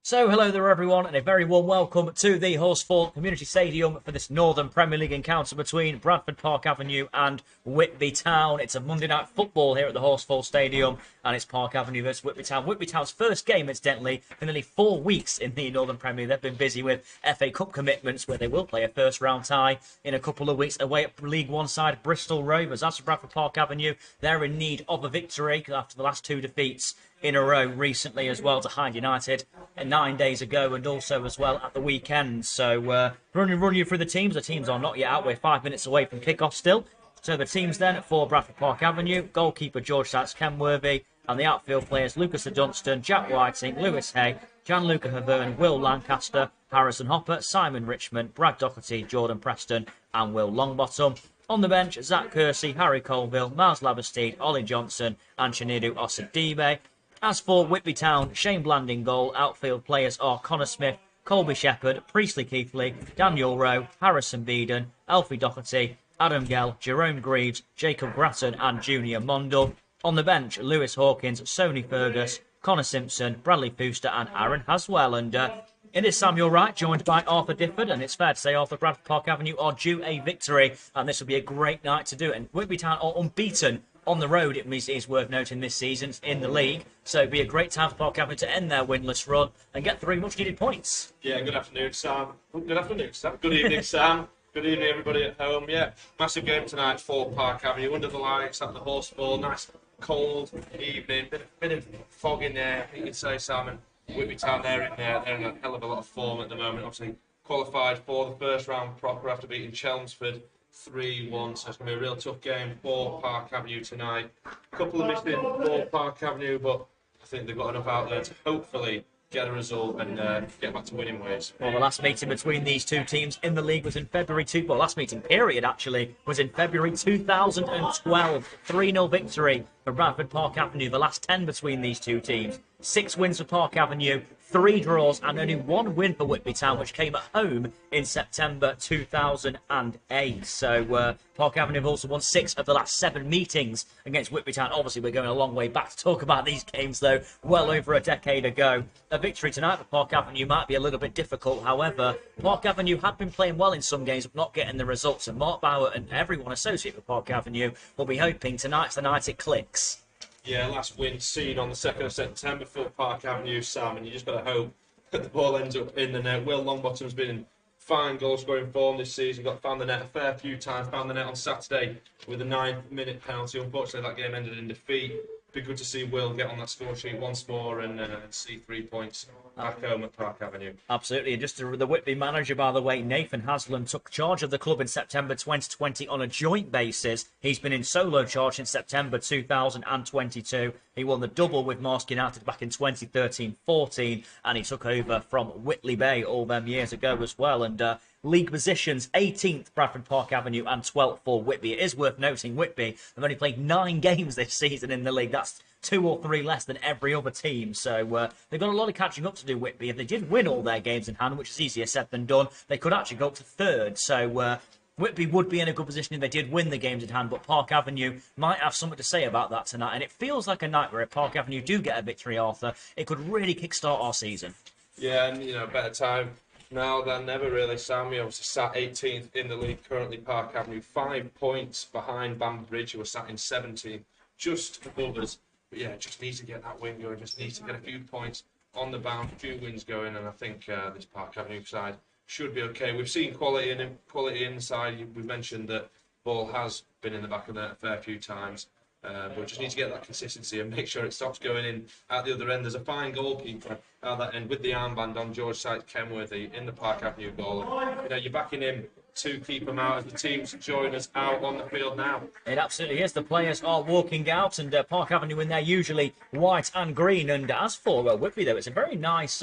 So, hello there everyone, and a very warm welcome to the Horsefall Community Stadium for this Northern Premier League encounter between Bradford Park Avenue and Whitby Town. It's a Monday night football here at the Horsefall Stadium, and it's Park Avenue versus Whitby Town. Whitby Town's first game, incidentally, for nearly 4 weeks in the Northern Premier League. They've been busy with FA Cup commitments, where they will play a first round tie in a couple of weeks away at League One side Bristol Rovers. As for Bradford Park Avenue, they're in need of a victory after the last 2 defeats in a row recently as well to Hyde United 9 days ago, and also as well at the weekend. So run you through the teams. The teams are not yet out. We're 5 minutes away from kickoff still. So the teams then for Bradford Park Avenue: goalkeeper George Sykes-Kenworthy, and the outfield players Lucas Dunstan, Jack Whiting, Lewis Hay, Gianluca Havern, Will Lancaster, Harrison Hopper, Simon Richmond, Brad Doherty, Jordan Preston and Will Longbottom. On the bench, Zach Kersey, Harry Colville, Miles Laversteed, Ollie Johnson and Chinidu Osadibe. As for Whitby Town, Shane Bland in goal. Outfield players are Connor Smith, Colby Shepherd, Priestley Keithley, Daniel Rowe, Harrison Beeden, Alfie Doherty, Adam Gell, Jerome Greaves, Jacob Grattan and Junior Mondle. On the bench, Lewis Hawkins, Sony Fergus, Connor Simpson, Bradley Fooster and Aaron Haswell. And it is Samuel Wright, joined by Arthur Difford, and it's fair to say Arthur, Bradford Park Avenue are due a victory, and this will be a great night to do it. And Whitby Town are unbeaten on the road, it is worth noting, this season in the league. So it'd be a great time for Park Avenue to end their winless run and get 3 much-needed points. Yeah, good afternoon, Sam. Good afternoon, Sam. Good evening, Sam. Good evening, everybody at home. Yeah, massive game tonight for Park Avenue. Under the lights at the Horsefall. Nice, cold evening. Bit of fog in there, you could say, Sam. And Whitby Town, they're in a hell of a lot of form at the moment. Obviously, qualified for the first round proper after beating Chelmsford 3-1, so it's going to be a real tough game for Park Avenue tonight. A couple of missing for Park Avenue, but I think they've got enough out there to hopefully get a result and get back to winning ways. Well, the last meeting between these two teams in the league was in February last meeting period actually was in February 2012. 3-0 victory for Bradford Park Avenue. The last 10 between these two teams. 6 wins for Park Avenue, 3 draws and only 1 win for Whitby Town, which came at home in September 2008. So Park Avenue have also won 6 of the last 7 meetings against Whitby Town. Obviously, we're going a long way back to talk about these games, though, well over a decade ago. A victory tonight for Park Avenue might be a little bit difficult. However, Park Avenue have been playing well in some games, but not getting the results. And Mark Bauer and everyone associated with Park Avenue will be hoping tonight's the night it clicks. Yeah, last win seen on the 2nd of September for Park Avenue, Sam, and you just got to hope that the ball ends up in the net. Will Longbottom's been in fine goal-scoring form this season. Found the net a fair few times. Found the net on Saturday with a 9-minute penalty. Unfortunately, that game ended in defeat. Be good to see Will get on that score sheet once more and see 3 points back home at Park Avenue. Absolutely. And just the Whitby manager, by the way, Nathan Haslam, took charge of the club in September 2020 on a joint basis. He's been in solo charge since September 2022. He won the double with Marsk United back in 2013-14, and he took over from Whitley Bay all them years ago as well. And league positions, 18th Bradford Park Avenue and 12th for Whitby. It is worth noting Whitby have only played 9 games this season in the league. That's 2 or 3 less than every other team. So they've got a lot of catching up to do, Whitby. If they did win all their games in hand, which is easier said than done, they could actually go up to 3rd. So Whitby would be in a good position if they did win the games in hand, but Park Avenue might have something to say about that tonight. And it feels like a night where if Park Avenue do get a victory, Arthur, it could really kickstart our season. Yeah, and better time now than never, really, Sam. We obviously sat 18th in the league currently. Park Avenue 5 points behind Bamber Bridge, who are sat in 17th, just above us. But yeah, just need to get that win going. Just need to get a few points on the bounce, a few wins going, and I think this Park Avenue side should be okay. We've seen quality in the side. We mentioned that ball has been in the back of the net a fair few times. But just need to get that consistency and make sure it stops going in at the other end. There's a fine goalkeeper at that end with the armband on, George Sykes-Kenworthy, in the Park Avenue goal. And, you're backing him to keep him out as the teams join us out on the field now. It absolutely is. The players are walking out, and Park Avenue in there usually white and green. And as for Whitby, though, it's a very nice,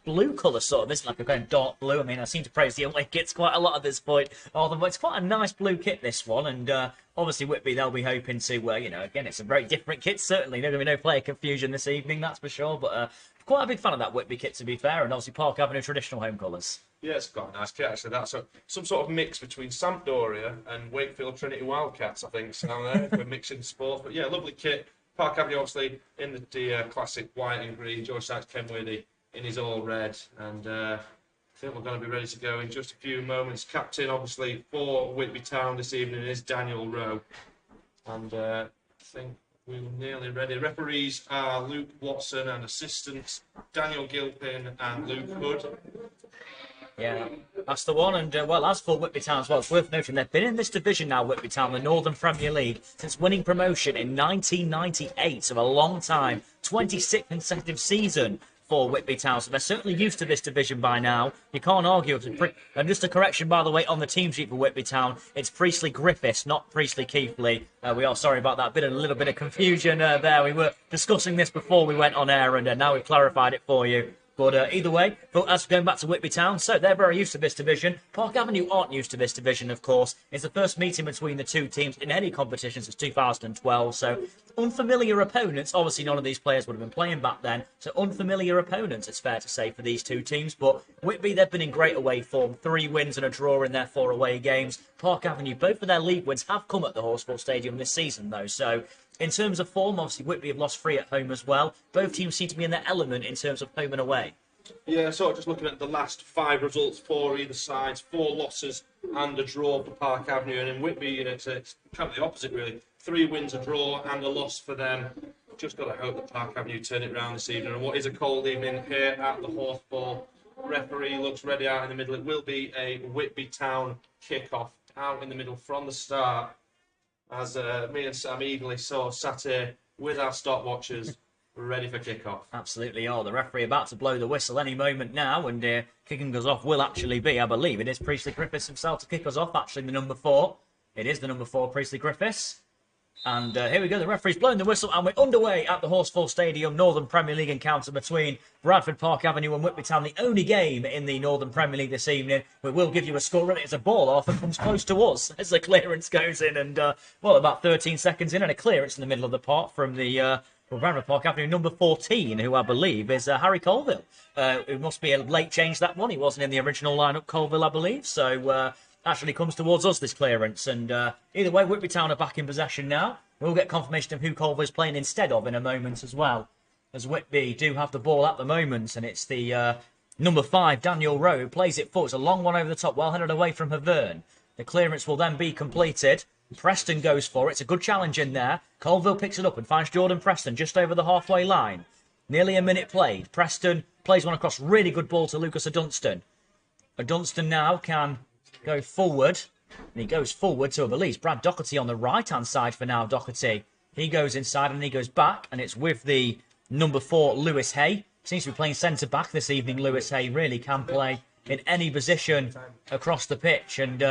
blue colour sort of, isn't it? Like a kind of dark blue. I mean, I seem to praise the away kits quite a lot at this point. Although it's quite a nice blue kit, this one, and obviously Whitby, they'll be hoping to, again, it's a very different kit, certainly. There's going to be no player confusion this evening, that's for sure. But quite a big fan of that Whitby kit, to be fair, and obviously Park Avenue traditional home colours. Yeah, it's quite a nice kit, actually. That's some sort of mix between Sampdoria and Wakefield Trinity Wildcats, I think. So we're mixing sports. But yeah, lovely kit. Park Avenue, obviously, in the classic white and green. George Sykes-Kenworthy in his all red, and I think we're going to be ready to go in just a few moments. Captain, obviously, for Whitby Town this evening is Daniel Rowe, and I think we're nearly ready. Referees are Luke Watson and assistants Daniel Gilpin and Luke Hood. Yeah, that's the one. And, well, as for Whitby Town as well, it's worth noting they've been in this division now, Whitby Town, the Northern Premier League, since winning promotion in 1998, so a long time, 26th consecutive season for Whitby Town. So they're certainly used to this division by now. You can't argue. And just a correction, by the way, on the team sheet for Whitby Town, it's Priestley Griffiths, not Priestley Keithley. We are sorry about that. A little bit of confusion there. We were discussing this before we went on air, and now we've clarified it for you. But either way, as going back to Whitby Town, so they're very used to this division. Park Avenue aren't used to this division, of course. It's the first meeting between the two teams in any competition since 2012. So unfamiliar opponents. Obviously, none of these players would have been playing back then. So unfamiliar opponents, it's fair to say, for these two teams. But Whitby, they've been in great away form. 3 wins and a draw in their 4 away games. Park Avenue, both of their league wins have come at the Horsfall Stadium this season, though. So in terms of form, obviously, Whitby have lost 3 at home as well. Both teams seem to be in their element in terms of home and away. Yeah, so just looking at the last 5 results for either side, 4 losses and a draw for Park Avenue. And in Whitby, it's kind of the opposite, really. 3 wins, a draw and a loss for them. Just got to hope that Park Avenue turn it round this evening. And what is a cold evening here at the Horsfall. Referee looks ready out in the middle. It will be a Whitby Town kick-off out in the middle from the start. As me and Sam eagerly sat here with our stopwatches, ready for kick-off. Absolutely are. The referee about to blow the whistle any moment now, and kicking us off will actually be, I believe, it is Priestley Griffiths himself to kick us off, actually, the number 4. It is the number 4, Priestley Griffiths. And here we go, the referee's blowing the whistle, and we're underway at the Horsfall Stadium, Northern Premier League encounter between Bradford, Park Avenue and Whitby Town, the only game in the Northern Premier League this evening. We will give you a score, and it's a ball off and comes close to us as the clearance goes in, and, well, about 13 seconds in, and a clearance in the middle of the park from the... Bradford Park Avenue, number 14, who I believe is Harry Colville. It must be a late change, that one. He wasn't in the original lineup, Colville, I believe. So actually comes towards us, this clearance. And either way, Whitby Town are back in possession now. We'll get confirmation of who Colville is playing instead of in a moment as well. As Whitby do have the ball at the moment. And it's the number 5, Daniel Rowe, who plays it forward. It's a long one over the top, well headed away from Havern. The clearance will then be completed. Preston goes for it. It's a good challenge in there. Colville picks it up and finds Jordan Preston just over the halfway line. Nearly a minute played. Preston plays one across. Really good ball to Lucas Adunston. Adunston now can go forward. And he goes forward to, I believe, Brad Doherty on the right-hand side for now. Doherty. He goes inside and he goes back. And it's with the number 4, Lewis Hay. Seems to be playing centre-back this evening. Lewis Hay really can play in any position across the pitch. And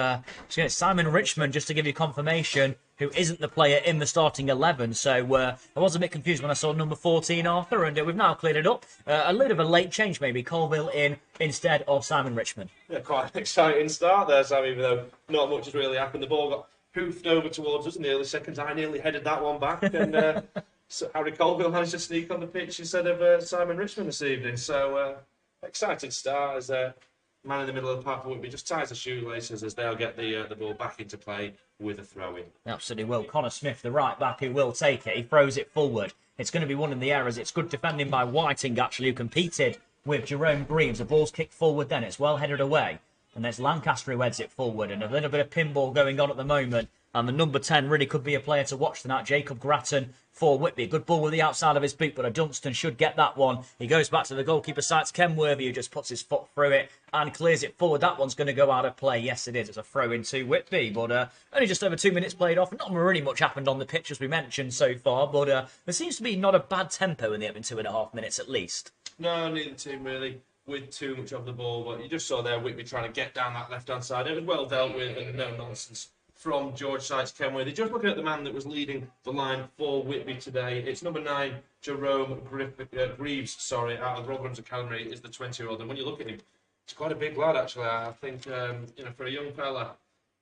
it's Simon Richmond, just to give you confirmation, who isn't the player in the starting 11. So I was a bit confused when I saw number 14, Arthur, and we've now cleared it up. A little of a late change, maybe. Colville in instead of Simon Richmond. Yeah, quite an exciting start there, Sam, even though not much has really happened. The ball got hoofed over towards us in the early seconds. I nearly headed that one back, and so Harry Colville managed to sneak on the pitch instead of Simon Richmond this evening. So exciting start as man in the middle of the park for Whitby just ties the shoelaces as they'll get the ball back into play with a throw-in. Absolutely will. Connor Smith, the right back, who will take it. He throws it forward. It's going to be one in the errors. It's good defending by Whiting, actually, who competed with Jerome Greaves. The ball's kicked forward then. It's well headed away. And there's Lancaster who heads it forward. And a little bit of pinball going on at the moment. And the number 10 really could be a player to watch tonight. Jacob Grattan for Whitby. Good ball with the outside of his boot, but Dunstan should get that one. He goes back to the goalkeeper sights Kenworthy, who just puts his foot through it and clears it forward. That one's going to go out of play. Yes, it is. It's a throw into Whitby, but only just over 2 minutes played off. Not really much happened on the pitch, as we mentioned so far, but there seems to be not a bad tempo in the opening 2.5 minutes at least. No, neither team really with too much of the ball, but you just saw there Whitby trying to get down that left-hand side. It was well dealt with and no nonsense from George Sykes Kenworthy. Just looking at the man that was leading the line for Whitby today, it's number 9, Jerome Greaves, out of Rotherham's Academy, is the 20-year-old. And when you look at him, he's quite a big lad, actually. I think, for a young fella,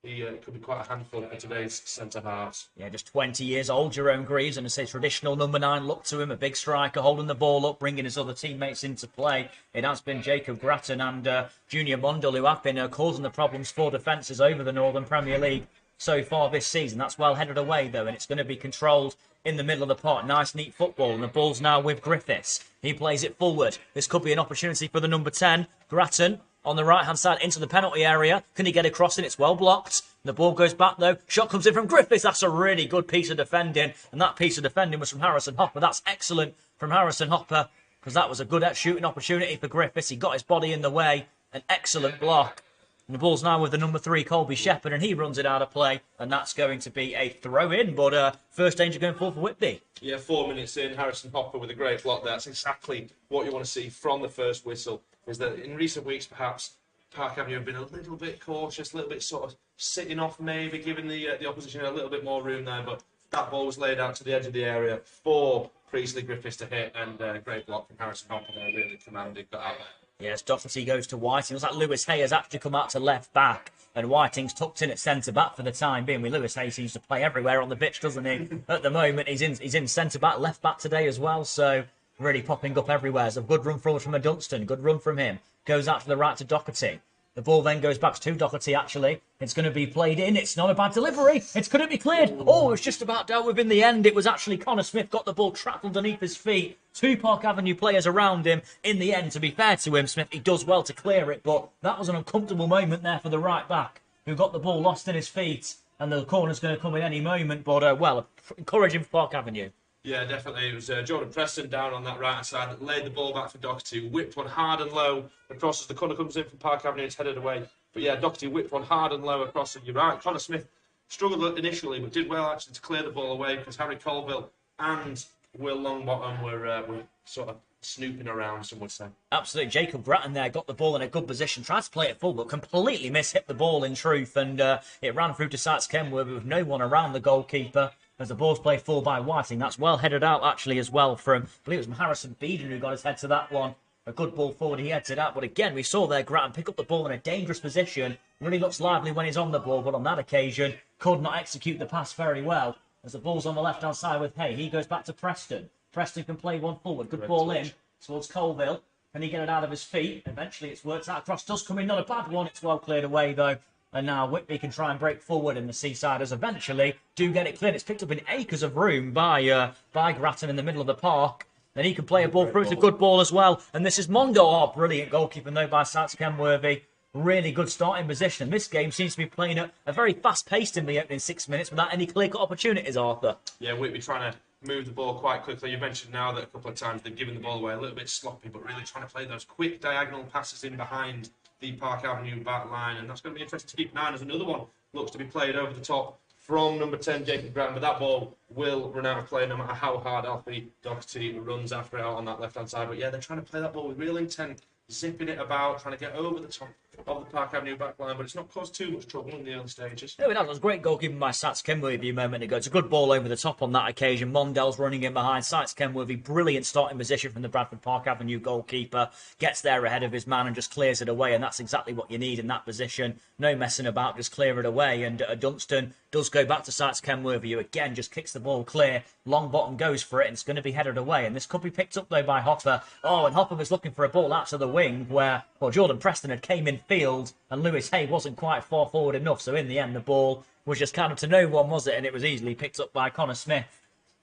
he could be quite a handful for today's centre-halves. Yeah, just 20 years old, Jerome Greaves, and it's his traditional number 9 look to him, a big striker, holding the ball up, bringing his other teammates into play. It has been Jacob Grattan and Junior Mundell who have been causing the problems for defences over the Northern Premier League so far this season. That's well headed away, though, and it's going to be controlled in the middle of the park. Nice, neat football, and the ball's now with Griffiths. He plays it forward. This could be an opportunity for the number 10, Grattan, on the right-hand side into the penalty area. Can he get across it? It's well blocked. The ball goes back, though. Shot comes in from Griffiths. That's a really good piece of defending, and that piece of defending was from Harrison Hopper. That's excellent from Harrison Hopper, because that was a good shooting opportunity for Griffiths. He got his body in the way. An excellent block. And the ball's now with the number 3, Colby Shepherd, and he runs it out of play, and that's going to be a throw-in, but first danger going forward for Whitby. Yeah, 4 minutes in, Harrison Hopper with a great block there. That's exactly what you want to see from the first whistle, is that in recent weeks, perhaps, Park Avenue have been a little bit cautious, a little bit sort of sitting off maybe, giving the opposition a little bit more room there, but that ball was laid out to the edge of the area for Priestley Griffiths to hit, and a great block from Harrison Hopper there, really commanded, got out there. Yes, Doherty goes to Whiting. It looks like Lewis Hay has actually come out to left back, and Whiting's tucked in at centre back for the time being. Lewis Hay seems to play everywhere on the pitch, doesn't he? At the moment, he's in centre back, left back today as well, so really popping up everywhere. So a good run forward from a Dunstan, good run from him. Goes out to the right to Doherty. The ball then goes back to Doherty, actually. It's going to be played in. It's not a bad delivery. It's going to be cleared. Oh, it was just about dealt with in the end. It was actually Connor Smith got the ball trapped underneath his feet. 2 Park Avenue players around him. In the end, to be fair to him, Smith, he does well to clear it, but that was an uncomfortable moment there for the right back, who got the ball lost in his feet, and the corner's going to come in any moment, but, well, encouraging for Park Avenue. Yeah, definitely. It was Jordan Preston down on that right side that laid the ball back for Doherty, whipped one hard and low across as the corner comes in from Park Avenue. It's headed away. But yeah, Doherty whipped one hard and low across, and you're right. Connor Smith struggled initially, but did well actually to clear the ball away, because Harry Colville and Will Longbottom were sort of snooping around, some would say. Absolutely. Jacob Grattan there got the ball in a good position, tried to play it full, but completely mishit the ball in truth, and it ran through to Sykes Kenworthy with no one around the goalkeeper. As the ball's played full by Whiting. That's well headed out, actually, as well, from, I believe it was Harrison Beeden who got his head to that one. A good ball forward, he heads it out. But again, we saw there Grattan pick up the ball in a dangerous position. Really looks lively when he's on the ball, but on that occasion, could not execute the pass very well. As the ball's on the left-hand side with Hay, he goes back to Preston. Preston can play one forward. Good ball in towards Colville. Can he get it out of his feet? Eventually, it's worked out across. Does come in, not a bad one. It's well cleared away, though. And now Whitby can try and break forward, and the Seasiders eventually do get it cleared. It's picked up in acres of room by Grattan in the middle of the park. Then he can play a ball through. It's a good ball as well. And this is Mondo. Oh, brilliant goalkeeping, though, by Sykes Kenworthy. Really good starting position. This game seems to be playing at a very fast pace in the opening 6 minutes without any clear-cut opportunities, Arthur. Yeah, Whitby trying to move the ball quite quickly. You mentioned now that a couple of times they've given the ball away a little bit sloppy, but really trying to play those quick diagonal passes in behind the Park Avenue back line, and that's going to be interesting to keep an eye on, as another one looks to be played over the top from number 10, Jacob Grattan, but that ball will run out of play no matter how hard Alfie Doherty runs after it out on that left-hand side. But yeah, they're trying to play that ball with real intent, zipping it about, trying to get over the top of the Park Avenue back line, but it's not caused too much trouble in the early stages. No, it was great goalkeeping by Sykes Kenworthy a moment ago. It's a good ball over the top on that occasion. Mondell's running in behind. Sykes Kenworthy, brilliant starting position from the Bradford Park Avenue goalkeeper. Gets there ahead of his man and just clears it away, and that's exactly what you need in that position. No messing about, just clear it away. And Dunstan does go back to Sykes Kenworthy, who again just kicks the ball clear. Longbottom goes for it, and it's going to be headed away. And this could be picked up, though, by Hopper. Oh, and Hopper was looking for a ball out to the wing where, well, Jordan Preston had came in field, and Lewis Hay wasn't quite far forward enough. So in the end, the ball was just kind of to no one, was it? And it was easily picked up by Connor Smith.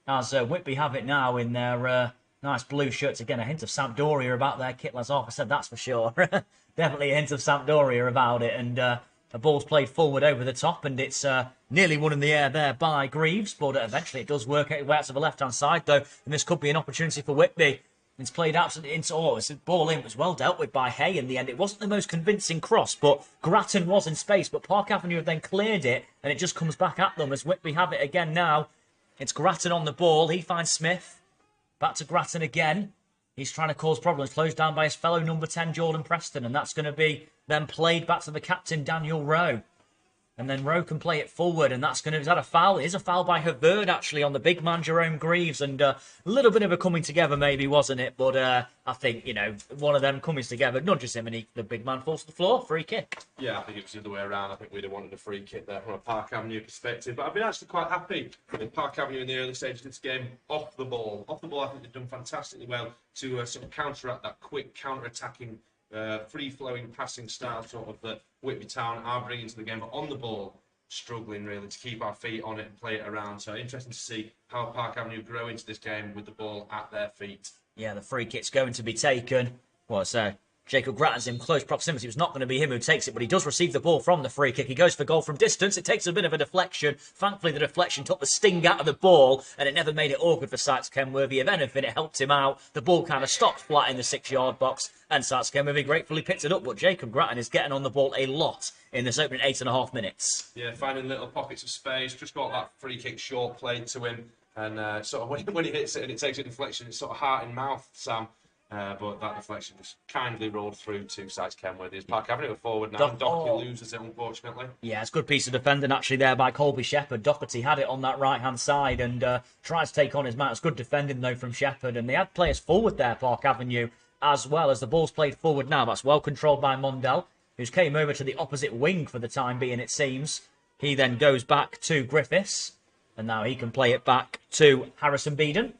As Whitby have it now in their nice blue shirts. Again, a hint of Sampdoria about their kit, as Arthur said, that's for sure. Definitely a hint of Sampdoria about it. And the ball's played forward over the top, and it's nearly won in the air there by Greaves. But eventually it does work out to the left-hand side, though. And this could be an opportunity for Whitby. It's played absolutely into, it's a ball in. It was well dealt with by Hay in the end. It wasn't the most convincing cross, but Grattan was in space. But Park Avenue have then cleared it, and it just comes back at them as Whitby have it again now. It's Grattan on the ball. He finds Smith. Back to Grattan again. He's trying to cause problems. Closed down by his fellow number 10, Jordan Preston. And that's going to be then played back to the captain, Daniel Rowe. And then Rowe can play it forward, and that's going to... Is that a foul? It is a foul by Haverd, actually, on the big man, Jerome Greaves. And a little bit of a coming together, maybe, wasn't it? But I think, one of them coming together, nudges him, and the big man falls to the floor. Free kick. Yeah, I think it was the other way around. I think we'd have wanted a free kick there from a Park Avenue perspective. But I've been actually quite happy with Park Avenue in the early stages of this game off the ball. Off the ball, I think they've done fantastically well to sort of counteract that quick counter-attacking free-flowing passing style sort of that Whitby Town are bringing to the game. But on the ball, struggling really to keep our feet on it and play it around. So interesting to see how Park Avenue grow into this game with the ball at their feet. Yeah, the free kick's going to be taken. Jacob Grattan's in close proximity. It was not going to be him who takes it, but he does receive the ball from the free kick. He goes for goal from distance. It takes a bit of a deflection. Thankfully, the deflection took the sting out of the ball, and it never made it awkward for Sykes Kenworthy. If anything, it helped him out. The ball kind of stopped flat in the 6-yard box, and Sykes Kenworthy gratefully picked it up. But Jacob Grattan is getting on the ball a lot in this opening 8.5 minutes. Yeah, finding little pockets of space. Just got that free kick short played to him, and sort of when he hits it and it takes a deflection, it's sort of heart in mouth, Sam. But that deflection just kindly rolled through to Sykes Kenworthy. Park Avenue are forward now, and Doherty loses it, unfortunately. Yeah, it's a good piece of defending actually there by Colby Shepherd. Doherty had it on that right-hand side and tries to take on his man. It's good defending, though, from Shepherd. And they had players forward there, Park Avenue, as well as the ball's played forward now. That's well controlled by Mondell, who's came over to the opposite wing for the time being, it seems. He then goes back to Griffiths, and now he can play it back to Harrison Beeden.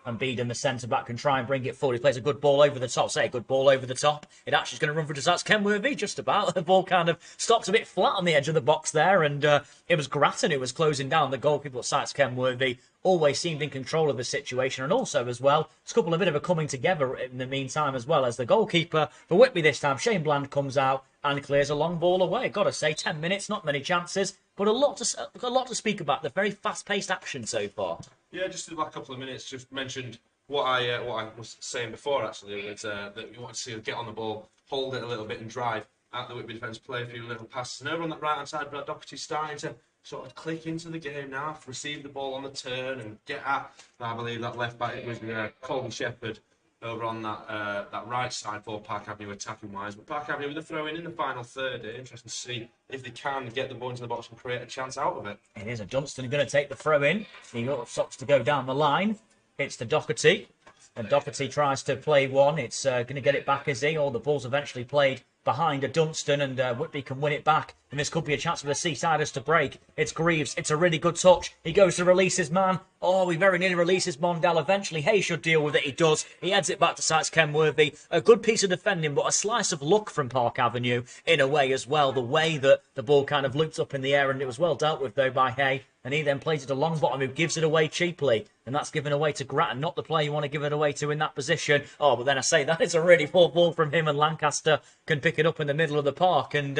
And Beeden, the centre-back, can try and bring it forward. He plays a good ball over the top. Say a good ball over the top. It actually is going to run for Sykes Kenworthy, just about. The ball kind of stops a bit flat on the edge of the box there. And it was Grattan who was closing down the goalkeeper. But Sykes Kenworthy always seemed in control of the situation. And also, as well, it's a couple of bit of a coming together in the meantime, as well as the goalkeeper for Whitby this time. Shane Bland comes out and clears a long ball away. Got to say, 10 minutes, not many chances. But a lot to speak about. The very fast-paced action so far. Yeah, just in the last couple of minutes, just mentioned what I was saying before, actually, that we want to see us get on the ball, hold it a little bit and drive at the Whitby defence, play a few little passes. And over on that right-hand side, Brad Doherty's starting to sort of click into the game now, receive the ball on the turn and get at, I believe, that left-back. It was Colby Shepherd over on that right side for Park Avenue attacking-wise. But Park Avenue with a throw-in the final third. Interesting to see if they can get the ball into the box and create a chance out of it. It is a Dunstan going to take the throw-in. He stops to go down the line. It's to Doherty. And Doherty tries to play one. It's going to get it back, is he? Or the ball's eventually played behind a Dunstan, and Whitby can win it back. And this could be a chance for the Seasiders to break. It's Greaves. It's a really good touch. He goes to release his man. Oh, he very nearly releases Mondell. Eventually, Hayes should deal with it. He does. He heads it back to Sykes Kenworthy. A good piece of defending, but a slice of luck from Park Avenue in a way as well. The way that the ball kind of looped up in the air, and it was well dealt with, though, by Hay. And he then plays it to Longbottom, who gives it away cheaply. And that's given away to Grattan, not the player you want to give it away to in that position. Oh, but then I say that is a really poor ball from him, and Lancaster can pick it up in the middle of the park. And,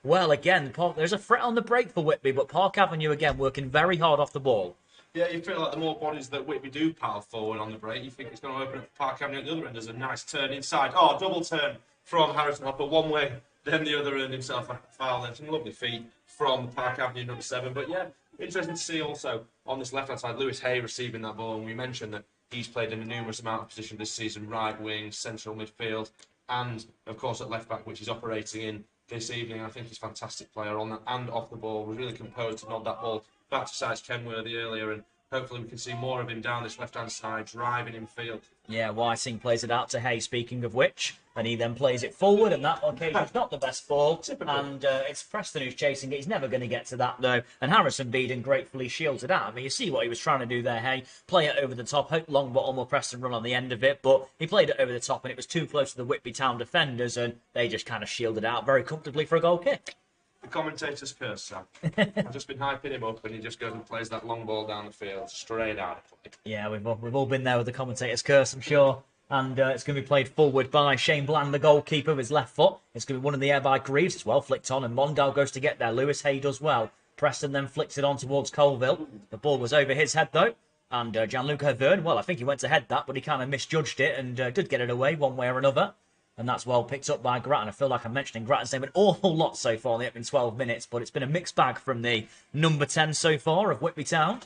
well, again, there's a threat on the break for Whitby, but Park Avenue, again, working very hard off the ball. Yeah, you feel like the more bodies that Whitby do pile forward on the break, you think it's going to open up for Park Avenue at the other end. There's a nice turn inside. Oh, double turn from Harrison Hopper, one way, then the other earned himself a foul. Then some lovely feet from Park Avenue number 7. But yeah, interesting to see also on this left-hand side, Lewis Hay receiving that ball. And we mentioned that he's played in a numerous amount of positions this season, right wing, central midfield, and of course at left-back, which he's operating in this evening. I think he's a fantastic player on that and off the ball. Was really composed to nod that ball back to Sykes Kenworthy earlier, and hopefully we can see more of him down this left-hand side, driving in field. Yeah, Whiting plays it out to Hay, speaking of which, and he then plays it forward, and that occasion is not the best ball. Typical. And it's Preston who's chasing it. He's never going to get to that, though. And Harrison Beeden gratefully shields it out. I mean, you see what he was trying to do there, Hay. Play it over the top. Hope Longbottom or Preston run on the end of it, but he played it over the top, and it was too close to the Whitby Town defenders, and they just kind of shielded out very comfortably for a goal kick. The commentator's curse, Sam. I've just been hyping him up, and he just goes and plays that long ball down the field, straight out of play. Yeah, we've all been there with the commentator's curse, I'm sure. And it's going to be played forward by Shane Bland, the goalkeeper, with his left foot. It's going to be won in the air by Greaves. It's well flicked on, and Mondell goes to get there. Lewis Hay does well. Preston then flicks it on towards Colville. The ball was over his head, though. And Gianluca Verne, well, I think he went to head that, but he kind of misjudged it and did get it away one way or another. And that's well picked up by Grattan. I feel like I'm mentioning Grattan's name an awful lot so far in the opening 12 minutes, but it's been a mixed bag from the number 10 so far of Whitby Town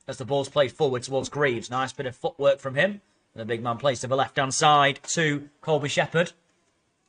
as the ball's played forward towards Greaves. Nice bit of footwork from him. And the big man plays to the left-hand side to Colby Shepherd.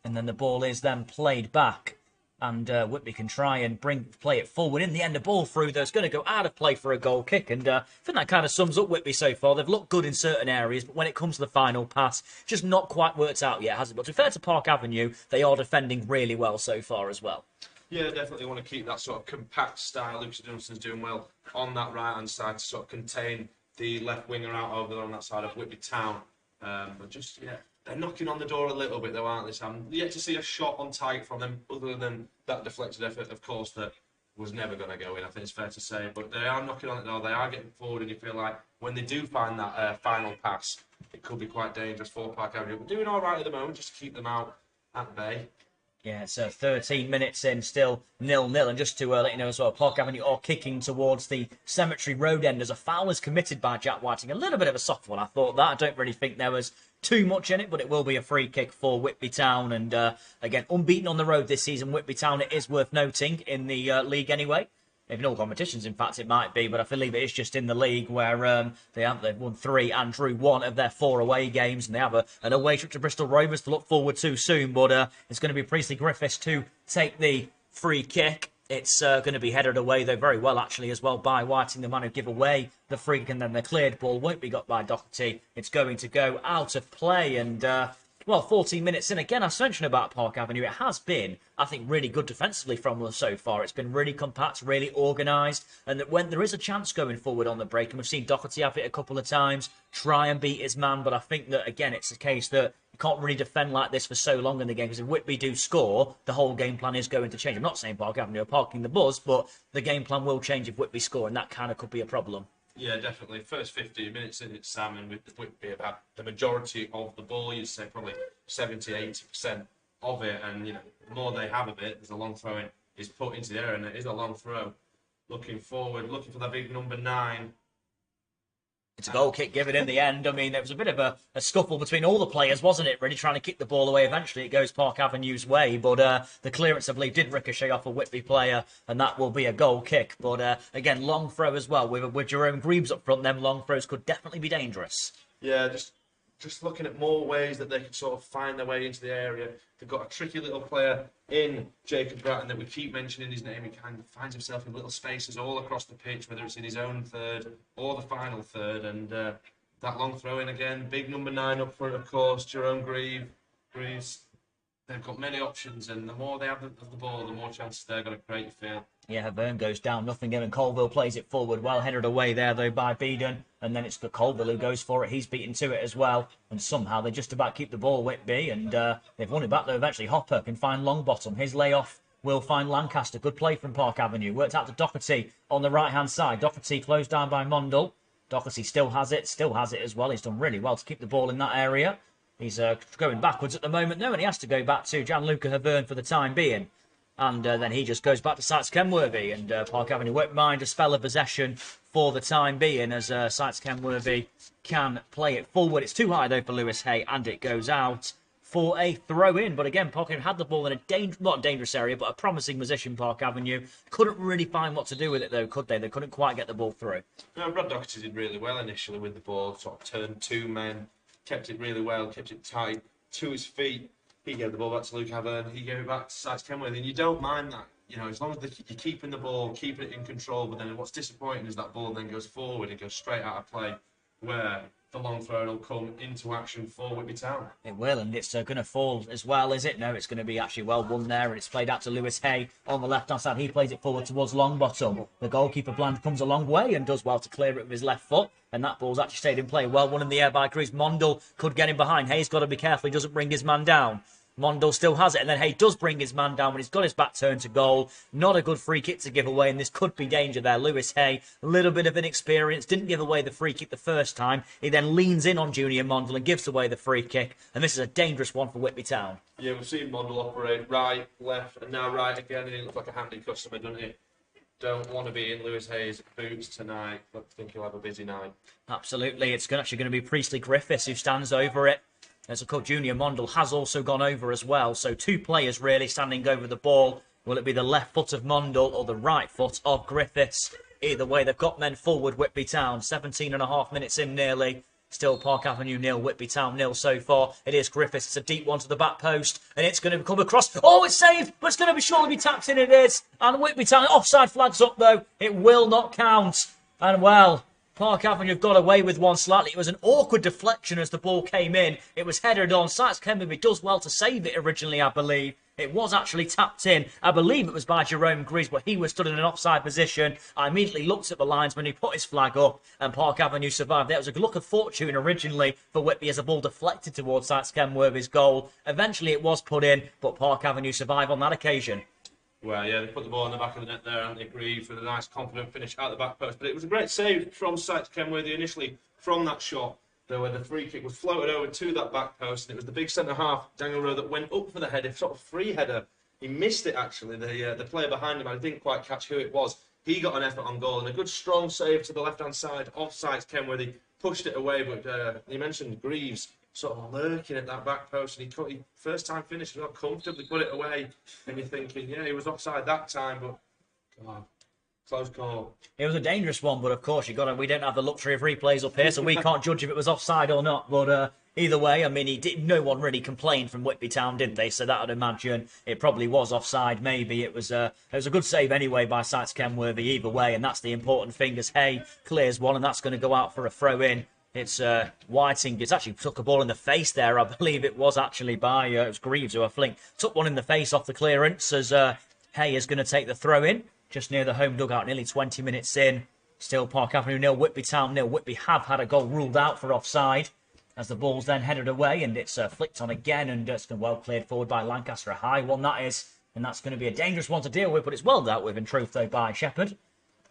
And then the ball is then played back. And Whitby can try and play it forward. In the end, a ball through that's going to go out of play for a goal kick. And I think that kind of sums up Whitby so far. They've looked good in certain areas, but when it comes to the final pass, just not quite worked out yet, has it? But to be fair to Park Avenue, they are defending really well so far as well. Yeah, definitely want to keep that sort of compact style. Lucas Dunstan's doing well on that right-hand side to sort of contain the left winger out over there on that side of Whitby Town. But just, yeah, they're knocking on the door a little bit, though, aren't they, Sam? Yet to see a shot on target from them, other than that deflected effort, of course, that was never going to go in. I think it's fair to say, but they are knocking on it though. They are getting forward, and you feel like when they do find that final pass, it could be quite dangerous for Park Avenue. But doing all right at the moment, just to keep them out at bay. Yeah, it's 13 minutes in, still 0-0. And just to let you know as well, Park Avenue are kicking towards the Cemetery Road end as a foul is committed by Jack Whiting. A little bit of a soft one, I thought that. I don't really think there was too much in it, but it will be a free kick for Whitby Town. And again, unbeaten on the road this season, Whitby Town, it is worth noting, in the league anyway. In all competitions, in fact, it might be, but I believe it is just in the league where they've won 3 and drew 1 of their 4 away games, and they have an away trip to Bristol Rovers to look forward to soon. But it's going to be Priestley Griffiths to take the free kick. It's going to be headed away, though, very well, actually, as well, by Whiting, the man who give away the free kick, and then the cleared ball won't be got by Doherty. It's going to go out of play, and... well, 14 minutes in, again, I mentioned about Park Avenue. It has been, I think, really good defensively from us so far. It's been really compact, really organised, and that when there is a chance going forward on the break, and we've seen Doherty have it a couple of times, try and beat his man, but I think that, again, it's a case that you can't really defend like this for so long in the game, because if Whitby do score, the whole game plan is going to change. I'm not saying Park Avenue are parking the bus, but the game plan will change if Whitby score, and that kind of could be a problem. Yeah, definitely. First 15 minutes in, it's Sam, and with Whitby have had the majority of the ball. You'd say probably 70-80% of it, and the more they have of it, there's a long throw in is put into the air, and it is a long throw. Looking forward, looking for that big number 9. It's a goal kick given in the end. I mean, there was a bit of a scuffle between all the players, wasn't it, really, trying to kick the ball away. Eventually, it goes Park Avenue's way, but the clearance, I believe, did ricochet off a Whitby player, and that will be a goal kick. But, again, long throw as well. With Jerome Greaves up front, them long throws could definitely be dangerous. Yeah, just looking at more ways that they can sort of find their way into the area. They've got a tricky little player in Jacob Bratton that we keep mentioning his name. He kind of finds himself in little spaces all across the pitch, whether it's in his own third or the final third. And that long throw in again, big number 9 up front, of course, Jerome Greaves. They've got many options, and the more they have of the ball, the more chances they're going to create, you feel. Yeah, Havern goes down, nothing in, and Colville plays it forward. Well headed away there, though, by Beedon. And then it's the Colville who goes for it. He's beaten to it as well. And somehow they just about keep the ball, Whitby. And they've won it back, though, eventually. Hopper can find Longbottom. His layoff will find Lancaster. Good play from Park Avenue. Worked out to Doherty on the right-hand side. Doherty closed down by Mondle. Doherty still has it as well. He's done really well to keep the ball in that area. He's going backwards at the moment, though, and he has to go back to Gianluca Havern for the time being. And then he just goes back to Sites Kenworthy, and Park Avenue won't mind a spell of possession for the time being as Sites Kenworthy can play it forward. It's too high, though, for Lewis Hay, and it goes out for a throw-in. But again, Park Avenue had the ball in a not a dangerous area, but a promising position, Park Avenue. Couldn't really find what to do with it, though, could they? They couldn't quite get the ball through. No, Brad Doherty did really well initially with the ball, sort of turned 2 men, kept it really well, kept it tight to his feet. He gave the ball back to Luke Havern. He gave it back to Sites Kenworthy, and you don't mind that. As long as you're keeping the ball, keeping it in control. But then what's disappointing is that ball then goes forward and goes straight out of play, where the long throw will come into action for Whitby Town. It will, and it's going to fall as well, is it? No, it's going to be actually well won there, and it's played out to Lewis Hay on the left-hand side. He plays it forward towards Longbottom. The goalkeeper, Bland, comes a long way and does well to clear it with his left foot, and that ball's actually stayed in play. Well won in the air by Greaves. Mondle could get him behind. Hay's got to be careful he doesn't bring his man down. Mondle still has it, and then Hay does bring his man down when he's got his back turned to goal. Not a good free kick to give away, and this could be danger there. Lewis Hay, a little bit of inexperience, didn't give away the free kick the first time. He then leans in on Junior Mondle and gives away the free kick, and this is a dangerous one for Whitby Town. Yeah, we've seen Mondle operate right, left, and now right again, and he looks like a handy customer, doesn't he? Don't want to be in Lewis Hay's boots tonight, but I think he'll have a busy night. Absolutely, it's actually going to be Priestley Griffiths who stands over it. As of course, Junior Mondle has also gone over as well. So 2 players really standing over the ball. Will it be the left foot of Mondle or the right foot of Griffiths? Either way, they've got men forward, Whitby Town. 17.5 minutes in nearly. Still Park Avenue 0, Whitby Town 0 so far. It is Griffiths. It's a deep one to the back post. And it's going to come across. Oh, it's saved, but it's going to be surely be tapped in. It is. And Whitby Town, offside flags up though. It will not count. And well, Park Avenue have got away with one slightly. It was an awkward deflection as the ball came in. It was headed on. Sites Kenworthy does well to save it originally, I believe. It was actually tapped in. I believe it was by Jerome Greaves, but he was stood in an offside position. I immediately looked at the linesman who put his flag up, and Park Avenue survived. There was a look of fortune originally for Whitby as the ball deflected towards Sites Kenworthy's goal. Eventually it was put in, but Park Avenue survived on that occasion. Well, yeah, they put the ball in the back of the net there, and they agreed with a nice, confident finish out the back post. But it was a great save from Sykes Kenworthy initially from that shot, though, where the free kick was floated over to that back post, and it was the big centre half, Daniel Rowe, that went up for the header, sort of free header. He missed it actually. The player behind him, I didn't quite catch who it was. He got an effort on goal and a good strong save to the left-hand side of Sykes Kenworthy, pushed it away. But you mentioned Greaves sort of lurking at that back post, and he first time finished, not comfortably put it away. And you're thinking, yeah, he was offside that time, but come on. Close call. It was a dangerous one, but of course we don't have the luxury of replays up here, so we can't judge if it was offside or not. But either way, I mean, no one really complained from Whitby Town, did they? So that I'd imagine it probably was offside. Maybe it was a good save anyway by Sykes Kenworthy. Either way, and that's the important thing. As Hay clears one, and that's going to go out for a throw in. It's Whiting. It's actually took a ball in the face there. I believe it was actually by it was Greaves who I think took one in the face off the clearance. As Hay is going to take the throw in. Just near the home dugout, nearly 20 minutes in. Still Park Avenue 0, Whitby Town 0. Whitby have had a goal ruled out for offside as the ball's then headed away, and it's flicked on again, and it's been well cleared forward by Lancaster. A high one that is, and that's going to be a dangerous one to deal with, but it's well dealt with in truth though by Shepherd.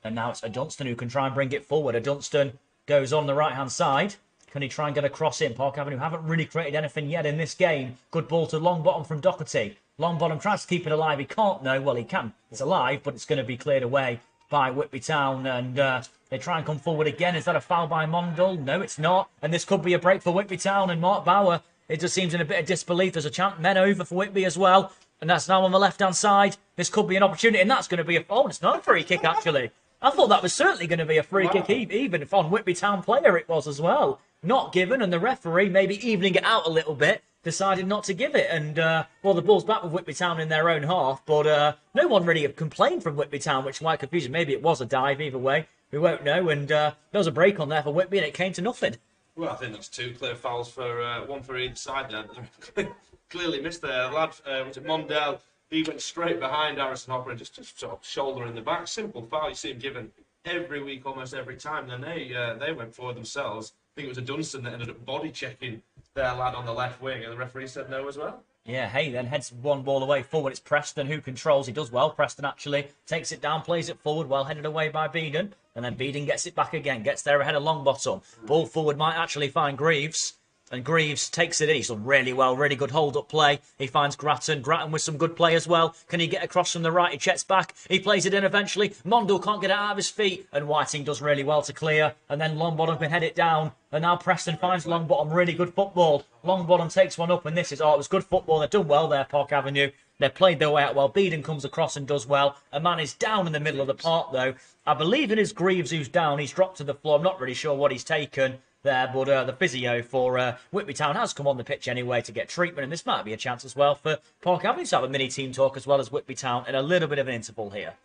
And now it's a Dunstan who can try and bring it forward. A Dunstan goes on the right-hand side. Can he try and get a cross in? Park Avenue haven't really created anything yet in this game. Good ball to Longbottom from Doherty. Longbottom tries to keep it alive. He can't, no. Well, he can. It's alive, but it's going to be cleared away by Whitby Town. And they try and come forward again. Is that a foul by Mondle? No, it's not. And this could be a break for Whitby Town. And Mark Bauer, it just seems in a bit of disbelief. There's a chant men over for Whitby as well. And that's now on the left-hand side. This could be an opportunity. And that's going to be a... Oh, it's not a free kick, actually. I thought that was certainly going to be a free kick, even if on Whitby Town player it was as well. Not given, and the referee, maybe evening it out a little bit, decided not to give it. And, well, the ball's back with Whitby Town in their own half, but no one really complained from Whitby Town, which might confuse you. Maybe it was a dive, either way. We won't know. And there was a break on there for Whitby, and it came to nothing. Well, I think that's two clear fouls for one for each side there. Clearly missed there. The lad, was it Mondale? He went straight behind Harrison Hopper and just sort of shoulder in the back. Simple foul. You see him given every week, almost every time. Then they went forward themselves. I think it was a Dunstan that ended up body checking their lad on the left wing, and the referee said no as well. Yeah, Hay then heads one ball away forward. It's Preston who controls. He does well. Preston actually takes it down, plays it forward, well headed away by Beeden. And then Beeden gets it back again, gets there ahead of Longbottom. Ball forward might actually find Greaves. And Greaves takes it in. He's done really well, really good hold-up play. He finds Grattan. Grattan with some good play as well. Can he get across from the right? He checks back. He plays it in eventually. Mondle can't get it out of his feet. And Whiting does really well to clear. And then Longbottom can head it down. And now Preston finds Longbottom. Really good football. Longbottom takes one up. And this is, it was good football. They've done well there, Park Avenue. They've played their way out well. Beeden comes across and does well. A man is down in the middle of the park, though. I believe it is Greaves who's down. He's dropped to the floor. I'm not really sure what he's taken there, but the physio for Whitby Town has come on the pitch anyway to get treatment, and this might be a chance as well for Park Avenue to have a mini-team talk as well as Whitby Town in a little bit of an interval here.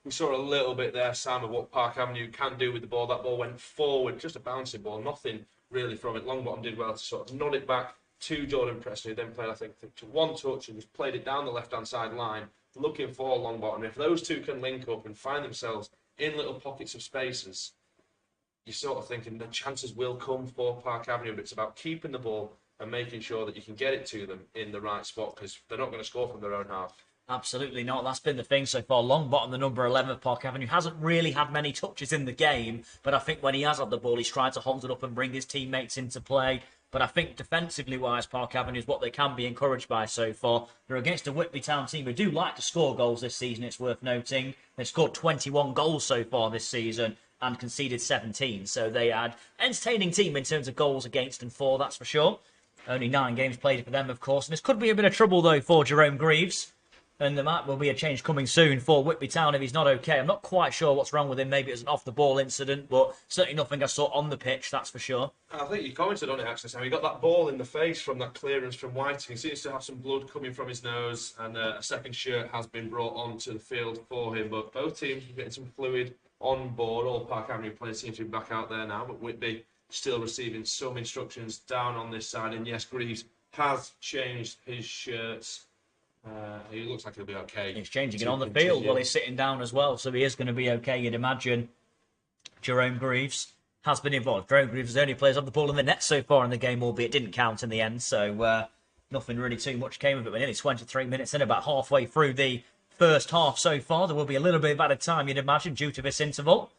We saw a little bit there, Sam, of what Park Avenue can do with the ball. That ball went forward, just a bouncing ball, nothing really from it. Longbottom did well to sort of nod it back to Jordan Preston, who then played, I think, to one touch and just played it down the left-hand side line, looking for Longbottom. If those two can link up and find themselves in little pockets of spaces, you're sort of thinking the chances will come for Park Avenue, but it's about keeping the ball and making sure that you can get it to them in the right spot, because they're not going to score from their own half. Absolutely not. That's been the thing so far. Longbottom, the number 11 of Park Avenue, hasn't really had many touches in the game, but I think when he has had the ball, he's tried to hold it up and bring his teammates into play. But I think defensively-wise, Park Avenue is what they can be encouraged by so far. They're against a Whitby Town team who do like to score goals this season, it's worth noting. They've scored 21 goals so far this season and conceded 17. So they had entertaining team in terms of goals against and for, that's for sure. Only 9 games played for them, of course. And this could be a bit of trouble, though, for Jerome Greaves. And there will be a change coming soon for Whitby Town if he's not okay. I'm not quite sure what's wrong with him. Maybe it's an off-the-ball incident, but certainly nothing I saw on the pitch, that's for sure. I think you commented on it, actually, Sam. He got that ball in the face from that clearance from Whiting. He seems to have some blood coming from his nose, and a second shirt has been brought onto the field for him. But both teams are getting some fluid on board. All Park Avenue players seem to be back out there now, but Whitby still receiving some instructions down on this side. And yes, Greaves has changed his shirts. He looks like he'll be okay. He's changing it on the field while he's sitting down as well, so he is going to be okay, you'd imagine. Jerome Greaves has been involved. Jerome Greaves is the only player on the ball in the net so far in the game, albeit it didn't count in the end, so nothing really too much came of it. We're nearly 23 minutes in, about halfway through the first half so far. There will be a little bit of added time, you'd imagine, due to this interval.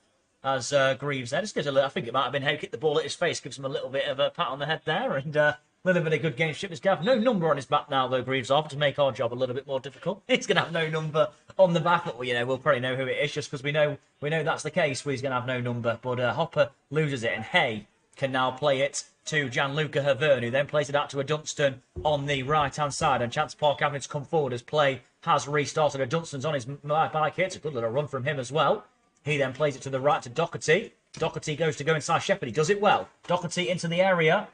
As Greaves there, just gives a little, I think it might have been how he kicked the ball at his face, gives him a little bit of a pat on the head there, and a little bit of good gameship. This Gav, no number on his back now though, Greaves off, to make our job a little bit more difficult. He's going to have no number on the back, but we'll probably know who it is just because we know that's the case, where he's going to have no number. But Hopper loses it, and Hay can now play it to Gianluca Havern, who then plays it out to a Dunstan on the right-hand side, and Chance Park Avenue to come forward as play has restarted. A Dunstan's on his bike here. It's a good little run from him as well. He then plays it to the right to Doherty. Doherty goes to go inside Shepherd. He does it well. Doherty into the area.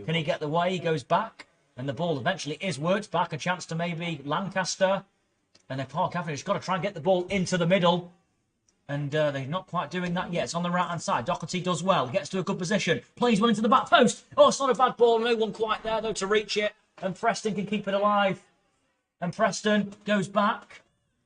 Can he get the way? He goes back. And the ball eventually is worked back. A chance to maybe Lancaster. And then Park Avenue's got to try and get the ball into the middle. And they're not quite doing that yet. It's on the right-hand side. Doherty does well. Gets to a good position. Plays one into the back post. Oh, it's not a bad ball. No one quite there, though, to reach it. And Preston can keep it alive. And Preston goes back.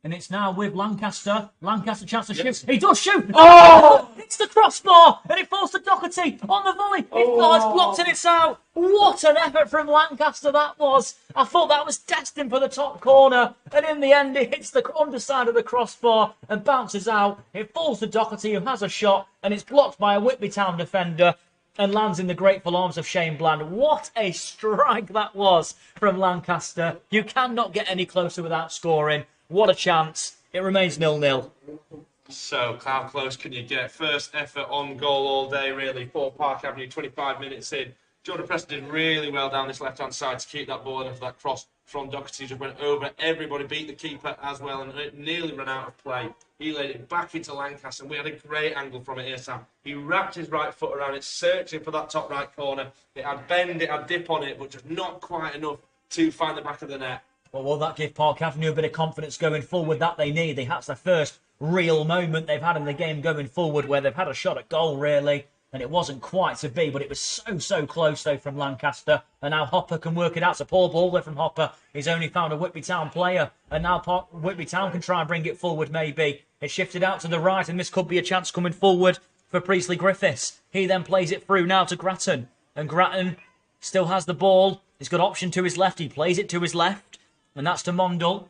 And it's now with Lancaster. Lancaster chance to shoot. He does shoot. Oh! It's the crossbar. And it falls to Doherty on the volley. It's blocked and it's out. What an effort from Lancaster that was. I thought that was destined for the top corner. And in the end, it hits the underside of the crossbar and bounces out. It falls to Doherty, who has a shot. And it's blocked by a Whitby Town defender. And lands in the grateful arms of Shane Bland. What a strike that was from Lancaster. You cannot get any closer without scoring. What a chance. It remains 0-0. So, how close can you get? First effort on goal all day, really, for Park Avenue, 25 minutes in. Jordan Preston did really well down this left-hand side to keep that ball in for that cross from Doherty. Just went over. Everybody beat the keeper as well, and it nearly ran out of play. He laid it back into Lancaster, and we had a great angle from it here, Sam. He wrapped his right foot around it, searching for that top right corner. It had bend, it had dip on it, but just not quite enough to find the back of the net. Well, will that give Park Avenue a bit of confidence going forward that they need? That's their first real moment they've had in the game going forward, where they've had a shot at goal, really, and it wasn't quite to be, but it was so close, though, from Lancaster. And now Hopper can work it out. It's a poor ball there from Hopper. He's only found a Whitby Town player, and now Whitby Town can try and bring it forward, maybe. It's shifted out to the right, and this could be a chance coming forward for Priestley Griffiths. He then plays it through now to Grattan, and Grattan still has the ball. He's got option to his left. He plays it to his left. And that's to Mondle.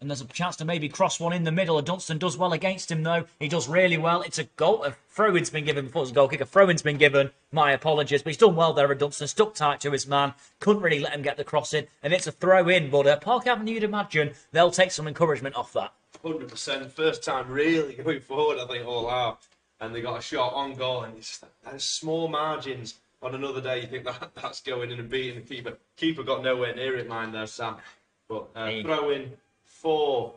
And there's a chance to maybe cross one in the middle. Dunstan does well against him, though. He does really well. It's a goal. A throw-in's been given before it's a goal kick. A throw-in's been given. My apologies. But he's done well there, Dunstan. Stuck tight to his man. Couldn't really let him get the cross in. And it's a throw-in. But Park Avenue, you'd imagine, they'll take some encouragement off that. 100%. First time really going forward, I think, all out. And they got a shot on goal. And it's there's small margins. On another day, you think that's going in and beating the keeper. Keeper got nowhere near it, mind there, Sam. But throw in for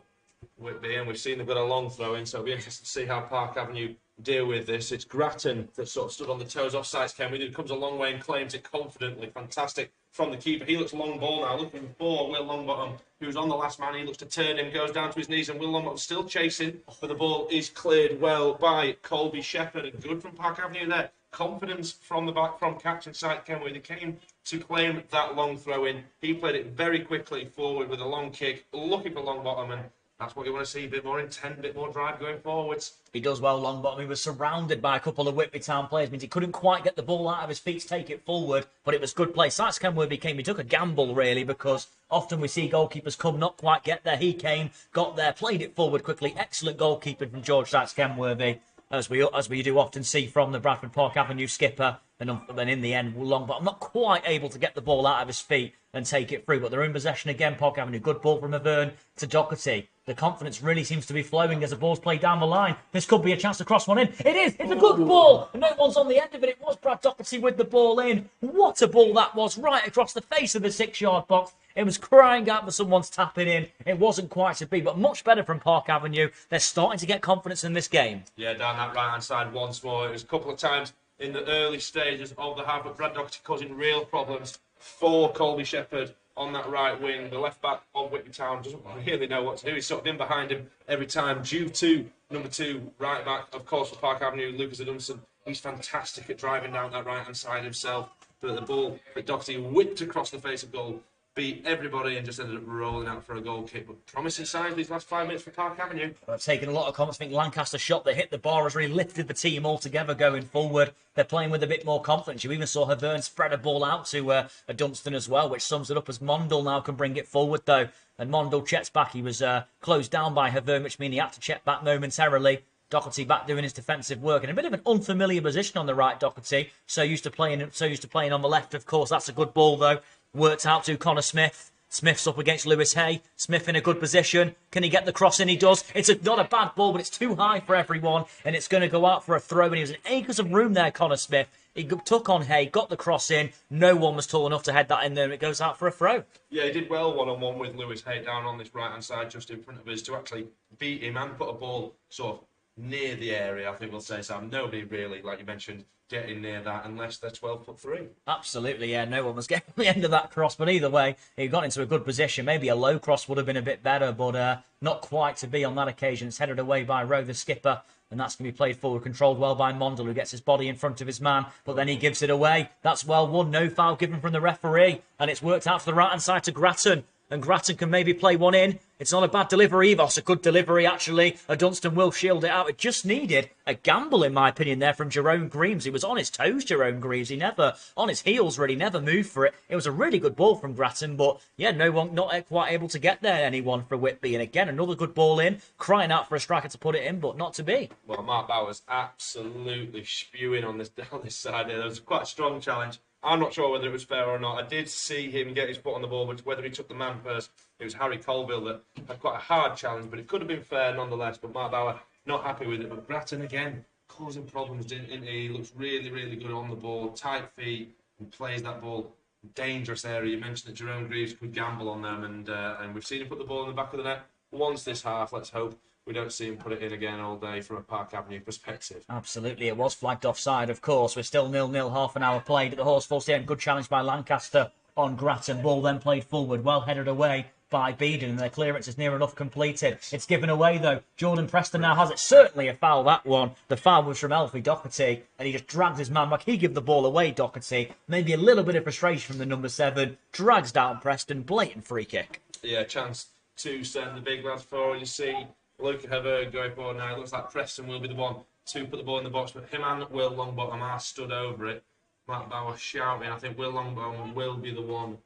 Whitby, and we've seen they've got a long throw in, so it'll be interesting to see how Park Avenue deal with this. It's Grattan that sort of stood on the toes offsides. He comes a long way and claims it confidently. Fantastic from the keeper. He looks long ball now, looking for Will Longbottom, who's on the last man. He looks to turn him, goes down to his knees, and Will Longbottom still chasing, but the ball is cleared well by Colby Shepherd. And good from Park Avenue there. Confidence from the back from captain side Kenway. They came to claim that long throw in. He played it very quickly forward with a long kick, looking for Longbottom, and that's what you want to see, a bit more intent, a bit more drive going forwards. He does well, Longbottom. He was surrounded by a couple of Whitby Town players. Means he couldn't quite get the ball out of his feet to take it forward, but it was good play. Sykes Kenworthy came. He took a gamble, really, because often we see goalkeepers come, not quite get there. He came, got there, played it forward quickly. Excellent goalkeeping from George Sykes Kenworthy. As we do often see from the Bradford Park Avenue skipper, and in the end, Longbottom not quite able to get the ball out of his feet and take it through, but they're in possession again. Park Avenue, good ball from Avern to Doherty. The confidence really seems to be flowing as the ball's played down the line. This could be a chance to cross one in. It is. It's a good ball. And no one's on the end of it. It was Brad Doherty with the ball in. What a ball that was, right across the face of the 6-yard box. It was crying out for someone's tapping in. It wasn't quite to be, but much better from Park Avenue. They're starting to get confidence in this game. Yeah, down that right-hand side once more. It was a couple of times in the early stages of the half, but Brad Doherty causing real problems for Colby Shepherd on that right wing. The left back of Whitby Town doesn't really know what to do. He's sort of in behind him every time, due to number 2 right back, of course, for Park Avenue, Lucas Dunstan. He's fantastic at driving down that right-hand side himself. But the ball that Doherty whipped across the face of goal beat everybody and just ended up rolling out for a goal kick. But promising signs these last 5 minutes for Park Avenue. I've taken a lot of comments. I think Lancaster's shot that hit the bar has really lifted the team altogether going forward. They're playing with a bit more confidence. You even saw Havern spread a ball out to a Dunstan as well, which sums it up as Mondle now can bring it forward though. And Mondle checks back. He was closed down by Havern, which means he had to check back momentarily. Doherty back doing his defensive work in a bit of an unfamiliar position on the right. Doherty so used to playing on the left. Of course, that's a good ball though. Worked out to Connor Smith. Smith's up against Lewis Hay. Smith in a good position. Can he get the cross in? He does. It's not a bad ball, but it's too high for everyone, and it's going to go out for a throw. And he was in acres of room there, Connor Smith. He took on Hay, got the cross in. No one was tall enough to head that in there, and it goes out for a throw. Yeah, he did well one-on-one with Lewis Hay down on this right-hand side, just in front of us, to actually beat him and put a ball sort of near the area, I think we'll say. So nobody really, like you mentioned, getting near that unless they're 12'3". Absolutely, yeah. No one was getting the end of that cross, but either way, he got into a good position. Maybe a low cross would have been a bit better, but not quite to be on that occasion. It's headed away by Rowe, the skipper, and that's going to be played forward, controlled well by Mondle, who gets his body in front of his man, but then he gives it away. That's well won. No foul given from the referee, and it's worked out to the right-hand side to Grattan. And Grattan can maybe play one in. It's not a bad delivery either. It's a good delivery, actually. A Dunstan will shield it out. It just needed a gamble, in my opinion, there from Jerome Greaves. He was on his toes, Jerome Greaves. He never, on his heels, really, never moved for it. It was a really good ball from Grattan, but, yeah, no one, not quite able to get there, anyone for Whitby. And again, another good ball in, crying out for a striker to put it in, but not to be. Well, Mark Bowers absolutely spewing on this down this side here. There was quite a strong challenge. I'm not sure whether it was fair or not. I did see him get his foot on the ball, but whether he took the man first, it was Harry Colville that had quite a hard challenge, but it could have been fair nonetheless. But Mark Bauer not happy with it. But Grattan again causing problems, didn't he? He looks really, really good on the ball, tight feet, and plays that ball dangerous area. You mentioned that Jerome Greaves could gamble on them, and we've seen him put the ball in the back of the net once this half. Let's hope we don't see him put it in again all day from a Park Avenue perspective. Absolutely, it was flagged offside, of course. We're still 0-0, half an hour played at the Horsefall Stadium. Good challenge by Lancaster on Grattan. Ball then played forward, well headed away by Beedon, and their clearance is near enough completed. It's given away, though. Jordan Preston now has it. Certainly a foul, that one. The foul was from Elfie Doherty, and he just drags his man back. He gave the ball away, Doherty. Maybe a little bit of frustration from the number 7. Drags down Preston. Blatant free kick. Yeah, chance to send the big lads forward. You see Luke Heberg going forward now. It looks like Preston will be the one to put the ball in the box, but him and Will Longbottom are stood over it. Matt Bauer shouting. I think Will Longbottom will be the one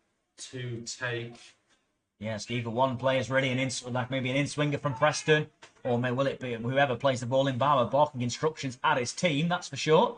to take. Yes, either one player's ready, like maybe an in-swinger from Preston, or will it be whoever plays the ball in Bauer, barking instructions at his team, that's for sure.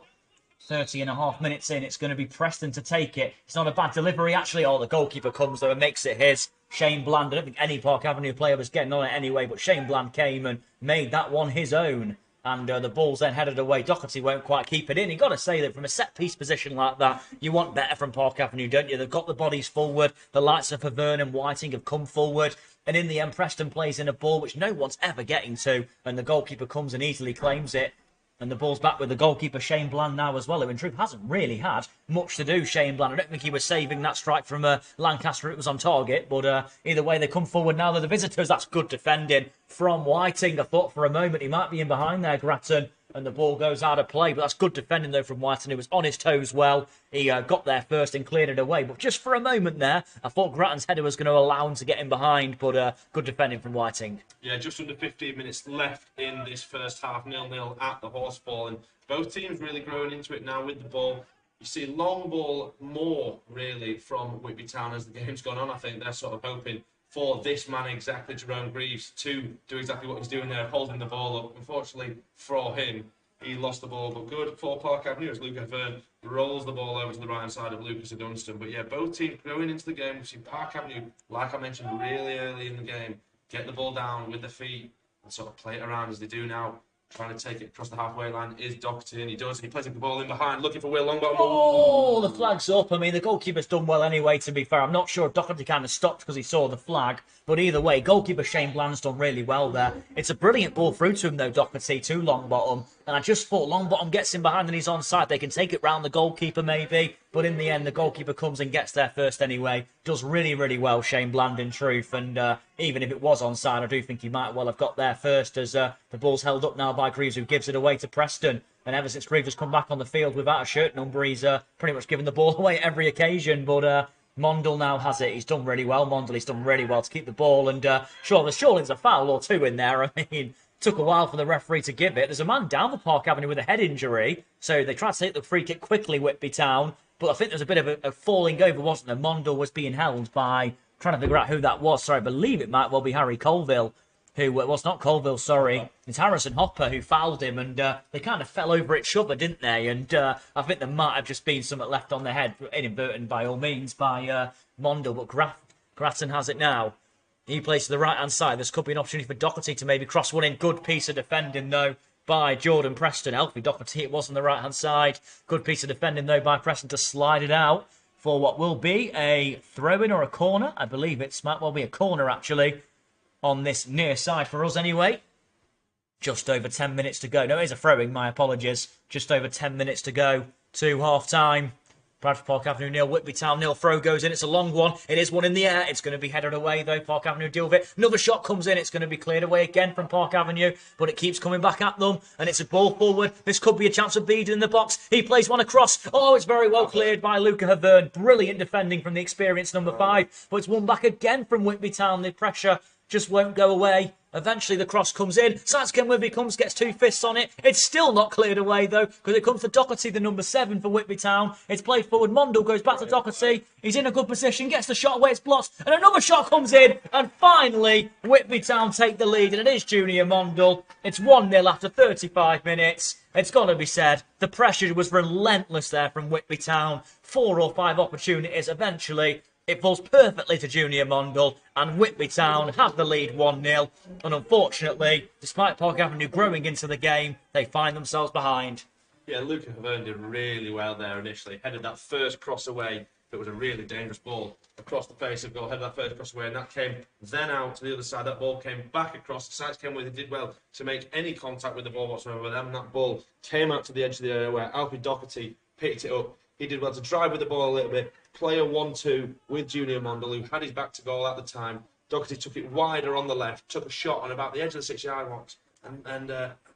30.5 minutes in, it's going to be Preston to take it. It's not a bad delivery, actually. Oh, the goalkeeper comes though and makes it his. Shane Bland, I don't think any Park Avenue player was getting on it anyway, but Shane Bland came and made that one his own. And the ball's then headed away. Doherty won't quite keep it in. You've got to say that from a set-piece position like that, you want better from Park Avenue, don't you? They've got the bodies forward. The likes of Havern and Whiting have come forward. And in the end, Preston plays in a ball which no one's ever getting to. And the goalkeeper comes and easily claims it. And the ball's back with the goalkeeper, Shane Bland, now as well, who in truth hasn't really had much to do, Shane Bland. I don't think he was saving that strike from Lancaster. It was on target. But either way, they come forward now. They're the visitors. That's good defending from Whiting. I thought for a moment he might be in behind there, Grattan. And the ball goes out of play. But that's good defending, though, from Whiting. He was on his toes well. He got there first and cleared it away. But just for a moment there, I thought Grattan's header was going to allow him to get in behind. But good defending from Whiting. Yeah, just under 15 minutes left in this first half, 0-0 at the Horsefall. And both teams really growing into it now with the ball. You see long ball more, really, from Whitby Town as the game's gone on. I think they're sort of hoping for this man exactly, Jerome Greaves, to do exactly what he's doing there, holding the ball up. Unfortunately for him, he lost the ball, but good for Park Avenue as Luke Havern rolls the ball over to the right-hand side of Lucas Dunstan. But yeah, both teams going into the game. We see Park Avenue, like I mentioned, really early in the game, get the ball down with the feet and sort of play it around as they do now. Trying to take it across the halfway line is Doherty, and he does. He plays the ball in behind, looking for Will Longbottom. Oh, the flag's up. I mean, the goalkeeper's done well anyway, to be fair. I'm not sure if Doherty kind of stopped because he saw the flag. But either way, goalkeeper Shane Bland's done really well there. It's a brilliant ball through to him, though, Doherty, to Longbottom. And I just thought Longbottom gets him behind and he's onside. They can take it round the goalkeeper, maybe. But in the end, the goalkeeper comes and gets there first anyway. Does really, really well, Shane Bland, in truth. And even if it was onside, I do think he might well have got there first as the ball's held up now by Greaves, who gives it away to Preston. And ever since Greaves has come back on the field without a shirt number, he's pretty much given the ball away every occasion. But Mondle now has it. He's done really well. He's done really well to keep the ball. And surely there's a foul or two in there. I mean, took a while for the referee to give it. There's a man down the Park Avenue with a head injury. So they tried to take the free kick quickly, Whitby Town. But I think there's a bit of a falling over, wasn't there? Mondle was being held by, trying to figure out who that was. Sorry, I believe it might well be Harry Colville. It's not Colville, sorry. It's Harrison Hopper who fouled him, and they kind of fell over each other, didn't they? And I think there might have just been something left on the head, inadvertent by all means, by Mondle, but Grattan has it now. He plays to the right-hand side. This could be an opportunity for Doherty to maybe cross one in. Good piece of defending, though, by Jordan Preston. Alfie Doherty, it was on the right-hand side. Good piece of defending, though, by Preston to slide it out for what will be a throw-in or a corner. I believe it might well be a corner, actually, on this near side for us anyway. Just over 10 minutes to go. No, it is a throwing, my apologies. Just over 10 minutes to go to half-time. Bradford Park Avenue 0, Whitby Town 0. Throw goes in. It's a long one. It is one in the air. It's going to be headed away, though. Park Avenue deal with it. Another shot comes in. It's going to be cleared away again from Park Avenue, but it keeps coming back at them, and it's a ball forward. This could be a chance of Beeden in the box. He plays one across. Oh, it's very well cleared by Luca Havern. Brilliant defending from the experienced number 5, but it's won back again from Whitby Town. The pressure just won't go away. Eventually the cross comes in. Satsken Whitby gets 2 fists on it. It's still not cleared away though, because it comes to Doherty, the number 7 for Whitby Town. It's played forward. Mondle goes back to Doherty. He's in a good position, gets the shot away, it's blocked, and another shot comes in. And finally, Whitby Town take the lead, and it is Junior Mondle. It's 1-0 after 35 minutes. It's got to be said, the pressure was relentless there from Whitby Town. 4 or 5 opportunities. Eventually, it falls perfectly to Junior Mondle, and Whitby Town have the lead 1-0. And unfortunately, despite Park Avenue growing into the game, they find themselves behind. Yeah, Luca Havern did really well there initially. Headed that first cross away. It was a really dangerous ball across the face of goal. Headed that first cross away, and that came then out to the other side. That ball came back across. The sides came where they did well to make any contact with the ball whatsoever. Then that ball came out to the edge of the area where Alfie Doherty picked it up. He did well to drive with the ball a little bit, play a 1-2 with Junior Mondle, who had his back to goal at the time. Doherty took it wider on the left, took a shot on about the edge of the 6-yard box, and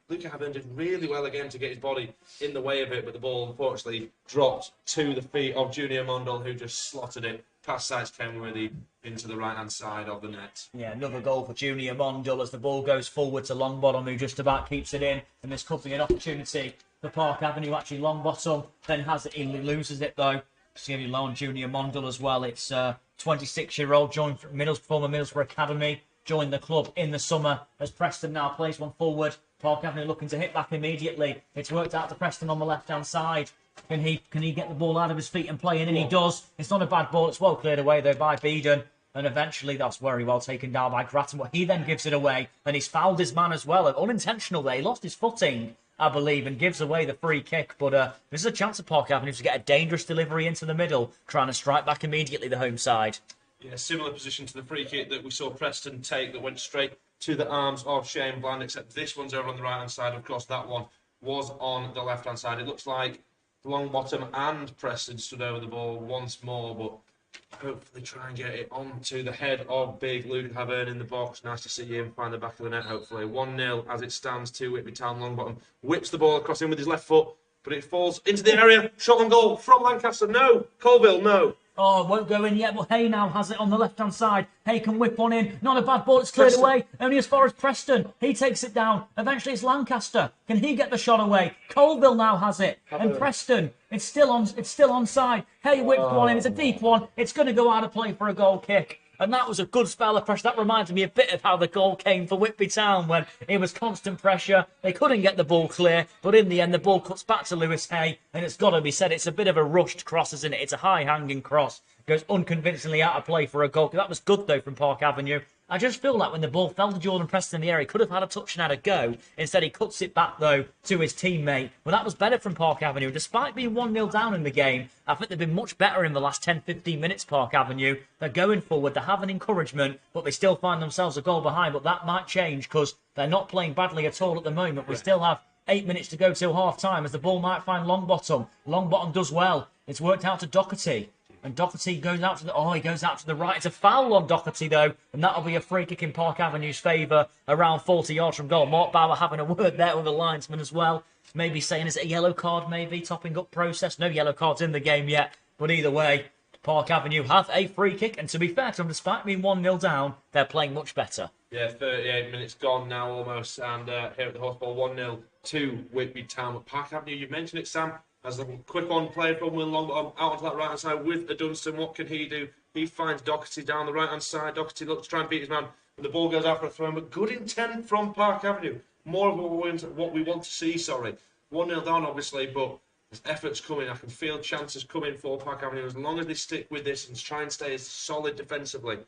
Luca Havern did really well again to get his body in the way of it, but the ball unfortunately dropped to the feet of Junior Mondle, who just slotted it past sides Kenworthy into the right-hand side of the net. Yeah, another goal for Junior Mondle as the ball goes forward to Longbottom, who just about keeps it in, and this could be an opportunity for Park Avenue. Actually, Longbottom then has it, he loses it though. Stevie Low on Junior Mondle as well. It's 26-year-old, joined former Middlesbrough Academy, joined the club in the summer as Preston now plays one forward. Park Avenue looking to hit back immediately. It's worked out to Preston on the left-hand side. Can he get the ball out of his feet and play in? And he does. It's not a bad ball. It's well cleared away though by Beeden. And eventually that's very well taken down by Grattan. But he then gives it away. And he's fouled his man as well. Unintentional there. He lost his footing, I believe, and gives away the free kick. But this is a chance for Park Avenue to get a dangerous delivery into the middle, trying to strike back immediately the home side. Yeah, similar position to the free kick that we saw Preston take that went straight to the arms of Shane Bland, except this one's over on the right-hand side. Of course, that one was on the left-hand side. It looks like Longbottom and Preston stood over the ball once more, but hopefully try and get it onto the head of big Luke Havern in the box. Nice to see him find the back of the net, hopefully. 1-0 as it stands to Whitby Town. Longbottom whips the ball across him with his left foot, but it falls into the area. Shot on goal from Lancaster. No. Colville, no. Oh, it won't go in yet, but Hay now has it on the left-hand side. Hay can whip one in. Not a bad ball. It's cleared away. Only as far as Preston. He takes it down. Eventually, it's Lancaster. Can he get the shot away? Colville now has it. And Preston, it's still onside. Hay whips one in. It's a deep one. It's going to go out of play for a goal kick. And that was a good spell of pressure. That reminded me a bit of how the goal came for Whitby Town when it was constant pressure. They couldn't get the ball clear, but in the end, the ball cuts back to Lewis Hay. And it's got to be said, it's a bit of a rushed cross, isn't it? It's a high-hanging cross. Goes unconvincingly out of play for a goal. That was good, though, from Park Avenue. I just feel like when the ball fell to Jordan Preston in the area, he could have had a touch and had a go. Instead, he cuts it back, though, to his teammate. Well, that was better from Park Avenue. Despite being 1-0 down in the game, I think they've been much better in the last 10-15 minutes, Park Avenue. They're going forward. They have an encouragement, but they still find themselves a goal behind. But that might change because they're not playing badly at all at the moment. We still have 8 minutes to go till half-time as the ball might find Longbottom. Longbottom does well. It's worked out to Doherty. And Doherty goes out to the right. It's a foul on Doherty, though. And that'll be a free kick in Park Avenue's favour around 40 yards from goal. Mark Bauer having a word there with the linesman as well. Maybe saying, is it a yellow card, maybe? Topping up process. No yellow cards in the game yet. But either way, Park Avenue have a free kick, and to be fair to them, despite being 1-0 down, they're playing much better. Yeah, 38 minutes gone now almost, and here at the Horseball, 1-0 to Whitby Town. But Park Avenue, you mentioned it, Sam, as a quick on play from Will Longbottom out onto that right-hand side with a Dunstan. What can he do? He finds Doherty down the right-hand side. Doherty looks to try and beat his man, and the ball goes out for a throw, but good intent from Park Avenue. More of what we want to see, 1-0 down, obviously, but there's efforts coming. I can feel chances coming for Park Avenue as long as they stick with this and try and stay as solid defensively.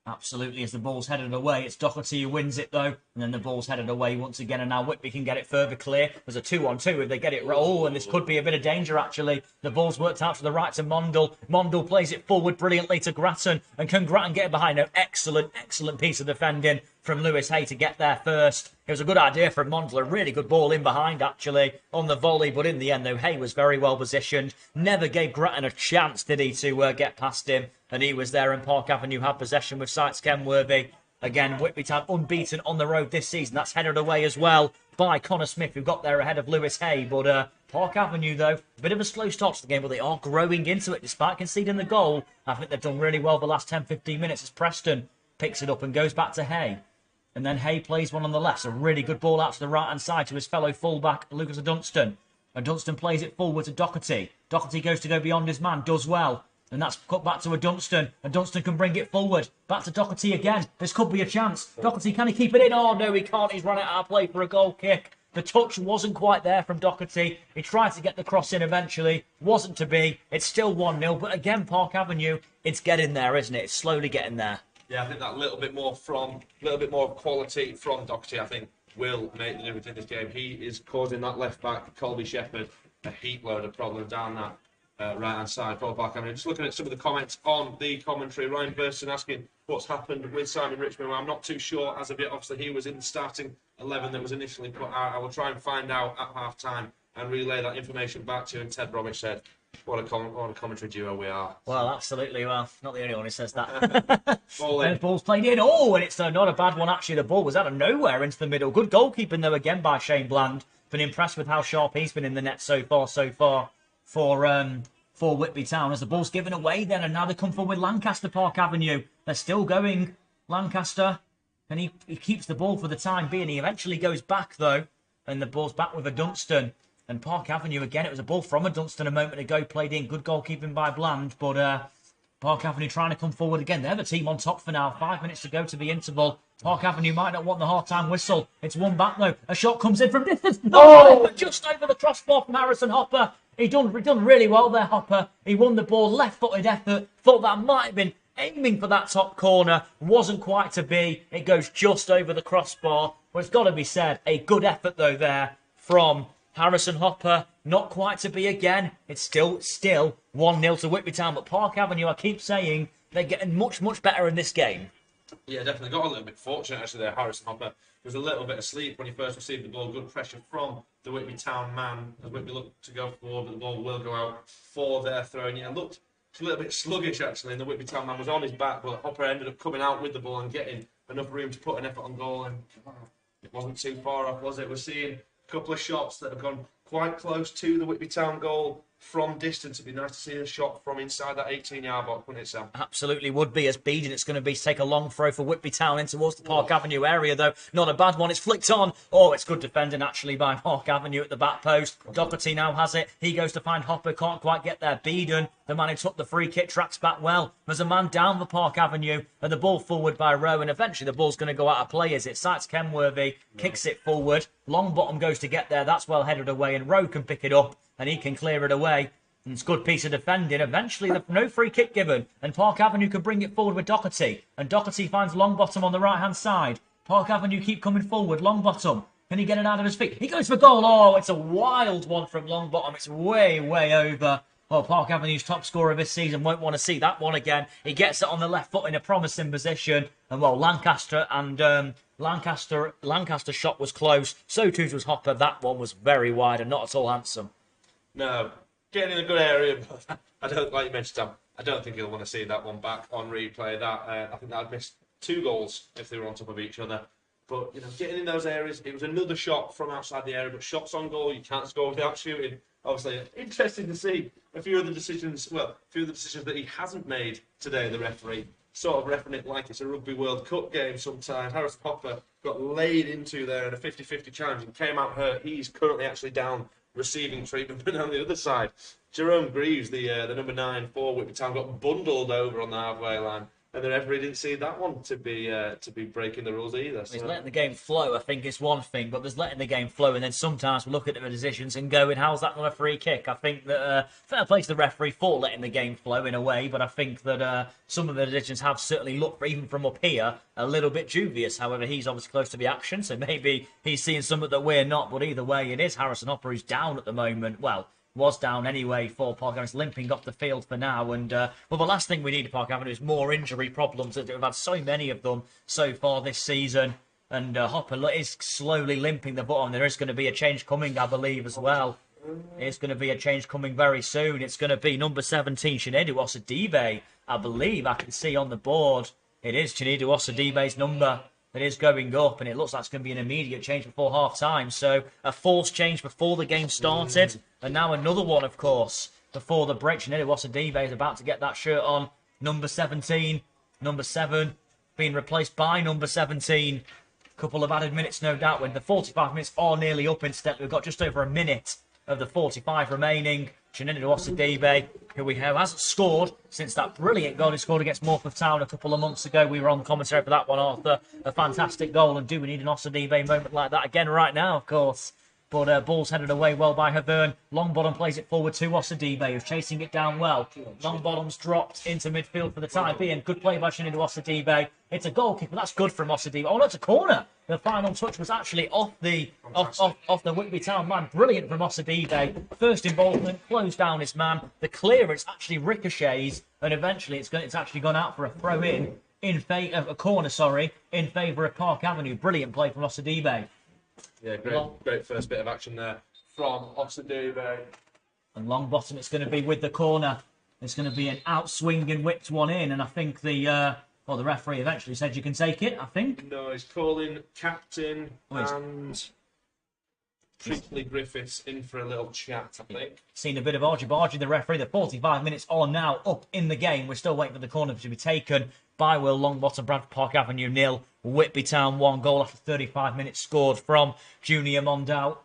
Absolutely, as the ball's headed away, it's Doherty who wins it though, and then the ball's headed away once again, and now Whitby can get it further clear. There's a 2-on-2 if they get it right. Oh, and this could be a bit of danger actually. The ball's worked out to the right to Mondle. Mondle plays it forward brilliantly to Grattan, and can Grattan get it behind? An excellent piece of defending from Lewis Hay to get there first. It was a good idea from Mondle, a really good ball in behind actually on the volley, but in the end though, Hay was very well positioned. Never gave Grattan a chance, did he, to get past him, and he was there, and Park Avenue had possession with Sights Kenworthy. Again, Whitby Town unbeaten on the road this season. That's headed away as well by Connor Smith, who got there ahead of Lewis Hay. But Park Avenue, though, a bit of a slow start to the game, but they are growing into it despite conceding the goal. I think they've done really well the last 10-15 minutes as Preston picks it up and goes back to Hay. And then Hay plays one on the left. A really good ball out to the right-hand side to his fellow fullback, Lucas Dunstan. And Dunstan plays it forward to Doherty. Doherty goes to go beyond his man, does well. And that's cut back to a Dunstan. And Dunstan can bring it forward. Back to Doherty again. This could be a chance. Doherty, can he keep it in? Oh, no, he can't. He's run out of play for a goal kick. The touch wasn't quite there from Doherty. He tried to get the cross in eventually. Wasn't to be. It's still 1-0. But again, Park Avenue, it's getting there, isn't it? It's slowly getting there. Yeah, I think that little bit more quality from Doherty, I think, will make the difference in this game. He is causing that left back, Colby Shepherd, a heap load of problems down that right-hand side for Park Avenue. Just looking at some of the comments on the commentary. Ryan Burson asking what's happened with Simon Richmond. Well, I'm not too sure as of yet. Obviously, he was in the starting 11 that was initially put out. I will try and find out at half-time and relay that information back to you. And Ted Bromwich said, what a commentary duo we are. Well, absolutely. Well, not the only one who says that. And ball's played in. Oh, and it's not a bad one, actually. The ball was out of nowhere into the middle. Good goalkeeping, though, again by Shane Bland. Been impressed with how sharp he's been in the net so far for Whitby Town. As the ball's given away then, and now they come forward with Lancaster, Park Avenue. They're still going, Lancaster. And he keeps the ball for the time being. He eventually goes back, though. And the ball's back with a Dunstan. And Park Avenue, again, it was a ball from a Dunstan a moment ago, played in. Good goalkeeping by Bland, but Park Avenue trying to come forward again. They're the team on top for now. 5 minutes to go to the interval. Park Avenue might not want the half-time whistle. It's one back, though. A shot comes in from distance. Oh! Just over the crossbar from Harrison Hopper. He done really well there, Hopper. He won the ball, left-footed effort. Thought that might have been aiming for that top corner. Wasn't quite to be. It goes just over the crossbar. But it's got to be said, a good effort, though, there from Harrison Hopper. Not quite to be again. It's still 1-0 to Whitby Town. But Park Avenue, I keep saying, they're getting much better in this game. Yeah, definitely got a little bit fortunate actually there. Harrison Hopper was a little bit asleep when he first received the ball. Good pressure from the Whitby Town man as Whitby looked to go forward, but the ball will go out for their throw. And yeah, looked a little bit sluggish actually, and the Whitby Town man was on his back, but Hopper ended up coming out with the ball and getting enough room to put an effort on goal. And it wasn't too far off, was it? We're seeing a couple of shots that have gone quite close to the Whitby Town goal from distance. It'd be nice to see a shot from inside that 18-yard box, wouldn't it, Sam? Absolutely would be. As Beedon, it's going to be to take a long throw for Whitby Town in towards the Park Avenue area, though. Not a bad one. It's flicked on. Oh, it's good defending, actually, by Park Avenue at the back post. Doherty now has it. He goes to find Hopper. Can't quite get there. Beedon, the man who took the free kick, tracks back well. There's a man down the Park Avenue, and the ball forward by Rowe, and eventually the ball's going to go out of play. Is it? Sights Kenworthy kicks it forward. Long bottom goes to get there. That's well headed away, and Rowe can pick it up, and he can clear it away. And it's a good piece of defending. Eventually, no free kick given. And Park Avenue can bring it forward with Doherty. And Doherty finds Longbottom on the right-hand side. Park Avenue keep coming forward. Longbottom. Can he get it out of his feet? He goes for goal. Oh, it's a wild one from Longbottom. It's way over. Well, Park Avenue's top scorer this season won't want to see that one again. He gets it on the left foot in a promising position. And, well, Lancaster shot was close. So too was Hopper. That one was very wide and not at all handsome. No. Getting in a good area, but I don't, like you mentioned, Sam, I don't think he'll want to see that one back on replay. I think that'd miss 2 goals if they were on top of each other. But, getting in those areas, it was another shot from outside the area, but shots on goal, you can't score without shooting. Obviously, interesting to see a few of the decisions that he hasn't made today, the referee. Sort of refereeing it like it's a Rugby World Cup game sometimes. Harris Popper got laid into there in a 50-50 challenge and came out hurt. He's currently actually down receiving treatment, but on the other side, Jerome Greaves, the number 9 for Whitby Town, got bundled over on the halfway line. And the referee didn't see that one to be breaking the rules either. So. He's letting the game flow, I think, is one thing, but there's letting the game flow, and then sometimes we look at the decisions and going, how's that not a free kick? I think that fair play to the referee for letting the game flow in a way, but I think that some of the decisions have certainly looked, even from up here, a little bit dubious. However, he's obviously close to the action, so maybe he's seeing something that we're not, but either way, it is Harrison Hopper who's down at the moment. Well, was down anyway for Park Avenue. It's limping off the field for now. And the last thing we need at Park Avenue is more injury problems. We've had so many of them so far this season. And Hopper is slowly limping the bottom. There is going to be a change coming, I believe, as well. It's going to be a change coming very soon. It's going to be number 17, Chinedu Osadibe, I believe. I can see on the board. It is Chinedu Osadibe's number that is going up, and it looks like it's going to be an immediate change before half-time. So a forced change before the game started, and now another one, of course, before the break. Chinedu Osadibe is about to get that shirt on. Number 17, number 7, being replaced by number 17. Couple of added minutes, no doubt, when the 45 minutes are nearly up instead. We've got just over a minute of the 45 remaining. Chinedu Osadibe, who we have hasn't scored since that brilliant goal he scored against Morpeth Town a couple of months ago. We were on commentary for that one, Arthur. A fantastic goal, and do we need an Osadibe moment like that again right now, of course. But ball's headed away well by Havern. Longbottom plays it forward to Osadibe, who's chasing it down well. Longbottom's dropped into midfield for the time being. Good play by Chinedu Osadibe. It's a goal kick, but that's good from Osadibe. Oh, no, it's a corner. The final touch was actually off the Whitby Town man. Brilliant from Osadibe. First involvement, closed down his man. The clearance actually ricochets, and eventually it's actually gone out for a throw in favour of a corner, in favour of Park Avenue. Brilliant play from Osadibe. Yeah, great first bit of action there from Osadibe. And Longbottom, it's going to be with the corner. It's going to be an outswing and whipped one in, and I think the referee eventually said you can take it, I think. No, he's calling captain and Priestley Griffiths in for a little chat, I think. Seen a bit of argy-bargy, the referee. The 45 minutes are now up in the game. We're still waiting for the corner to be taken by Will Longbottom. Bradford Park Avenue 0, Whitby Town 1. Goal after 35 minutes scored from Junior Mondal.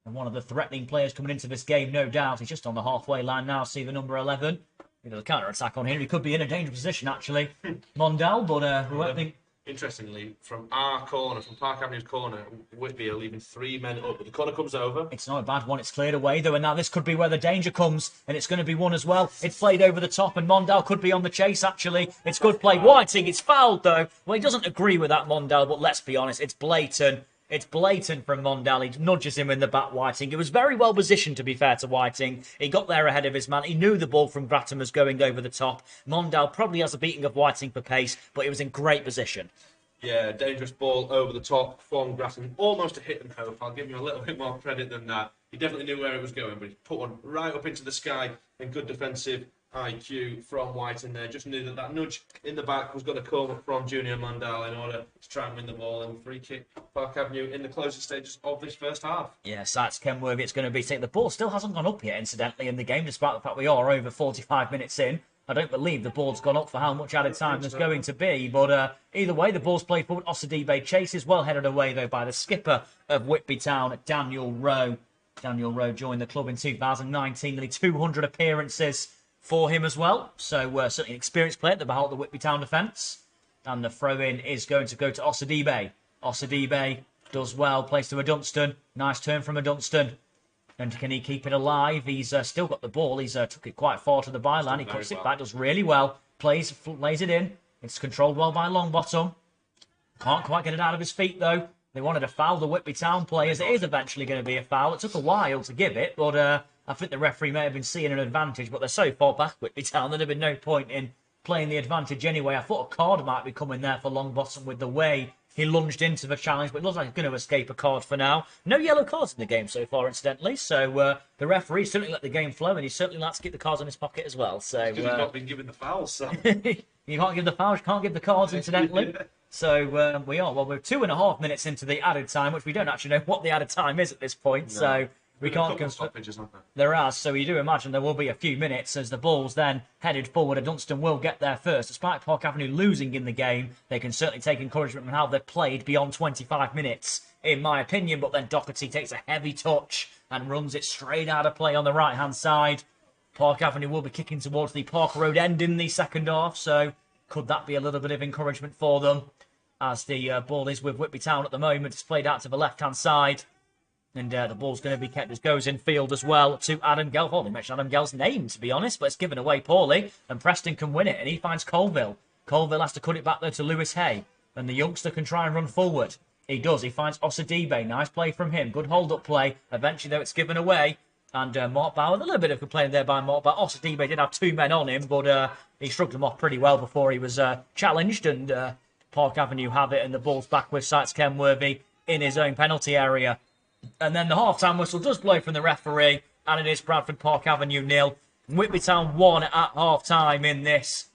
And one of the threatening players coming into this game, no doubt. He's just on the halfway line now. See the number 11. The counter-attack on here. He could be in a dangerous position, actually. Mondal, but we won't think... Interestingly, from our corner, from Park Avenue's corner, Whitby are leaving 3 men up. But the corner comes over. It's not a bad one. It's cleared away, though. And now this could be where the danger comes. And it's going to be one as well. It's played over the top. And Mondal could be on the chase, actually. It's good play. Whiting, it's fouled, though. Well, he doesn't agree with that, Mondal. But let's be honest, it's blatant. It's blatant from Mondal. He nudges him in the back, Whiting. It was very well positioned, to be fair to Whiting. He got there ahead of his man. He knew the ball from Grattan was going over the top. Mondal probably has a beating of Whiting for pace, but he was in great position. Yeah, dangerous ball over the top from Grattan. Almost a hit and hope. I'll give him a little bit more credit than that. He definitely knew where it was going, but he put one right up into the sky, and good defensive IQ from Whiting there. Just knew that nudge in the back was going to come from Junior Mondal in order to try and win the ball, and free kick Park Avenue in the closing stages of this first half. Yes, that's Kenworthy. It's going to be... The ball still hasn't gone up yet, incidentally, in the game, despite the fact we are over 45 minutes in. I don't believe the ball's gone up for how much added time there's going to be. But either way, the ball's played forward. Osadibe chases, well headed away, though, by the skipper of Whitby Town, Daniel Rowe. Daniel Rowe joined the club in 2019, nearly 200 appearances for him as well. So certainly an experienced player at the behind of the Whitby Town defence. And the throw-in is going to go to Osadibe. Osadibe does well, plays to a Dunstan. Nice turn from a Dunstan. And can he keep it alive? He's still got the ball. He's took it quite far to the byline. He puts it back, does really well. Lays it in. It's controlled well by Longbottom. Can't quite get it out of his feet, though. They wanted to foul the Whitby Town players. It is eventually going to be a foul. It took a while to give it, but I think the referee may have been seeing an advantage, but they're so far back, Whitby Town, there'd have been no point in playing the advantage anyway. I thought a card might be coming there for Longbottom with the way He lunged into the challenge, but it looks like he's going to escape a card for now. No yellow cards in the game so far, incidentally. So the referee certainly let the game flow, and he certainly likes to keep the cards in his pocket as well. So because he's not been given the fouls. So. You can't give the fouls, you can't give the cards, incidentally. So we're 2.5 minutes into the added time, which we don't actually know what the added time is at this point. No. So we can't. Stoppages, aren't there are, so you do imagine there will be a few minutes as the ball's then headed forward, and Dunstan will get there first. Despite Park Avenue losing in the game, they can certainly take encouragement from how they've played beyond 25 minutes, in my opinion. But then Doherty takes a heavy touch and runs it straight out of play on the right-hand side. Park Avenue will be kicking towards the Park Road end in the second half, so could that be a little bit of encouragement for them? As the ball is with Whitby Town at the moment, it's played out to the left-hand side. And the ball's going to be kept as goes in field as well to Adam Gelf. Oh, they mentioned Adam Gelf's name, to be honest, but it's given away poorly. And Preston can win it, and he finds Colville. Colville has to cut it back there to Lewis Hay. And the youngster can try and run forward. He does. He finds Osadibe. Nice play from him. Good hold-up play. Eventually, though, it's given away. And Mark Bauer, a little bit of complaint there by Mark Bauer. Osadibe did have 2 men on him, but he shrugged them off pretty well before he was challenged. And Park Avenue have it, and the ball's back with Sykes Kenworthy in his own penalty area. And then the half-time whistle does blow from the referee, and it is Bradford Park Avenue 0. Whitby Town 1 at half-time in this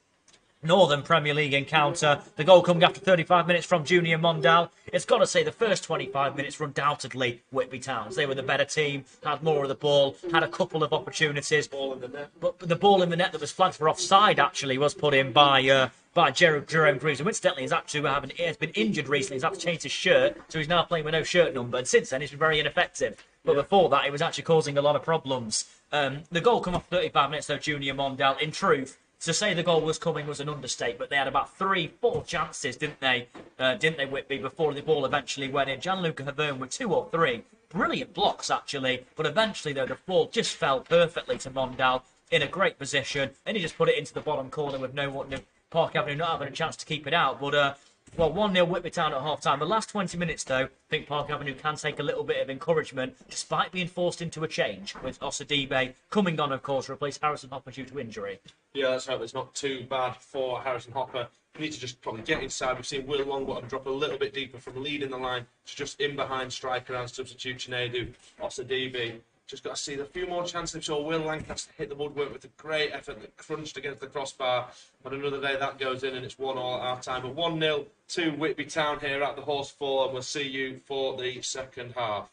Northern Premier League encounter. The goal coming after 35 minutes from Junior Mondal. It's got to say the first 25 minutes were undoubtedly Whitby Town's. They were the better team, had more of the ball, had a couple of opportunities. Ball in the net. But the ball in the net that was flagged for offside actually was put in by Jerome Greaves, who incidentally has been injured recently. He's had to change his shirt, so he's now playing with no shirt number. And since then, he's been very ineffective. But before that, he was actually causing a lot of problems. The goal come off 35 minutes, though, Junior Mondal. In truth, to say the goal was coming was an understatement. They had about 3-4 chances, didn't they, Whitby, before the ball eventually went in. Gianluca Havern with 2 or 3. Brilliant blocks, actually. But eventually, though, the ball just fell perfectly to Mondal in a great position. And he just put it into the bottom corner with no Park Avenue not having a chance to keep it out. But 1-0 Whitby Town at half-time. The last 20 minutes, though, I think Park Avenue can take a little bit of encouragement, despite being forced into a change, with Osadibe coming on, of course, to replace Harrison Hopper due to injury. Yeah, let's hope it's not too bad for Harrison Hopper. We need to just probably get inside. We've seen Will Longbottom drop a little bit deeper from leading the line to just in behind striker and substitute Chinedu. Osadibe. Just got to see a few more chances. We saw Will Lancaster hit the woodwork with a great effort that crunched against the crossbar. But another day that goes in and it's 1-1 at half-time. But 1-0 to Whitby Town here at the Horsefall, and we'll see you for the second half.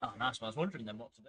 Oh, nice one. I was wondering then what to do.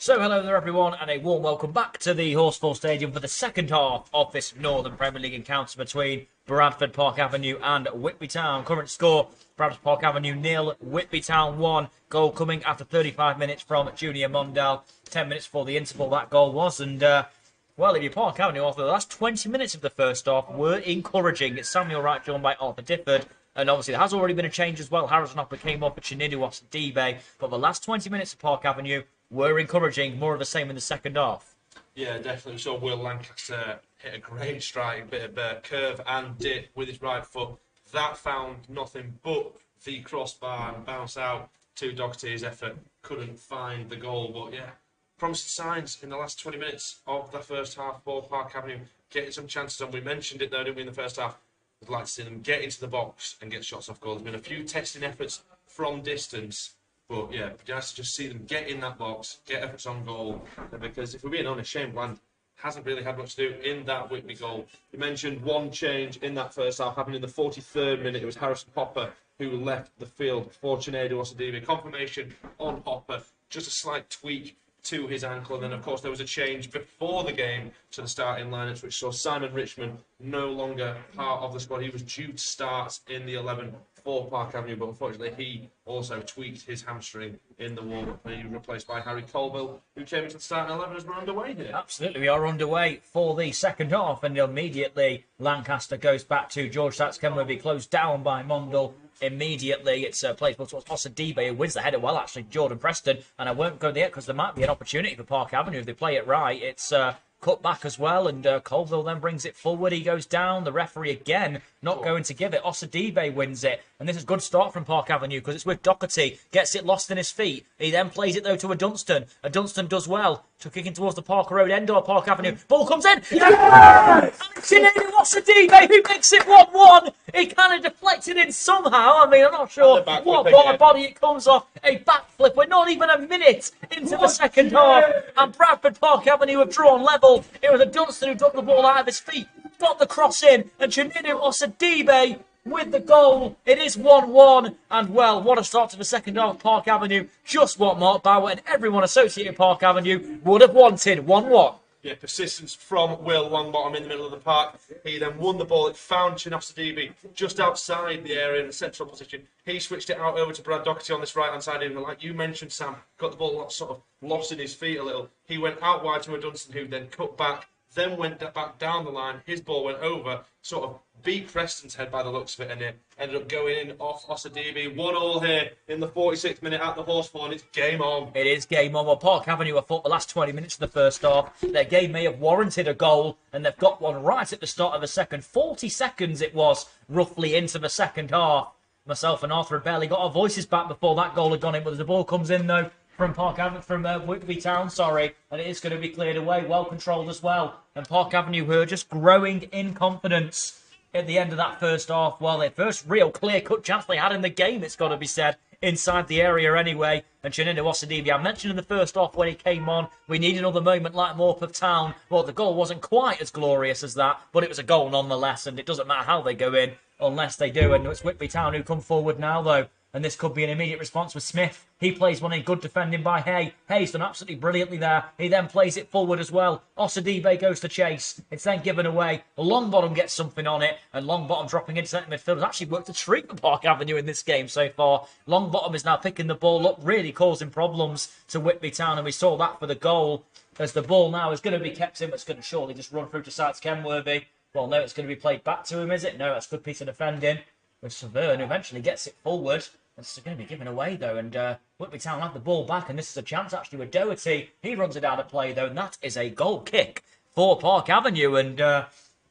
So hello there everyone and a warm welcome back to the Horsefall Stadium for the second half of this Northern Premier League encounter between Bradford Park Avenue and Whitby Town. Current score, Bradford Park Avenue 0, Whitby Town 1. Goal coming after 35 minutes from Junior Mondale. 10 minutes before the interval that goal was. And well, if you Park Avenue, after the last 20 minutes of the first half were encouraging. It's Samuel Wright joined by Arthur Difford. And obviously there has already been a change as well. Harrison Hopper came off for Chinnidu Osidibe. But the last 20 minutes of Park Avenue were encouraging. More of the same in the second half. Yeah, definitely. We saw Will Lancaster hit a great strike, bit of curve and dip with his right foot. That found nothing but the crossbar and bounced out to Doherty's effort. Couldn't find the goal, but yeah, promising signs in the last 20 minutes of the first half for Park Avenue. Getting some chances on. We mentioned it though, didn't we, in the first half? I'd like to see them get into the box and get shots off goal. There's been a few testing efforts from distance. But yeah, nice to just see them get in that box, get efforts on goal. Because if we're being honest, Shane Bland hasn't really had much to do in that Whitby goal. You mentioned one change in that first half happened in the 43rd minute. It was Harrison Hopper who left the field for Chinnidu Osidibe. Confirmation on Hopper, just a slight tweak to his ankle. And then, of course, there was a change before the game to the starting lineups, which saw Simon Richmond no longer part of the squad. He was due to start in the 11 for Park Avenue, but unfortunately he also tweaked his hamstring in the warm-up. He was replaced by Harry Colville, who came into the starting 11 as we're underway here. Absolutely, we are underway for the second half, and immediately Lancaster goes back to George Saxe-Kenworthy, closed down by Mondal. Immediately, it's played towards Osidibe, who wins the header well, actually, Jordan Preston, and I won't go there because there might be an opportunity for Park Avenue if they play it right. It's cut back as well, and Colville then brings it forward. He goes down. The referee again not going to give it. Osidibe wins it, and this is a good start from Park Avenue because it's with Doherty. Gets it lost in his feet. He then plays it though to a Dunstan. A Dunstan does well to kicking towards the Parker Road end of Park Avenue. Ball comes in. Yes! And it's Osidibe who makes it 1-1. He kind of deflected it somehow. I mean, I'm not sure what part of body it comes off. A backflip. We're not even a minute into the second half, and Bradford Park Avenue have drawn level. It was a Dunstan who took the ball out of his feet, got the cross in, and Chinnidu Osidibe with the goal. It is 1-1, and well, what a start to the second half. Park Avenue, just what Mark Bauer and everyone associated with Park Avenue would have wanted. 1-1. Yeah, persistence from Will Longbottom in the middle of the park. He then won the ball. It found Chinnidu Osidibe just outside the area in the central position. He switched it out over to Brad Doherty on this right-hand side. Even like you mentioned, Sam, got the ball sort of lost in his feet a little. He went out wide to a Dunstan who then cut back, then went back down the line. His ball went over, sort of beat Preston's head by the looks of it, and it ended up going in off Osidibe. 1-1 here in the 46th minute at the Horsefall, and it's game on. It is game on. Well, Park Avenue have fought the last 20 minutes of the first half. Their game may have warranted a goal, and they've got one right at the start of the second. 40 seconds it was, roughly, into the second half. Myself and Arthur had barely got our voices back before that goal had gone in, but the ball comes in, though, from Park Avenue, from Whitby Town, and it is going to be cleared away, well controlled as well. And Park Avenue were just growing in confidence at the end of that first half. Well, their first real clear-cut chance they had in the game, it's got to be said, inside the area anyway. And Chinnidu Osidibe, I mentioned in the first half when he came on, we need another moment like Morpeth Town. Well, the goal wasn't quite as glorious as that, but it was a goal nonetheless, and it doesn't matter how they go in unless they do. And it's Whitby Town who come forward now, though. And this could be an immediate response with Smith. He plays one in, good defending by Hay. Hay's done absolutely brilliantly there. He then plays it forward as well. Osidibe goes to chase. It's then given away. Longbottom gets something on it. And Longbottom dropping into centre midfield has actually worked a treat for Park Avenue in this game so far. Longbottom is now picking the ball up, really causing problems to Whitby Town. And we saw that for the goal. As the ball now is going to be kept in, but it's going to surely just run through to Saxe-Kenworthy. Well, no, it's going to be played back to him, is it? No, that's a good piece of defending. With Severn, who eventually gets it forward. It's going to be given away, though, and Whitby Town have the ball back, and this is a chance, actually, with Doherty. He runs it out of play, though, and that is a goal kick for Park Avenue, and,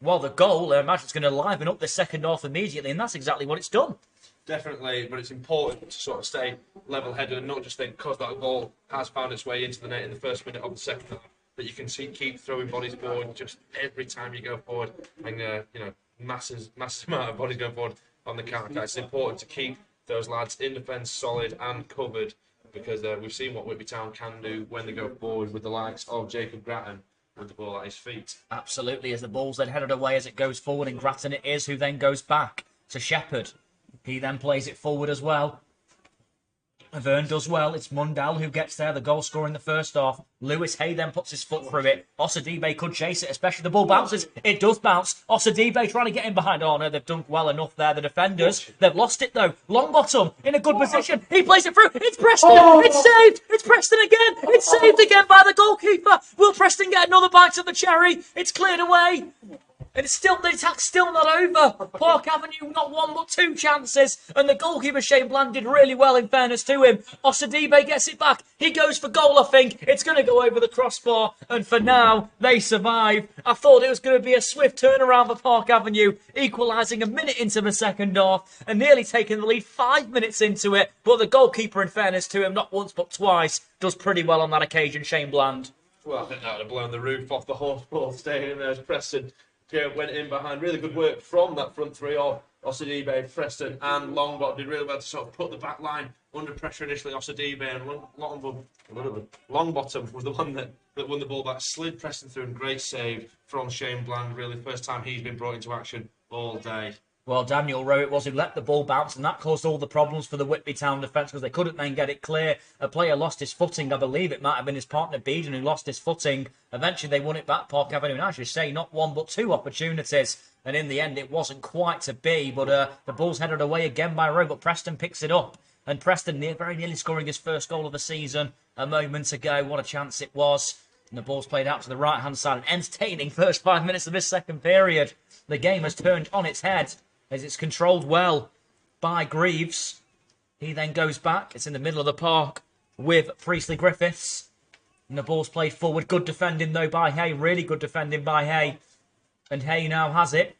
well, the goal, I imagine it's going to liven up the second half immediately, and that's exactly what it's done. Definitely, but it's important to sort of stay level-headed and not just think because that ball has found its way into the net in the first minute of the second half, that you can keep throwing bodies forward just every time you go forward, and, massive amount of bodies going forward on the counter. It's important to keep those lads in defence solid and covered, because we've seen what Whitby Town can do when they go forward with the likes of Jacob Grattan with the ball at his feet. Absolutely, as the ball's then headed away as it goes forward, and Grattan it is who then goes back to Shepherd. He then plays it forward as well. Verne does well. It's Mundell who gets there, the goal scorer in the first half. Lewis Hay then puts his foot through it. Osadibe could chase it, especially the ball bounces. It does bounce. Osadibe trying to get in behind. Oh no, they've done well enough there, the defenders. They've lost it though. Longbottom in a good position. He plays it through. It's Preston. It's saved. It's Preston again. It's saved again by the goalkeeper. Will Preston get another bite of the cherry? It's cleared away. And it's still, the attack's still not over. Park Avenue, not one but two chances. And the goalkeeper, Shane Bland, did really well in fairness to him. Osadibe gets it back. He goes for goal, I think. It's going to go over the crossbar. And for now, they survive. I thought it was going to be a swift turnaround for Park Avenue, equalising a minute into the second half and nearly taking the lead 5 minutes into it. But the goalkeeper, in fairness to him, not once but twice, does pretty well on that occasion, Shane Bland. Well, I think that would have blown the roof off the Horseball Stadium. There's Preston. Went in behind. Really good work from that front three of Osadibe, Preston and Longbottom. Did really well to sort of put the back line under pressure initially. Osadibe and Longbottom was the one that won the ball back. Slid Preston through and great save from Shane Bland. Really the first time he's been brought into action all day. Well, Daniel Rowe it was who let the ball bounce, and that caused all the problems for the Whitby Town defence because they couldn't then get it clear. A player lost his footing. I believe it might have been his partner Beedon who lost his footing. Eventually they won it back, Park Avenue, and as you say, not one but two opportunities. And in the end, it wasn't quite to be, but the ball's headed away again by Rowe, but Preston picks it up. And Preston very nearly scoring his first goal of the season a moment ago. What a chance it was. And the ball's played out to the right-hand side. An entertaining first 5 minutes of this second period. The game has turned on its head, as it's controlled well by Greaves. He then goes back. It's in the middle of the park with Priestley Griffiths. And the ball's played forward. Good defending, though, by Hay. Really good defending by Hay. And Hay now has it.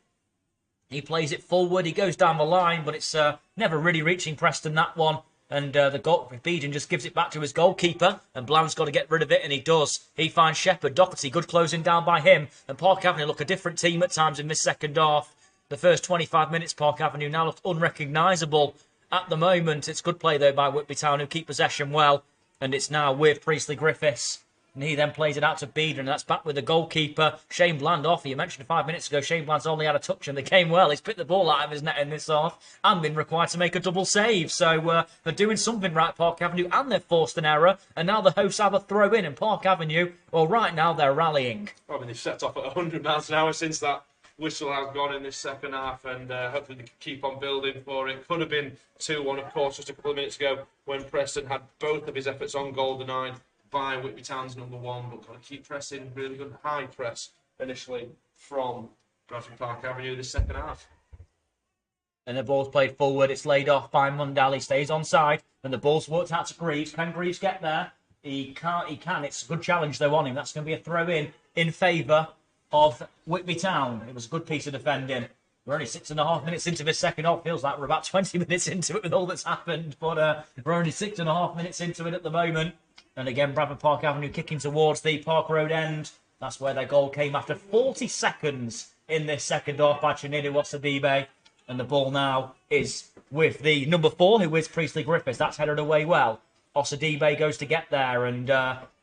He plays it forward. He goes down the line, but it's never really reaching Preston, that one. And the goal, Beedon just gives it back to his goalkeeper. And Bland's got to get rid of it, and he does. He finds Shepherd. Doherty, good closing down by him. And Park Avenue look a different team at times in this second half. The first 25 minutes, Park Avenue now looked unrecognisable at the moment. It's good play, though, by Whitby Town, who keep possession well. And it's now with Priestley Griffiths. And he then plays it out to Beedon, and that's back with the goalkeeper, Shane Bland, off. You mentioned 5 minutes ago, Shane Bland's only had a touch in the game. Well, he's picked the ball out of his net in this half and been required to make a double save. So they're doing something right, Park Avenue, and they've forced an error. And now the hosts have a throw in, and Park Avenue, well, right now they're rallying. I mean, they've set off at 100 miles an hour since that whistle has gone in this second half, and hopefully they can keep on building for it. Could have been 2-1, of course, just a couple of minutes ago when Preston had both of his efforts on goal denied by Whitby Town's number one, but got to keep pressing. Really good high press initially from Bradford Park Avenue this second half. And the ball's played forward. It's laid off by Mundell. He stays onside, and the ball's worked out to Greaves. Can Greaves get there? He can't. He can. It's a good challenge, though, on him. That's going to be a throw-in favour of Whitby Town. It was a good piece of defending. We're only 6.5 minutes into this second half. Feels like we're about 20 minutes into it with all that's happened, but we're only 6.5 minutes into it at the moment. And again, Bradford Park Avenue kicking towards the Park Road end. That's where their goal came after 40 seconds in this second half by Chinedu Osadibe. And the ball now is with the number 4, who is Priestley Griffiths. That's headed away well. Osadibe goes to get there, and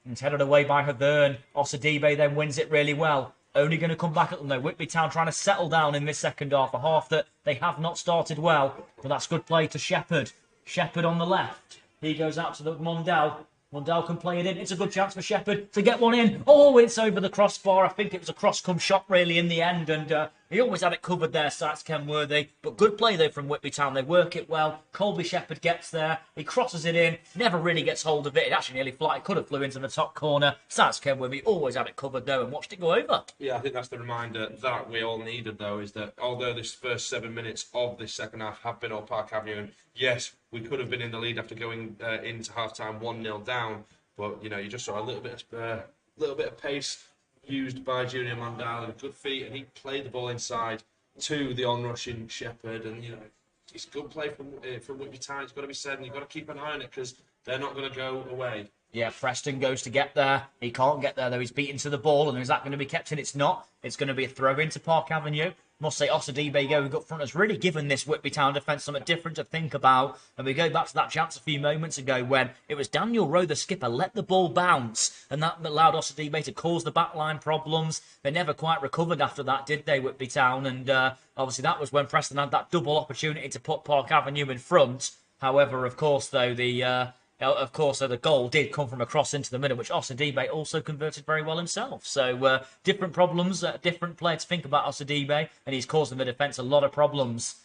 it's headed away by Havern. Osadibe then wins it really well. Only going to come back at them, though. Whitby Town trying to settle down in this second half. A half that they have not started well. But that's good play to Shepherd. Shepherd on the left. He goes out to the Mundell. Mundell can play it in. It's a good chance for Shepherd to get one in. Oh, it's over the crossbar. I think it was a cross-come shot, really, in the end. And he always had it covered there, Sykes Kenworthy. But good play, though, from Whitby Town. They work it well. Colby Shepherd gets there. He crosses it in. Never really gets hold of it. It actually nearly flew. It could have flew into the top corner. Sykes Kenworthy always had it covered, though, and watched it go over. Yeah, I think that's the reminder that we all needed, though, is that although this first 7 minutes of this second half have been on Park Avenue, and yes, we could have been in the lead after going into half-time 1-0 down, but, you know, you just saw a little bit of pace used by Junior Mundell and good feet, and he played the ball inside to the on-rushing Shepherd, and, you know, it's good play from Whitby Town. It's got to be said, and you've got to keep an eye on it because they're not going to go away. Yeah, Preston goes to get there. He can't get there, though. He's beaten to the ball, and is that going to be kept in? It's not. It's going to be a throw into Park Avenue. Must say, Osadibe going up front has really given this Whitby Town defence something different to think about. And we go back to that chance a few moments ago when it was Daniel Rowe, the skipper, let the ball bounce. And that allowed Osadibe to cause the backline problems. They never quite recovered after that, did they, Whitby Town? And obviously that was when Preston had that double opportunity to put Park Avenue in front. However, of course, though, the Of course, the goal did come from a cross into the middle, which Osadibe also converted very well himself. So different problems, different player to think about Osadibe, and he's causing the defence a lot of problems.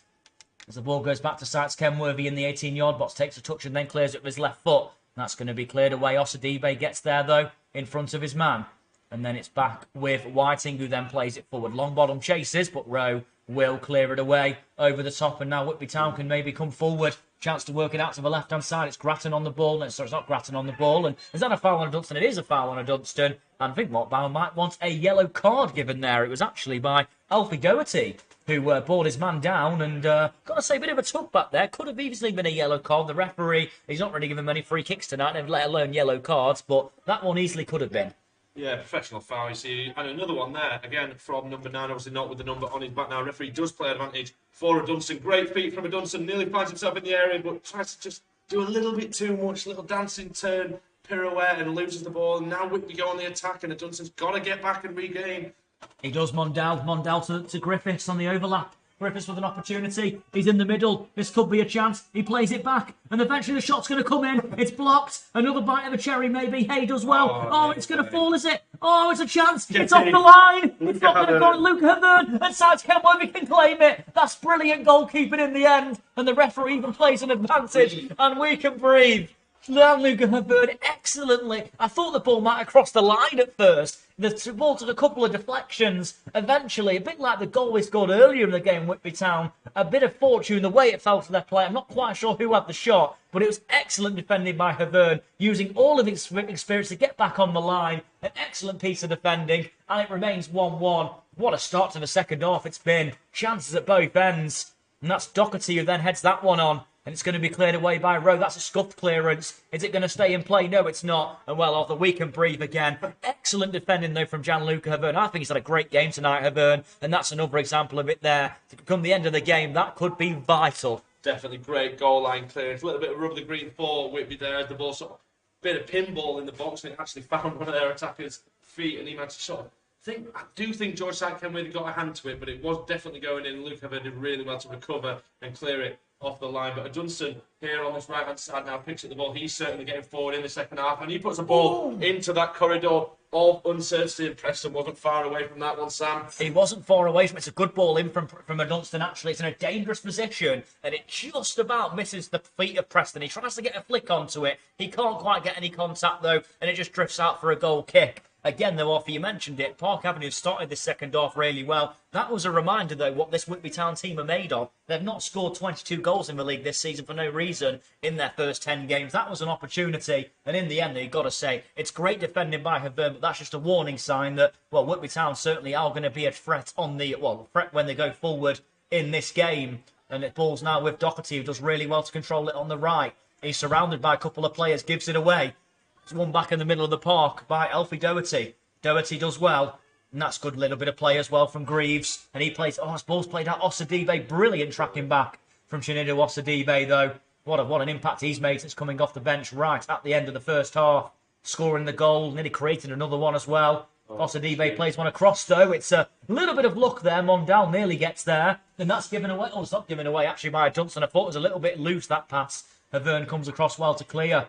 As the ball goes back to Sykes Kenworthy in the 18-yard box, takes a touch and then clears it with his left foot. That's going to be cleared away. Osadibe gets there, though, in front of his man. And then it's back with Whiting, who then plays it forward. Longbottom chases, but Rowe will clear it away over the top. And now Whitby Town can maybe come forward. Chance to work it out to the left-hand side. It's Grattan on the ball. No, sorry, it's not Grattan on the ball. And is that a foul on a Dunstan? It is a foul on a Dunstan. And I think Lockbound might want a yellow card given there. It was actually by Alfie Doherty, who brought his man down. And got to say, a bit of a tuck back there. Could have easily been a yellow card. The referee, he's not really given many free kicks tonight, let alone yellow cards. But that one easily could have been. Yeah, professional foul, you see. And another one there, again, from number 9, obviously not with the number on his back now. Referee does play advantage for a Dunstan. Great feet from a Dunstan. Nearly finds himself in the area, but tries to just do a little bit too much. Little dancing turn, pirouette, and loses the ball. And now Whitby go on the attack, and a Dunstan's got to get back and regain. He does Mondell. Mondell to Griffiths on the overlap. Griffiths with an opportunity. He's in the middle. This could be a chance. He plays it back. And eventually the shot's going to come in. It's blocked. Another bite of a cherry maybe. Hay does well. Oh, it's going to fall, is it? Oh, it's a chance. It's off the line. It's not going to go. Luca Havern and Sykes Kenworthy can claim it. That's brilliant goalkeeping in the end. And the referee even plays an advantage. And we can breathe. Now Luca Havern excellently. I thought the ball might have crossed the line at first. The ball took a couple of deflections. Eventually, a bit like the goal we scored earlier in the game, Whitby Town, a bit of fortune, the way it fell to their play. I'm not quite sure who had the shot, but it was excellent defending by Havern, using all of his experience to get back on the line. An excellent piece of defending, and it remains 1-1. What a start to the second half it's been. Chances at both ends. And that's Doherty who then heads that one on. And it's going to be cleared away by Rowe. That's a scuffed clearance. Is it going to stay in play? No, it's not. And well, Arthur, we can breathe again. Excellent defending, though, from Gianluca Havern. I think he's had a great game tonight, Havern. And that's another example of it there. To come the end of the game, that could be vital. Definitely great goal line clearance. A little bit of rub of the green for Whitby there as the ball sort of bit of pinball in the box, and it actually found one of their attackers' feet, and he managed to sort of I do think George Sykes Kenworthy got a hand to it, but it was definitely going in. Luke Havern did really well to recover and clear it off the line. But a Dunstan here on this right-hand side now picks up the ball. He's certainly getting forward in the second half, and he puts the ball into that corridor of uncertainty, and Preston wasn't far away from that one, Sam. He wasn't far away from it. It's a good ball in from a Dunstan, actually. It's in a dangerous position, and it just about misses the feet of Preston. He tries to get a flick onto it. He can't quite get any contact, though, and it just drifts out for a goal kick. Again, though, Arthur, you mentioned it, Park Avenue started this second half really well. That was a reminder, though, what this Whitby Town team are made of. They've not scored 22 goals in the league this season for no reason in their first 10 games. That was an opportunity, and in the end, you've got to say, it's great defending by Havern, but that's just a warning sign that, well, Whitby Town certainly are going to be a threat on the, threat when they go forward in this game. And it balls now with Doherty, who does really well to control it on the right. He's surrounded by a couple of players, gives it away. It's one back in the middle of the park by Alfie Doherty. Doherty does well. And that's a good little bit of play as well from Greaves. And he plays, this ball's played out. Osadibe, brilliant tracking back from Shinido Osadibe, though. What an impact he's made since coming off the bench right at the end of the first half. Scoring the goal, nearly created another one as well. Osadibe plays one across, though. It's a little bit of luck there. Mondal nearly gets there. And that's given away. Oh, it's not given away, actually, by Dunstan. I thought it was a little bit loose, that pass. Havern comes across well to clear.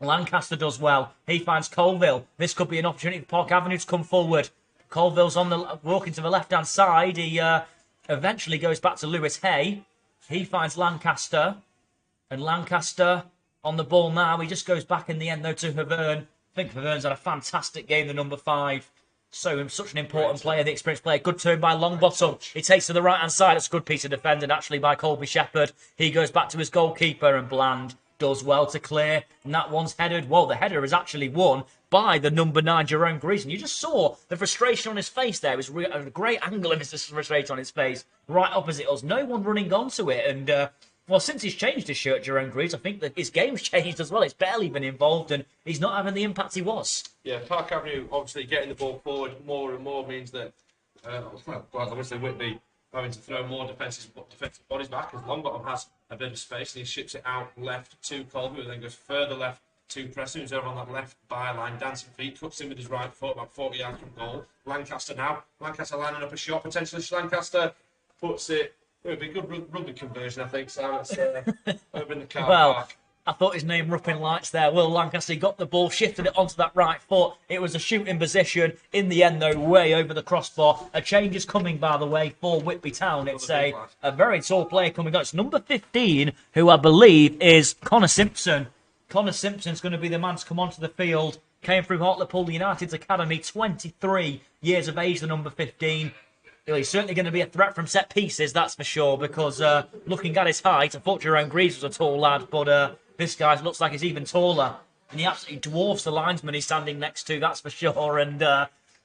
Lancaster does well. He finds Colville. This could be an opportunity for Park Avenue to come forward. Colville's walking to the left-hand side. He eventually goes back to Lewis Hay. He finds Lancaster. And Lancaster on the ball now. He just goes back in the end, though, to Havern. I think Havern's had a fantastic game, the number 5. So such an important player, the experienced player. Good turn by Longbottom. He takes to the right-hand side. It's a good piece of defending, actually, by Colby Shepherd. He goes back to his goalkeeper, and Bland does well to clear, and that one's headed. Well, the header is actually won by the number 9, Jerome Greason. You just saw the frustration on his face there. It was a great angle of his frustration on his face, right opposite us. No one running onto it, and well, since he's changed his shirt, Jerome Greaves, I think that his game's changed as well. It's barely been involved, and he's not having the impact he was. Yeah, Park Avenue obviously getting the ball forward more and more means that, obviously Whitby having to throw more defensive bodies back, as Longbottom has a bit of space, and he ships it out left to Colby, who then goes further left to Preston, who's over on that left byline, dancing feet, cuts in with his right foot, about 40 yards from goal. Lancaster now, Lancaster lining up a shot, potentially Lancaster puts it. It would be a good rugby conversion, I think, Sam. It's over in the car park. I thought his name were up in lights there. Will Lancaster, he got the ball, shifted it onto that right foot. It was a shooting position. In the end, though, way over the crossbar. A change is coming, by the way, for Whitby Town. It's a very tall player coming on. It's number 15, who I believe is Connor Simpson. Connor Simpson's going to be the man to come onto the field. Came through Hartlepool United's academy, 23 years of age, the number 15. He's certainly going to be a threat from set pieces, that's for sure, because looking at his height, I thought Jerome Greaves was a tall lad, but this guy looks like he's even taller. And he absolutely dwarfs the linesman he's standing next to, that's for sure. And,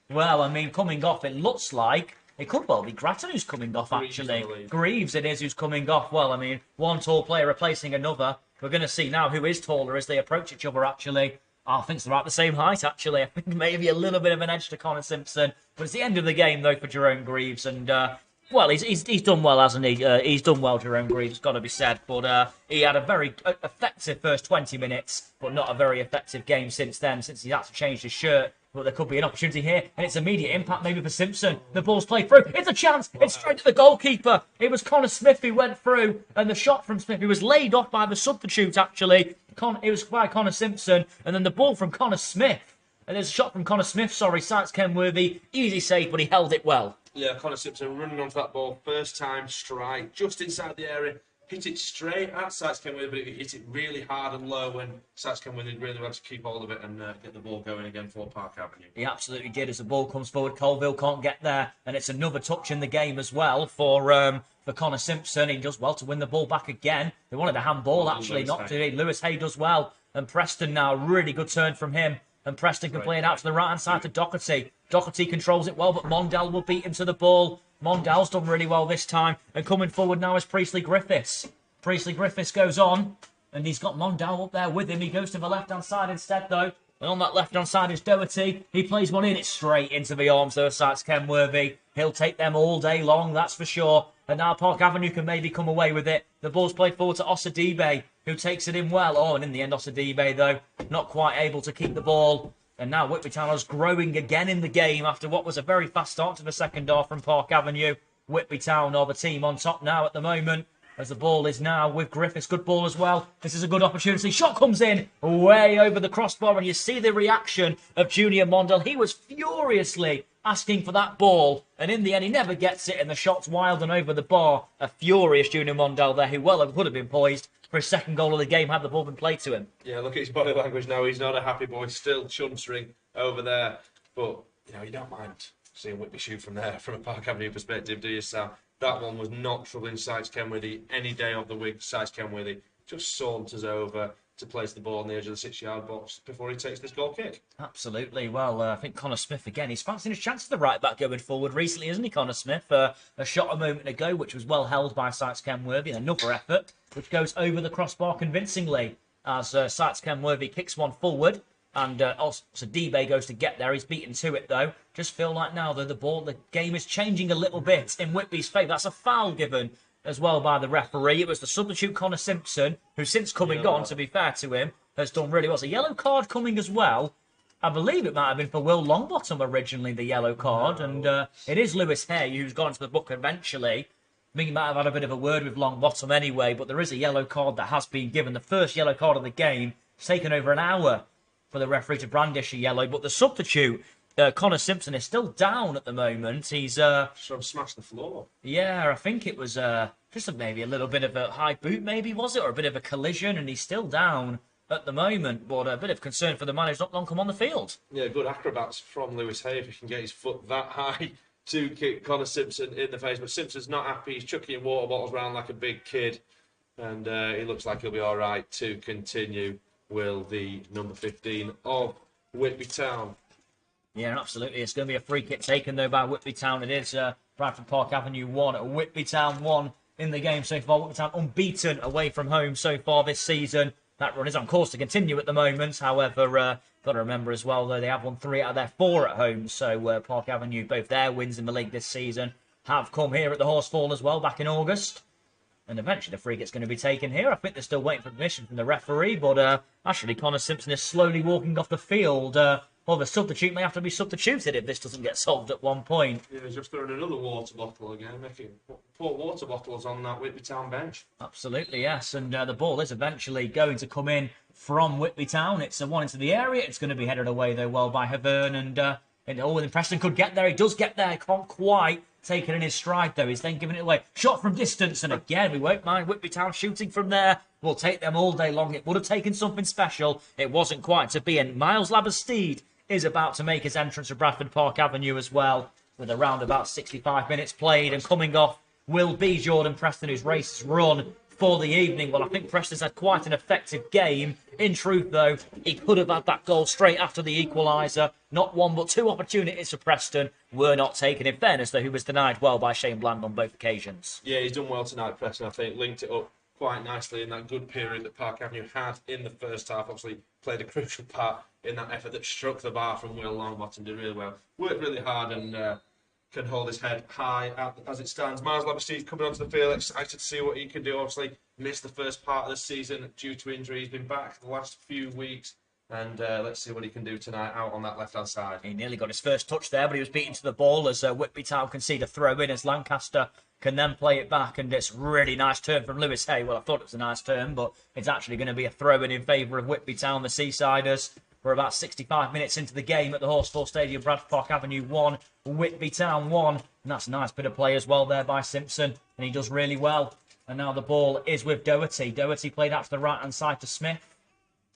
well, I mean, coming off, it looks like it could well be Grattan who's coming off, actually. Greaves it is who's coming off. Well, I mean, one tall player replacing another. We're going to see now who is taller as they approach each other, actually. I think they're about the same height, actually. I think maybe a little bit of an edge to Connor Simpson. But it's the end of the game, though, for Jerome Greaves. And, well, he's done well, hasn't he? He's done well, Jerome Greaves, got to be said. But he had a very effective first 20 minutes, but not a very effective game since then, since he had to change his shirt. But there could be an opportunity here, and it's immediate impact maybe for Simpson. The ball's played through. It's a chance. It's straight to the goalkeeper. It was Connor Smith who went through, and the shot from Smith, who was laid off by the substitute, actually. It was by Connor Simpson, and then the ball from Connor Smith. And there's a shot from Connor Smith, Sykes Kenworthy. Easy save, but he held it well. Yeah, Connor Simpson running onto that ball. First time strike, just inside the area. Hit it straight at Sykes Kenworthy, but he hit it really hard and low when Sykes Kenworthy really had to keep hold of it and get the ball going again for Park Avenue. He absolutely did. As the ball comes forward, Colville can't get there, and it's another touch in the game as well for Connor Simpson. He does well to win the ball back again. They wanted a handball, actually, not to. Lewis Hay does well, and Preston now, really good turn from him. And Preston can play it out to the right-hand side to Doherty. Doherty controls it well, but Mondell will beat him to the ball. Mondell's done really well this time. And coming forward now is Priestley Griffiths. Priestley Griffiths goes on, and he's got Mondell up there with him. He goes to the left-hand side instead, though. And on that left-hand side is Doherty. He plays one in. It's straight into the arms, though, Sykes Kenworthy. He'll take them all day long, that's for sure. And now Park Avenue can maybe come away with it. The ball's played forward to Osadibe, who takes it in well. Oh, and in the end, Osadibe, though, not quite able to keep the ball. And now Whitby Town is growing again in the game after what was a very fast start to the second half from Park Avenue. Whitby Town are the team on top now at the moment, as the ball is now with Griffiths. Good ball as well. This is a good opportunity. Shot comes in way over the crossbar, and you see the reaction of Junior Mondell. He was furiously asking for that ball, and in the end he never gets it, and the shot's wild and over the bar. A furious Junior Mondell there, who well would have been poised for his second goal of the game had the ball been played to him. Yeah, look at his body language now. He's not a happy boy, still chuntering over there. But, you don't mind seeing Whitby shoot from there, from a Park Avenue perspective, do you, Sam? That one was not troubling Sykes Kenworthy any day of the week. Sykes Kenworthy just saunters over to place the ball on the edge of the 6-yard box before he takes this goal kick. Absolutely. Well, I think Connor Smith, again, he's fancying his chance to the right back going forward recently, isn't he, Connor Smith? A shot a moment ago, which was well held by Sykes Kenworthy, and another effort, which goes over the crossbar convincingly, as Sykes Kenworthy kicks one forward, and also Debe goes to get there. He's beaten to it, though. Just feel like now, though, the game is changing a little bit in Whitby's favour. That's a foul given as well by the referee. It was the substitute Connor Simpson, who since coming on, to be fair to him, has done really well. It's a yellow card coming as well. I believe it might have been for Will Longbottom originally, the yellow card, and it is Lewis Hay who's gone to the book eventually. I think he might have had a bit of a word with Longbottom anyway, but there is a yellow card that has been given. The first yellow card of the game. It's taken over an hour for the referee to brandish a yellow, but the substitute, Connor Simpson, is still down at the moment. He's sort of smashed the floor. Yeah, I think it was just maybe a little bit of a high boot, maybe, was it? Or a bit of a collision, and he's still down at the moment, but a bit of concern for the man who's not long come on the field. Yeah, good acrobats from Lewis Hay if he can get his foot that high to kick Connor Simpson in the face. But Simpson's not happy. He's chucking water bottles around like a big kid, and he looks like he'll be all right to continue. Will the number 15 of Whitby Town. Yeah, absolutely. It's going to be a free kick taken, though, by Whitby Town. It is Bradford Park Avenue 1, Whitby Town 1 in the game so far. Whitby Town unbeaten away from home so far this season. That run is on course to continue at the moment. However, got to remember as well, though, they have won 3 out of their 4 at home. So Park Avenue, both their wins in the league this season, have come here at the Horsefall as well back in August. And eventually the free kick's going to be taken here. I think they're still waiting for permission from the referee, but actually Connor Simpson is slowly walking off the field. well, the substitute may have to be substituted if this doesn't get solved at one point. Yeah, he's just throwing another water bottle again, making put water bottles on that Whitby Town bench. Absolutely, yes. And the ball is eventually going to come in from Whitby Town. It's a one into the area. It's going to be headed away, though, well by Havern. And Preston could get there. He does get there. Can't quite take it in his stride, though. He's then giving it away. Shot from distance. And again, we won't mind Whitby Town shooting from there. We'll take them all day long. It would have taken something special. It wasn't quite to be. And Miles Labbersteed is about to make his entrance to Bradford Park Avenue as well, with around about 65 minutes played. And coming off will be Jordan Preston, whose race has run for the evening. Well, I think Preston's had quite an effective game. In truth, though, he could have had that goal straight after the equaliser. Not one, but two opportunities for Preston were not taken. In fairness, though, he was denied well by Shane Bland on both occasions. Yeah, he's done well tonight, Preston. I think linked it up quite nicely in that good period that Park Avenue had in the first half. Obviously, played a crucial part in that effort that struck the bar from Will Longbottom. Did really well. Worked really hard and can hold his head high as it stands. Miles Labbersteed coming onto the field, excited to see what he can do. Obviously, missed the first part of the season due to injury. He's been back the last few weeks. And let's see what he can do tonight out on that left-hand side. He nearly got his first touch there, but he was beaten to the ball as Whitby Town concede a throw-in as Lancaster can then play it back. And it's really nice turn from Lewis Hay. Well, I thought it was a nice turn, but it's actually going to be a throw-in in favour of Whitby Town, the Seasiders. We're about 65 minutes into the game at the Horsefall Stadium, Bradford Park Avenue 1, Whitby Town 1. And that's a nice bit of play as well there by Simpson, and he does really well. And now the ball is with Doherty. Doherty played out to the right-hand side to Smith.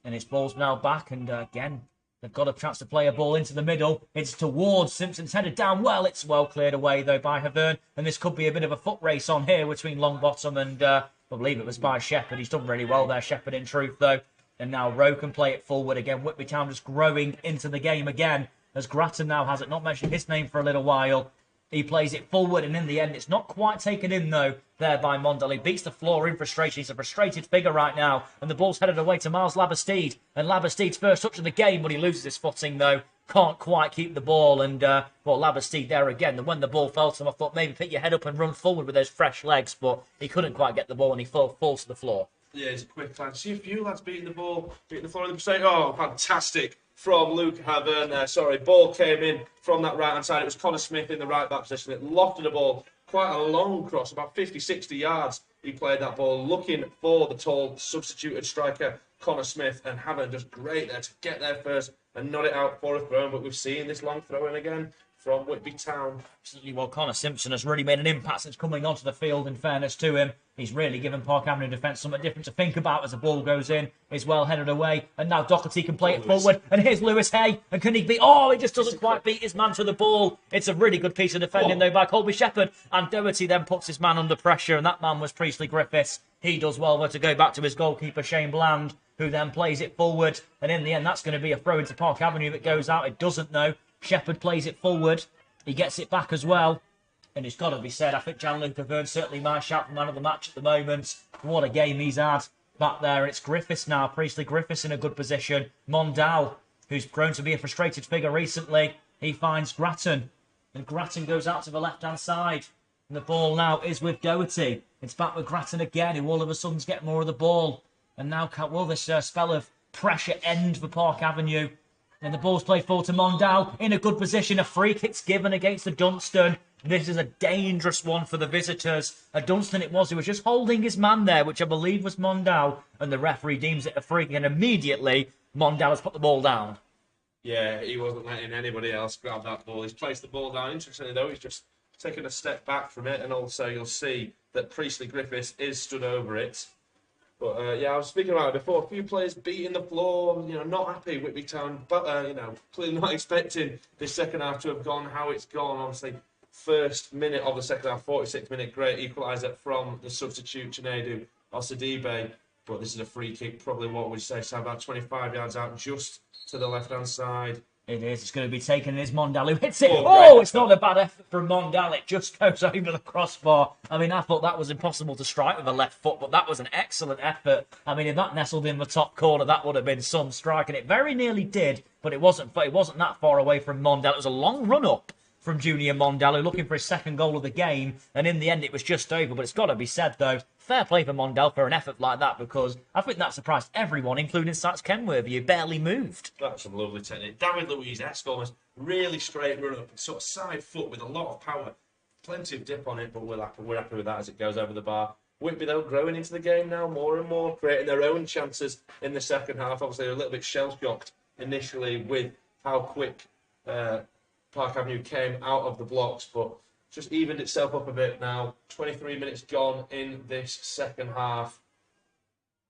And his ball's now back, and again, they've got a chance to play a ball into the middle. It's towards Simpson's headed down well. It's well cleared away, though, by Havern. And this could be a bit of a foot race on here between Longbottom and, I believe it was by Shepherd. He's done really well there, Shepherd, in truth, though. And now Rowe can play it forward again. Whitby Town just growing into the game again, as Grattan now has it. Not mentioned his name for a little while. He plays it forward, and in the end, it's not quite taken in, though, there by Mondale. He beats the floor in frustration. He's a frustrated figure right now, and the ball's headed away to Miles Labbersteed. And Labbersteed's first touch of the game, but he loses his footing, though. Can't quite keep the ball, and, Labbersteed there again. And when the ball fell to him, I thought maybe pick your head up and run forward with those fresh legs, but he couldn't quite get the ball, and he falls to the floor. Yeah, it's a quick lad. See a few lads beating the ball, beating the floor, and saying, oh, fantastic. From Luke Havern there. Sorry, ball came in from that right-hand side. It was Connor Smith in the right-back position. It lofted the ball quite a long cross, about 50, 60 yards. He played that ball looking for the tall substituted striker, Connor Smith, and Havern just great there to get there first and nod it out for a throw. But we've seen this long throw-in again from Whitby Town. Absolutely. Well, Connor Simpson has really made an impact since coming onto the field, in fairness to him. He's really given Park Avenue defence something different to think about as the ball goes in. He's well headed away. And now Doherty can play it forward. And here's Lewis Hay. And can he beat... Oh, he just doesn't quite beat his man to the ball. It's a really good piece of defending, though, by Colby Shepherd. And Doherty then puts his man under pressure. And that man was Priestley Griffiths. He does well, though, to go back to his goalkeeper, Shane Bland, who then plays it forward. And in the end, that's going to be a throw into Park Avenue that goes out. It doesn't, though. Shepherd plays it forward. He gets it back as well. And it's got to be said, I think Gianluca Verne certainly my shout for man of the match at the moment. What a game he's had back there. It's Griffiths now. Priestley Griffiths in a good position. Mondal, who's grown to be a frustrated figure recently. He finds Grattan. And Grattan goes out to the left-hand side. And the ball now is with Doherty. It's back with Grattan again, who all of a sudden's get more of the ball. And now will this spell of pressure end for Park Avenue? And the ball's played forward to Mondal in a good position. A free kick's given against the Dunstan. This is a dangerous one for the visitors. A Dunstan it was who was just holding his man there, which I believe was Mondal. And the referee deems it a free kick. And immediately, Mondal has put the ball down. Yeah, he wasn't letting anybody else grab that ball. He's placed the ball down. Interestingly, though, he's just taken a step back from it. And also, you'll see that Priestley Griffiths is stood over it. But, I was speaking about it before. A few players beating the floor, not happy. Whitby Town, but, clearly not expecting this second half to have gone how it's gone. Obviously, first minute of the second half, 46-minute great equaliser from the substitute, Chinedu Osadibe. But this is a free kick, probably what would you say, so about 25 yards out, just to the left-hand side. It is. It's going to be taken. It's Mondal who hits it. Oh, it's not a bad effort from Mondal. It just goes over the crossbar. I mean, I thought that was impossible to strike with a left foot, but that was an excellent effort. I mean, if that nestled in the top corner, that would have been some strike, and it very nearly did, but it wasn't that far away from Mondal. It was a long run-up from Junior Mondello, looking for his second goal of the game, and in the end it was just over. But it's got to be said, though, fair play for Mondell for an effort like that, because I think that surprised everyone, including Sats Kenworthy, who barely moved. That's some lovely technique. David Luiz-esque, almost really straight run up, sort of side foot with a lot of power. Plenty of dip on it, but we're happy with that as it goes over the bar. Whitby, though, growing into the game now more and more, creating their own chances in the second half. Obviously, they're a little bit shell-shocked initially with how quick Park Avenue came out of the blocks, but just evened itself up a bit now. 23 minutes gone in this second half.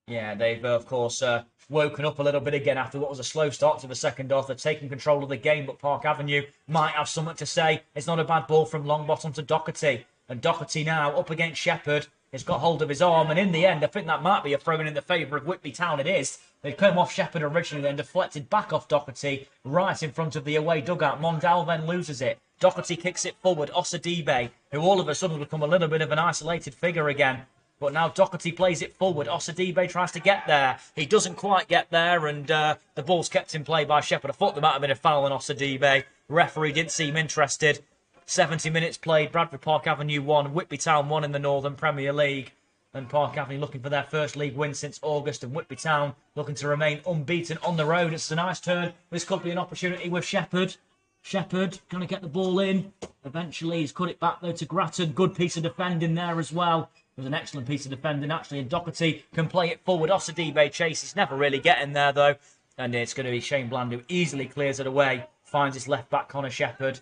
Yeah, they've, of course, woken up a little bit again after what was a slow start to the second half. They're taking control of the game, but Park Avenue might have something to say. It's not a bad ball from Longbottom to Doherty. And Doherty now up against Shepherd. He's got hold of his arm, and in the end, I think that might be a throw-in in the favour of Whitby Town. It is. They come off Shepherd originally, then deflected back off Doherty, right in front of the away dugout. Mondal then loses it. Doherty kicks it forward. Osadibe, who all of a sudden become a little bit of an isolated figure again. But now Doherty plays it forward. Osadibe tries to get there. He doesn't quite get there, and the ball's kept in play by Shepherd. I thought there might have been a foul on Osadibe. Referee didn't seem interested. 70 minutes played. Bradford Park Avenue 1, Whitby Town 1 in the Northern Premier League. And Park Avenue looking for their first league win since August, and Whitby Town looking to remain unbeaten on the road. It's a nice turn. This could be an opportunity with Shepherd. Shepherd going to get the ball in. Eventually, he's cut it back, though, to Grattan. Good piece of defending there as well. It was an excellent piece of defending, actually. And Doherty can play it forward. Osadibe chases. Never really getting there, though. And it's going to be Shane Bland who easily clears it away. Finds his left back, Connor Shepherd.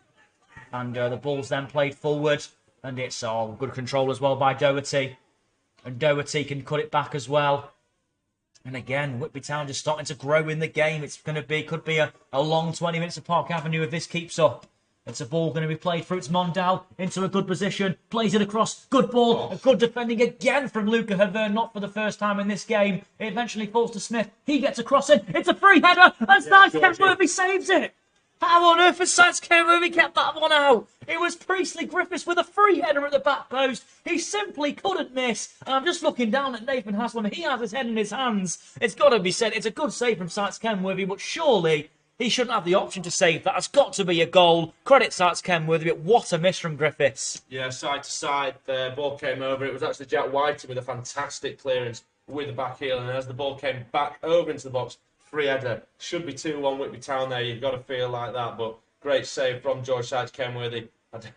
And the ball's then played forward. And it's good control as well by Doherty. And Doherty can cut it back as well. And again, Whitby Town just starting to grow in the game. It's going to be, could be a long 20 minutes of Park Avenue if this keeps up. It's a ball going to be played through. It's Mondal into a good position. Plays it across. Good ball. A good defending again from Luca Havern. Not for the first time in this game. It eventually falls to Smith. He gets across it. It's a free header. And Sykes Kenworthy saves it. How on earth has Sykes Kenworthy kept that one out? It was Priestley Griffiths with a free header at the back post. He simply couldn't miss. And I'm just looking down at Nathan Haslam. He has his head in his hands. It's got to be said. It's a good save from Sykes Kenworthy, but surely he shouldn't have the option to save that. It's got to be a goal. Credit Sykes Kenworthy, but what a miss from Griffiths. Yeah, side to side, the ball came over. It was actually Jack Whiting with a fantastic clearance with the back heel. And as the ball came back over into the box, free header. Should be 2-1 Whitby Town there. You've got to feel like that. But great save from George Sykes Kenworthy. I think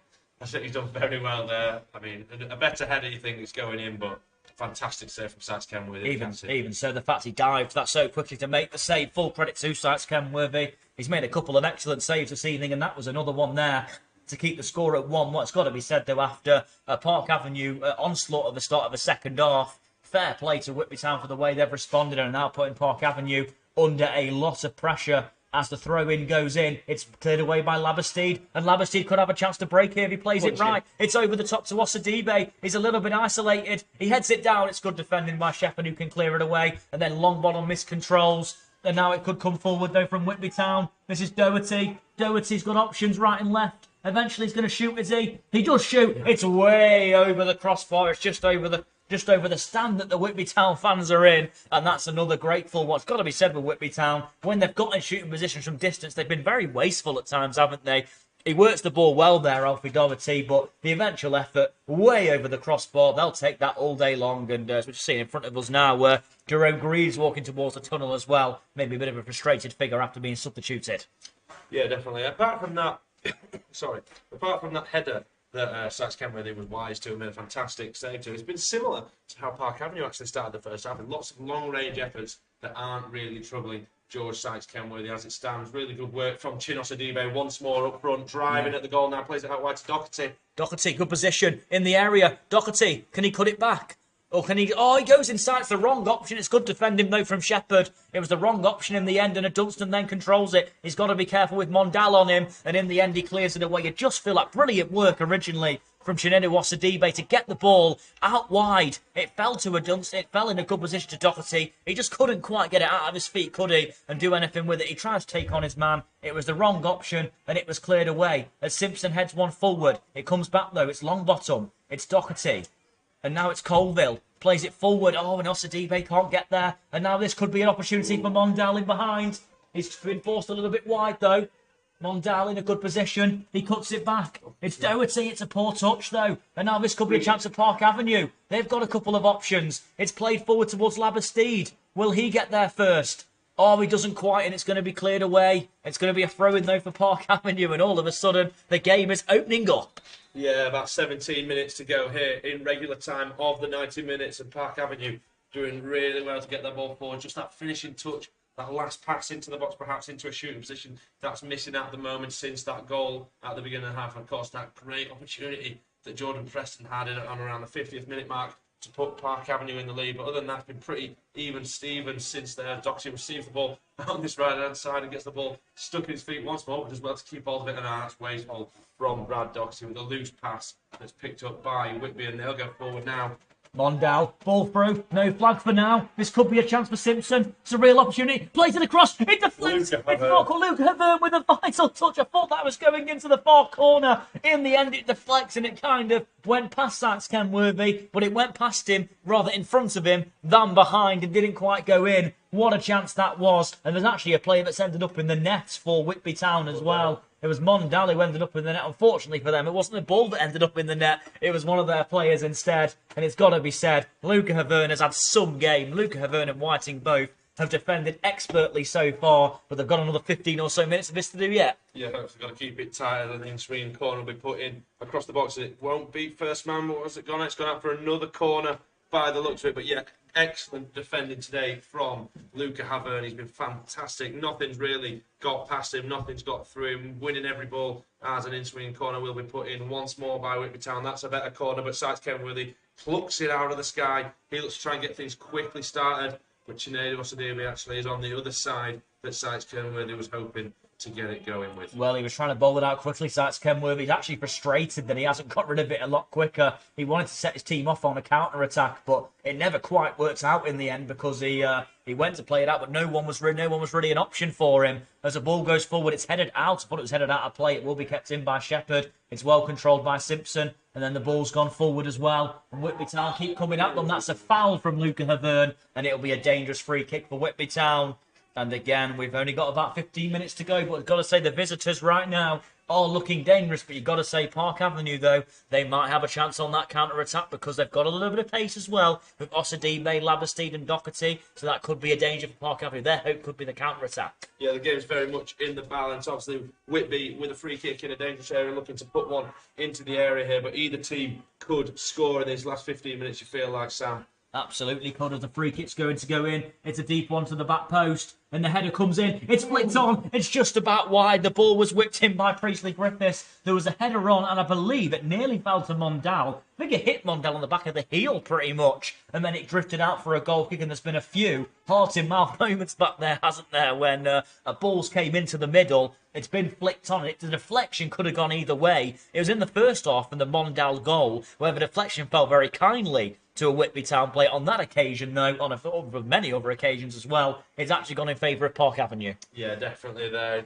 he's done very well there. I mean, a better header you think is going in, but fantastic save from Sykes Kenworthy. Even so, the fact he dived that so quickly to make the save, full credit to Sykes Kenworthy. He's made a couple of excellent saves this evening, and that was another one there to keep the score at 1. What's got to be said, though, after a Park Avenue onslaught at the start of the second half, fair play to Whitby Town for the way they've responded and now putting Park Avenue under a lot of pressure. As the throw-in goes in, it's cleared away by Labastide, and Labastide could have a chance to break here if he plays it right. It's over the top to Osadibe. He's a little bit isolated. He heads it down. It's good defending by Shepherd, who can clear it away, and then Longbottom miscontrols. And now it could come forward, though, from Whitby Town. This is Doherty. Doherty's got options right and left. Eventually, he's going to shoot, is he? He does shoot. It's way over the crossbar. It's just over the stand that the Whitby Town fans are in. And that's another grateful. What's got to be said with Whitby Town, when they've got in shooting positions from distance, they've been very wasteful at times, haven't they? He works the ball well there, Alfie Doherty, but the eventual effort way over the crossbar. They'll take that all day long. And as we're just seeing in front of us now, where Jerome Greaves walking towards the tunnel as well. Maybe a bit of a frustrated figure after being substituted. Yeah, definitely. Apart from that header that Sykes Kenworthy was wise to and made a fantastic save to, it's been similar to how Park Avenue actually started the first half, with lots of long-range efforts that aren't really troubling George Sykes Kenworthy as it stands. Really good work from Chinos Adibe once more up front, driving at the goal now, plays it out wide to Doherty. Doherty, good position in the area. Doherty, can he cut it back? Or can he... Oh, he goes inside. It's the wrong option. It's good defending, though, from Shepherd. It was the wrong option in the end, and Dunstan then controls it. He's got to be careful with Mondal on him, and in the end, he clears it away. You just feel like brilliant work originally from Chinenu Osadibe to get the ball out wide. It fell to Dunstan. It fell in a good position to Doherty. He just couldn't quite get it out of his feet, could he, and do anything with it. He tries to take on his man. It was the wrong option, and it was cleared away. As Simpson heads one forward, it comes back, though. It's Longbottom. It's Doherty. And now it's Colville. Plays it forward. Oh, and Osadibe can't get there. And now this could be an opportunity for Mondal in behind. He's been forced a little bit wide, though. Mondale in a good position. He cuts it back. It's Doherty. It's a poor touch, though. And now this could be a chance at Park Avenue. They've got a couple of options. It's played forward towards Labastide. Will he get there first? Oh, he doesn't quite, and it's going to be cleared away. It's going to be a throw-in, though, for Park Avenue, and all of a sudden, the game is opening up. Yeah, about 17 minutes to go here in regular time of the 90 minutes, and Park Avenue doing really well to get that ball forward. Just that finishing touch, that last pass into the box, perhaps into a shooting position, that's missing at the moment since that goal at the beginning of the half. And of course, that great opportunity that Jordan Preston had on around the 50th minute mark to put Park Avenue in the lead. But other than that, it's been pretty even Steven since there. Doxy receives the ball on this right-hand side and gets the ball stuck in his feet once more, but as well to keep hold of it. And that's wasteful from Brad Doxy with a loose pass that's picked up by Whitby, and they'll go forward now. Mondale, ball through, no flag for now. This could be a chance for Simpson. It's a real opportunity. Plays it across. It deflects. It's not called Luca Havern with a vital touch. I thought that was going into the far corner. In the end, it deflects and it kind of went past Sykes Kenworthy, but it went past him, rather in front of him than behind, and didn't quite go in. What a chance that was. And there's actually a player that's ended up in the nets for Whitby Town as well. It was Mondale who ended up in the net. Unfortunately for them, it wasn't the ball that ended up in the net. It was one of their players instead. And it's got to be said, Luca Havern has had some game. Luca Havern and Whiting both have defended expertly so far, but they've got another 15 or so minutes of this to do yet. Yeah, they've got to keep it tighter. The in-swing corner will be put in across the box. It won't be first man. What has it gone? It's gone out for another corner by the looks of it. But yeah, excellent defending today from Luca Havern. He's been fantastic. Nothing's really got past him. Nothing's got through him. Winning every ball as an in-swing corner will be put in once more by Whitby Town. That's a better corner, but Sykes Kenworthy plucks it out of the sky. He looks to try and get things quickly started, but Chinedu Osadebe actually is on the other side that Sykes Kenworthy was hoping to get it going with. Well, he was trying to bowl it out quickly, Sykes Kenworthy. He's actually frustrated that he hasn't got rid of it a lot quicker. He wanted to set his team off on a counter-attack, but it never quite worked out in the end because he went to play it out, but no one was really an option for him. As the ball goes forward, it's headed out. I thought it was headed out of play. It will be kept in by Shepherd. It's well controlled by Simpson, and then the ball's gone forward as well. And Whitby Town keep coming at them. That's a foul from Luca Havern, and it'll be a dangerous free kick for Whitby Town. And again, we've only got about 15 minutes to go, but I've got to say the visitors right now are looking dangerous. But you've got to say Park Avenue, though, they might have a chance on that counter-attack because they've got a little bit of pace as well with Osadebe, Labastide and Doherty. So that could be a danger for Park Avenue. Their hope could be the counter-attack. Yeah, the game's very much in the balance. Obviously, Whitby with a free kick in a dangerous area looking to put one into the area here. But either team could score in these last 15 minutes, you feel like, Sam. Absolutely, Connor. The free kick's going to go in. It's a deep one to the back post. And the header comes in. It's flicked on. It's just about wide. The ball was whipped in by Priestley Griffiths. There was a header on, and I believe it nearly fell to Mondale. I think it hit Mondale on the back of the heel pretty much. And then it drifted out for a goal kick, and there's been a few heart-in-mouth moments back there, hasn't there, when balls came into the middle. It's been flicked on. The deflection could have gone either way. It was in the first half in the Mondale goal, where the deflection fell very kindly to a Whitby Town player. On that occasion, though, on many other occasions as well, it's actually gone in favour of Park Avenue. Yeah, definitely there.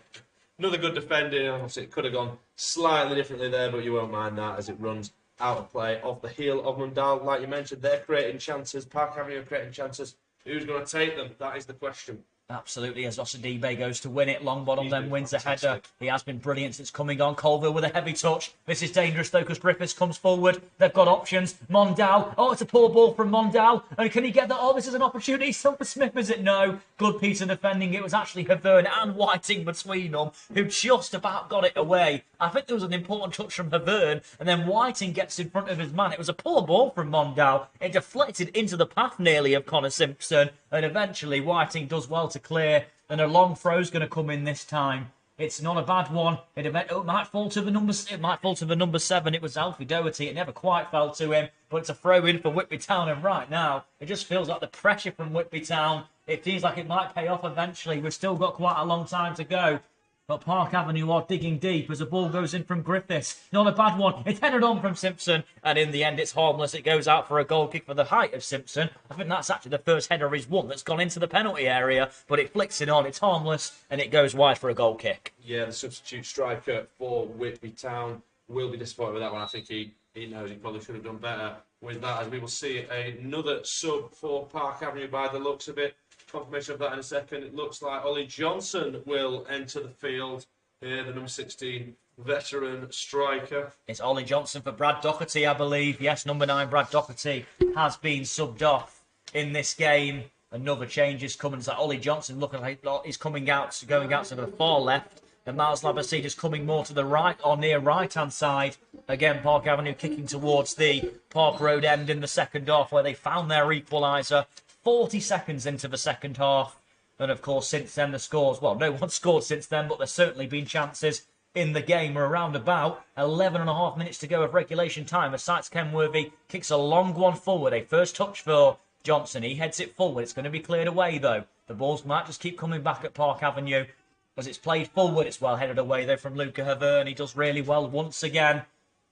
Another good defending. Obviously, it could have gone slightly differently there, but you won't mind that as it runs out of play off the heel of Mundal. Like you mentioned, they're creating chances. Park Avenue are creating chances. Who's going to take them? That is the question. Absolutely, as Osadebe goes to win it. Long bottom then wins the header. He has been brilliant since coming on. Colville with a heavy touch. This is dangerous though because Griffiths comes forward. They've got options. Mondale. Oh, it's a poor ball from Mondale. And can he get that? Oh, this is an opportunity. Silver Smith, is it? No. Good piece of defending. It was actually Havern and Whiting between them who just about got it away. I think there was an important touch from Havern, and then Whiting gets in front of his man. It was a poor ball from Mondale. It deflected into the path nearly of Connor Simpson, and eventually Whiting does well to clear, and a long throw's going to come in this time. It's not a bad one. It might fall to the number. It might fall to the number 7. It was Alfie Doherty. It never quite fell to him, but it's a throw in for Whitby Town. And right now, it just feels like the pressure from Whitby Town. It feels like it might pay off eventually. We've still got quite a long time to go. But Park Avenue are digging deep as the ball goes in from Griffiths. Not a bad one. It's headed on from Simpson. And in the end, it's harmless. It goes out for a goal kick for the height of Simpson. I think that's actually the first header he's won that's gone into the penalty area. But it flicks it on. It's harmless. And it goes wide for a goal kick. Yeah, the substitute striker for Whitby Town will be disappointed with that one. I think he knows he probably should have done better with that. As we will see another sub for Park Avenue by the looks of it. Confirmation of that in a second. It looks like Ollie Johnson will enter the field here, the number 16 veteran striker. It's Ollie Johnson for Brad Doherty, I believe. Yes, number 9, Brad Doherty, has been subbed off in this game. Another change is coming. It's like Ollie Johnson looking like he's going out to the far left. And Miles Labastide is coming more to the right or near right-hand side. Again, Park Avenue kicking towards the Park Road end in the second half where they found their equaliser 40 seconds into the second half. And of course, since then, the scores, well, no one scored since then, but there's certainly been chances in the game. We're around about 11 and a half minutes to go of regulation time as Sites Kenworthy kicks a long one forward. A first touch for Johnson. He heads it forward. It's going to be cleared away, though. The balls might just keep coming back at Park Avenue. As it's played forward, it's well headed away, though, from Luca Havern. He does really well once again.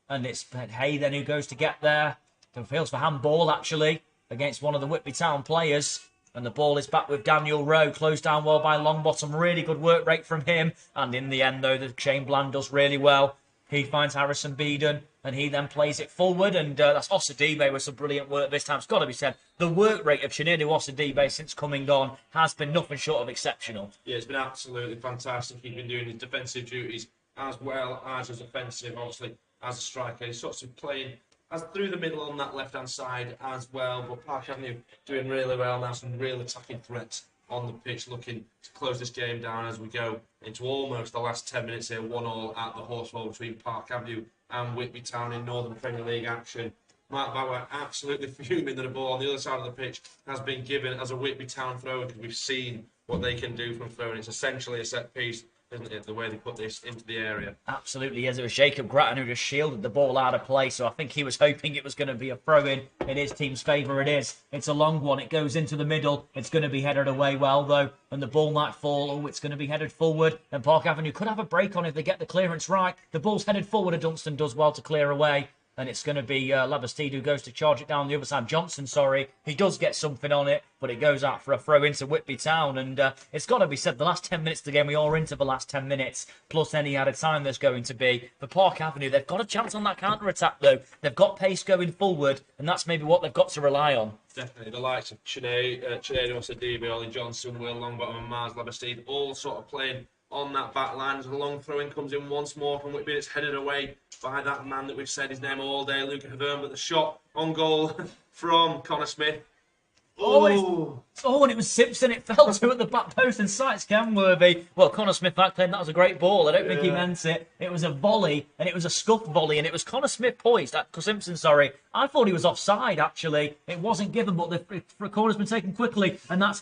And it's Hay then who goes to get there. And feels for handball, actually, against one of the Whitby Town players. And the ball is back with Daniel Rowe. Closed down well by Longbottom. Really good work rate from him. And in the end, though, the Shane Bland does really well. He finds Harrison Beeden, and he then plays it forward. And that's Osadibe with some brilliant work this time. It's got to be said, the work rate of Chinedu Osadibe since coming on has been nothing short of exceptional. Yeah, it's been absolutely fantastic. He's been doing his defensive duties as well as his offensive, obviously, as a striker. He's sort of playing as through the middle on that left-hand side as well. But Park Avenue doing really well now. Some real attacking threats on the pitch, looking to close this game down as we go into almost the last 10 minutes here. 1-1 at the Horsefall between Park Avenue and Whitby Town in Northern Premier League action. Mark Bauer absolutely fuming that the ball on the other side of the pitch has been given as a Whitby Town throw, because we've seen what they can do from throwing. It's essentially a set piece, isn't it, the way they put this into the area? Absolutely, yes. It was Jacob Grattan who just shielded the ball out of play, so I think he was hoping it was going to be a throw-in in his team's favour. It is. It's a long one. It goes into the middle. It's going to be headed away well, though, and the ball might fall. Oh, it's going to be headed forward, and Park Avenue could have a break on if they get the clearance right. The ball's headed forward, and Dunstan does well to clear away. And it's going to be Labastide who goes to charge it down the other side. Johnson, sorry. He does get something on it, but it goes out for a throw into Whitby Town. And it's got to be said, the last 10 minutes of the game, we are into the last 10 minutes, plus any added time there's going to be. For Park Avenue, they've got a chance on that counter-attack, though. They've got pace going forward, and that's maybe what they've got to rely on. Definitely. The likes of Chinedu Osadibe, Ollie Johnson, Will Longbottom and Mars Labastide all sort of playing on that back line. The long throw-in comes in once more from Whitby. It's headed away by that man that we've said his name all day, Luca Havern, but the shot on goal from Connor Smith. And it was Simpson. It fell to at the back post, and Sites Kenworthy. Well, Connor Smith back then, that was a great ball. I don't think he meant it. It was a volley, and it was a scuffed volley, and it was Connor Smith poised. Simpson, sorry. I thought he was offside, actually. It wasn't given, but the corner's been taken quickly, and that's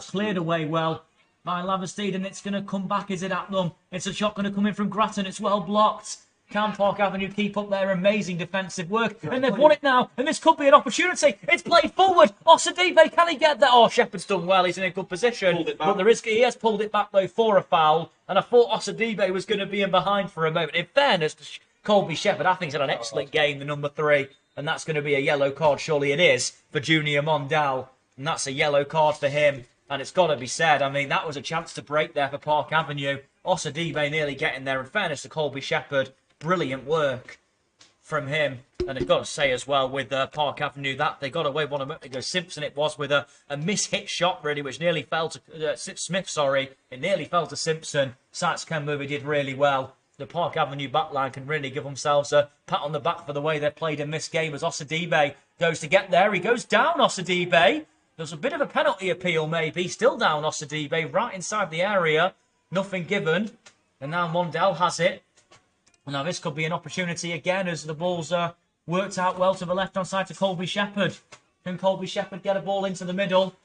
cleared away well by Labastide, and it's going to come back. Is it at them? It's a shot going to come in from Grattan. It's well blocked. Can Park Avenue keep up their amazing defensive work? And they've won it now, and this could be an opportunity. It's played forward. Osadibe, can he get there? Oh, Shepherd's done well. He's in a good position. But he has pulled it back, though, for a foul. And I thought Osadibe was going to be in behind for a moment. In fairness to Colby Shepherd, I think he's had an excellent game, the number 3. And that's going to be a yellow card. Surely it is for Junior Mondal. And that's a yellow card for him. And it's got to be said, I mean, that was a chance to break there for Park Avenue. Osadibe nearly getting there. In fairness to Colby Shepherd, brilliant work from him. And I've got to say as well with Park Avenue that they got away one of them. Simpson it was with a miss-hit shot, really, which nearly fell to Smith, sorry. It nearly fell to Simpson. Sites Kenworthy did really well. The Park Avenue backline can really give themselves a pat on the back for the way they've played in this game as Osadibe goes to get there. He goes down, Osadibe. There's a bit of a penalty appeal, maybe. Still down, Osadibe, right inside the area. Nothing given. And now Mondell has it. And now this could be an opportunity again as the ball's worked out well to the left-hand side to Colby Shepherd. Can Colby Shepherd get a ball into the middle?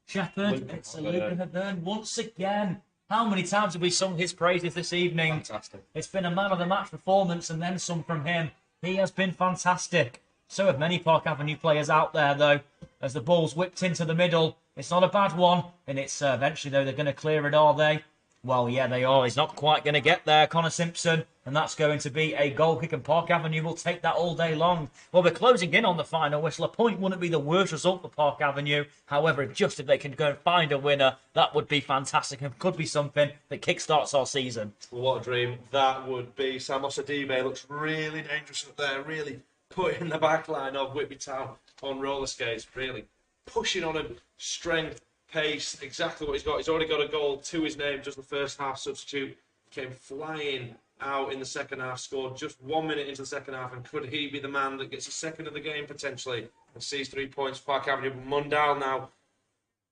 Shepherd, it's a Luca Havern once again. How many times have we sung his praises this evening? Fantastic. It's been a man-of-the-match performance and then some from him. He has been fantastic. So have many Park Avenue players out there, though, as the ball's whipped into the middle. It's not a bad one, and it's eventually, though, they're going to clear it, are they? Well, yeah, they are. He's not quite going to get there, Connor Simpson, and that's going to be a goal kick, and Park Avenue will take that all day long. Well, we're closing in on the final whistle. A point wouldn't be the worst result for Park Avenue. However, just if they can go and find a winner, that would be fantastic and could be something that kickstarts our season. Well, what a dream that would be. Sam Osadibe looks really dangerous up there, really putting the back line of Whitby Town on roller skates, really pushing on him, strength, pace, exactly what he's got. He's already got a goal to his name, just the first half substitute came flying out in the second half, scored just 1 minute into the second half, and could he be the man that gets his second of the game potentially and sees 3 points for Park Avenue? But Mundell now.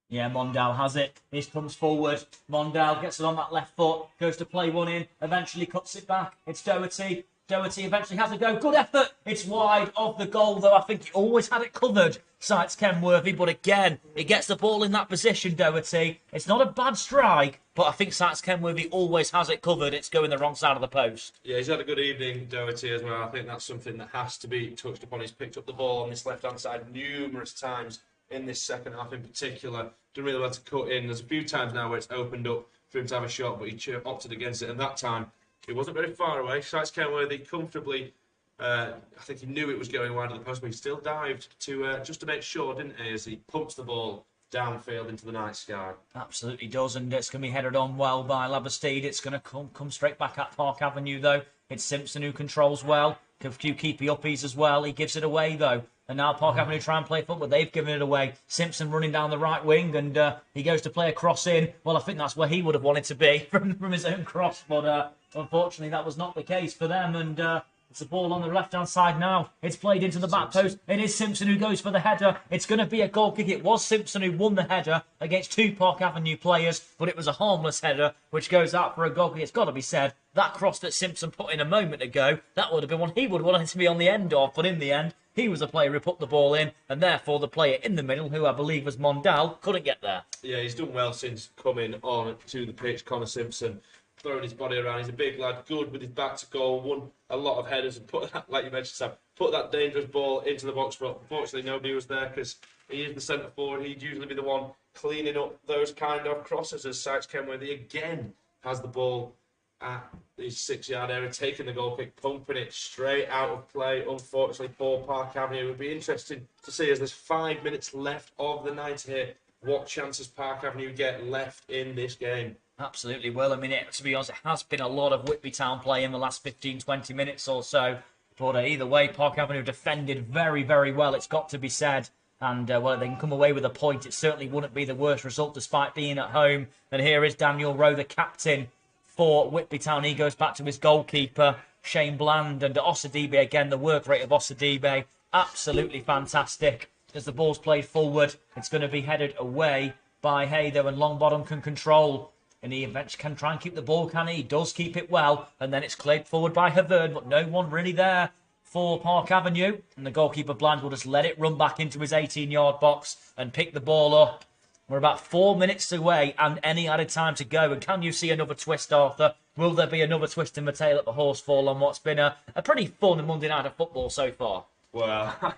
Yeah, Mondale has it. He comes forward. Mondale gets it on that left foot, goes to play one in, eventually cuts it back. It's Doherty. Doherty eventually has a go. Good effort. It's wide of the goal, though. I think he always had it covered, Sites Kenworthy. But again, he gets the ball in that position, Doherty. It's not a bad strike, but I think Sites Kenworthy always has it covered. It's going the wrong side of the post. Yeah, he's had a good evening, Doherty, as well. I think that's something that has to be touched upon. He's picked up the ball on this left-hand side numerous times in this second half in particular. Done really well to cut in. There's a few times now where it's opened up for him to have a shot, but he opted against it. And that time, it wasn't very far away. Sites Kenworthy comfortably, I think he knew it was going wide of the post, but he still dived to just to make sure, didn't he, as he pumps the ball downfield into the night sky. Absolutely does, and it's going to be headed on well by Labastide. It's going to come straight back at Park Avenue, though. It's Simpson who controls well. A few keepy uppies as well. He gives it away, though. And now Park Avenue try and play football. They've given it away. Simpson running down the right wing, and he goes to play a cross in. Well, I think that's where he would have wanted to be from his own cross, but unfortunately that was not the case for them. And it's the ball on the left-hand side now. It's played into the back post. It is Simpson who goes for the header. It's going to be a goal kick. It was Simpson who won the header against 2 Park Avenue players, but it was a harmless header, which goes out for a goal kick. It's got to be said, that cross that Simpson put in a moment ago, that would have been one he would have wanted to be on the end of, but in the end, he was the player who put the ball in, and therefore the player in the middle, who I believe was Mondale, couldn't get there. Yeah, he's done well since coming on to the pitch, Connor Simpson. Throwing his body around. He's a big lad, good with his back to goal, won a lot of headers and put that, like you mentioned, Sam, put that dangerous ball into the box. But unfortunately, nobody was there because he is the centre forward. He'd usually be the one cleaning up those kind of crosses, as Sites Kenworthy again has the ball at the 6-yard area, taking the goal kick, pumping it straight out of play. Unfortunately, for Park Avenue. It would be interesting to see, as there's 5 minutes left of the night here, what chances Park Avenue get left in this game. Absolutely will. I mean, to be honest, it has been a lot of Whitby Town play in the last 15, 20 minutes or so. But either way, Park Avenue defended very, very well, it's got to be said. And, well, they can come away with a point. It certainly wouldn't be the worst result despite being at home. And here is Daniel Rowe, the captain for Whitby Town. He goes back to his goalkeeper, Shane Bland. And Osadibe, again, the work rate of Osadibe, absolutely fantastic. As the ball's played forward, it's going to be headed away by Haydo, and Longbottom can control. And he eventually can try and keep the ball, can he? He does keep it well. And then it's cleared forward by Havern, but no one really there for Park Avenue. And the goalkeeper, Bland, will just let it run back into his 18-yard box and pick the ball up. We're about 4 minutes away and any added time to go. And can you see another twist, Arthur? Will there be another twist in the tail at the Horsefall on what's been a pretty fun Monday night of football so far? Well,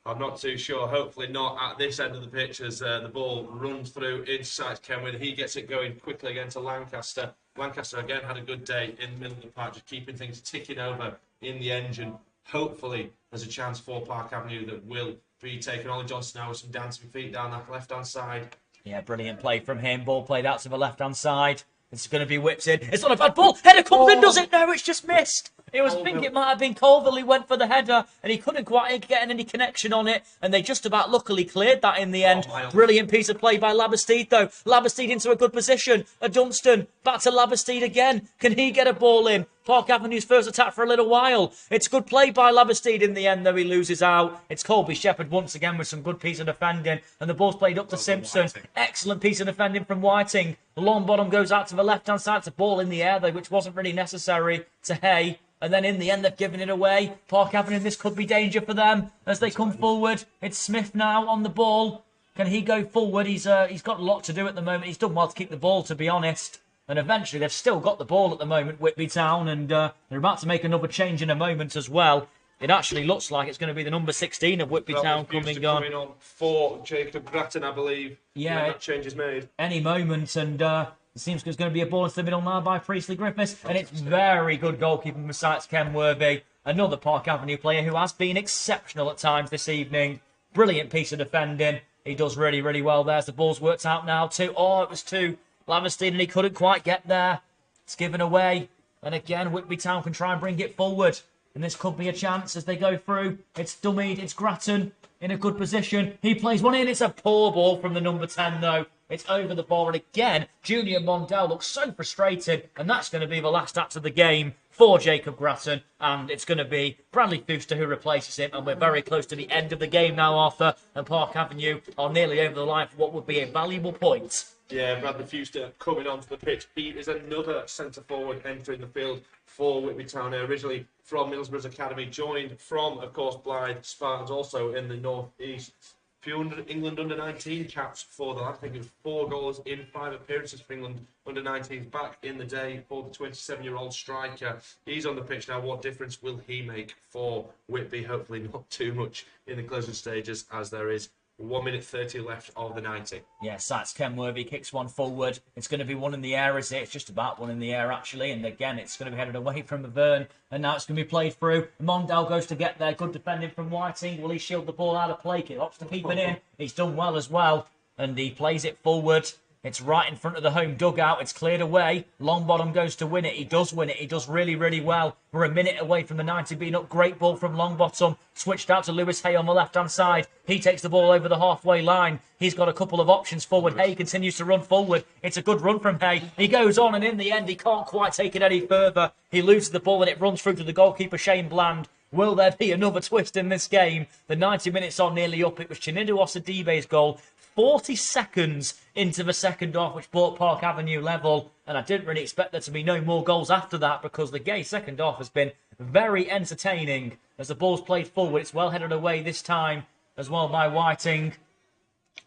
I'm not too sure. Hopefully not at this end of the pitch, as the ball runs through inside Kenwood. He gets it going quickly again to Lancaster. Lancaster again had a good day in the middle of the park, just keeping things ticking over in the engine. Hopefully there's a chance for Park Avenue that will be taken. Ollie Johnson now with some dancing feet down that left-hand side. Yeah, brilliant play from him. Ball played out to the left-hand side. It's going to be whipped in. It's not a bad ball. Header comes in, does it? No, it's just missed. I think it might have been Colville who went for the header, and he couldn't quite get any connection on it, and they just about luckily cleared that in the end. Brilliant piece of play by Labastide, though. Labastide into a good position. A Dunstan back to Labastide again. Can he get a ball in? Park Avenue's first attack for a little while. It's good play by Labastide in the end, though he loses out. It's Colby Shepherd once again with some good piece of defending, and the ball's played up to Simpson. Excellent piece of defending from Whiting. The long bottom goes out to the left-hand side. It's a ball in the air, though, which wasn't really necessary, to Hay. And then in the end, they've given it away. Park Avenue, this could be danger for them as they come forward. It's Smith now on the ball. Can he go forward? He's got a lot to do at the moment. He's done well to keep the ball, to be honest. And eventually, they've still got the ball at the moment, Whitby Town, and they're about to make another change in a moment as well. It actually looks like it's going to be the number 16 of Whitby Town coming on for Jacob Grattan, I believe. Yeah, when that change is made. Any moment, and it seems there's going to be a ball into the middle now by Priestley Griffiths, and it's very good goalkeeping from Sites Kenworthy. Another Park Avenue player who has been exceptional at times this evening. Brilliant piece of defending. He does really, really well there. As the ball's worked out now to, it was to Lavastine, and he couldn't quite get there. It's given away. And again, Whitby Town can try and bring it forward. And this could be a chance as they go through. It's dummied. It's Grattan in a good position. He plays one in. It's a poor ball from the number 10, though. It's over the bar, and again, Junior Mondell looks so frustrated, and that's going to be the last act of the game for Jacob Grattan, and it's going to be Bradley Fuster who replaces him, and we're very close to the end of the game now, Arthur, and Park Avenue are nearly over the line for what would be a valuable point. Yeah, Bradley Fuster coming onto the pitch. He is another centre-forward entering the field for Whitby Town, originally from Middlesbrough's academy, joined from, of course, Blythe Spartans, also in the North East. Few England under-19 caps for the lad. I think it was 4 goals in 5 appearances for England under-19s back in the day for the 27-year-old striker. He's on the pitch now. What difference will he make for Whitby? Hopefully not too much in the closing stages, as there is 1 minute 30 left of the 90. Yes, that's Kenworthy, kicks one forward. It's going to be one in the air, is it? It's just about one in the air, actually. And again, it's going to be headed away from Avern. And now it's going to be played through. Mondell goes to get there. Good defending from Whiting. Will he shield the ball out of play? He opts to keep it in. He's done well as well. And he plays it forward. It's right in front of the home dugout. It's cleared away. Longbottom goes to win it. He does win it. He does really, really well. We're a minute away from the 90 being up. Great ball from Longbottom. Switched out to Lewis Hay on the left-hand side. He takes the ball over the halfway line. He's got a couple of options forward. Hay continues to run forward. It's a good run from Hay. He goes on, and in the end, he can't quite take it any further. He loses the ball, and it runs through to the goalkeeper, Shane Bland. Will there be another twist in this game? The 90 minutes are nearly up. It was Chinundu Osadibe's goal 40 seconds into the second half, which brought Park Avenue level. And I didn't really expect there to be no more goals after that, because the gay second half has been very entertaining. As the ball's played forward, it's well headed away this time as well by Whiting.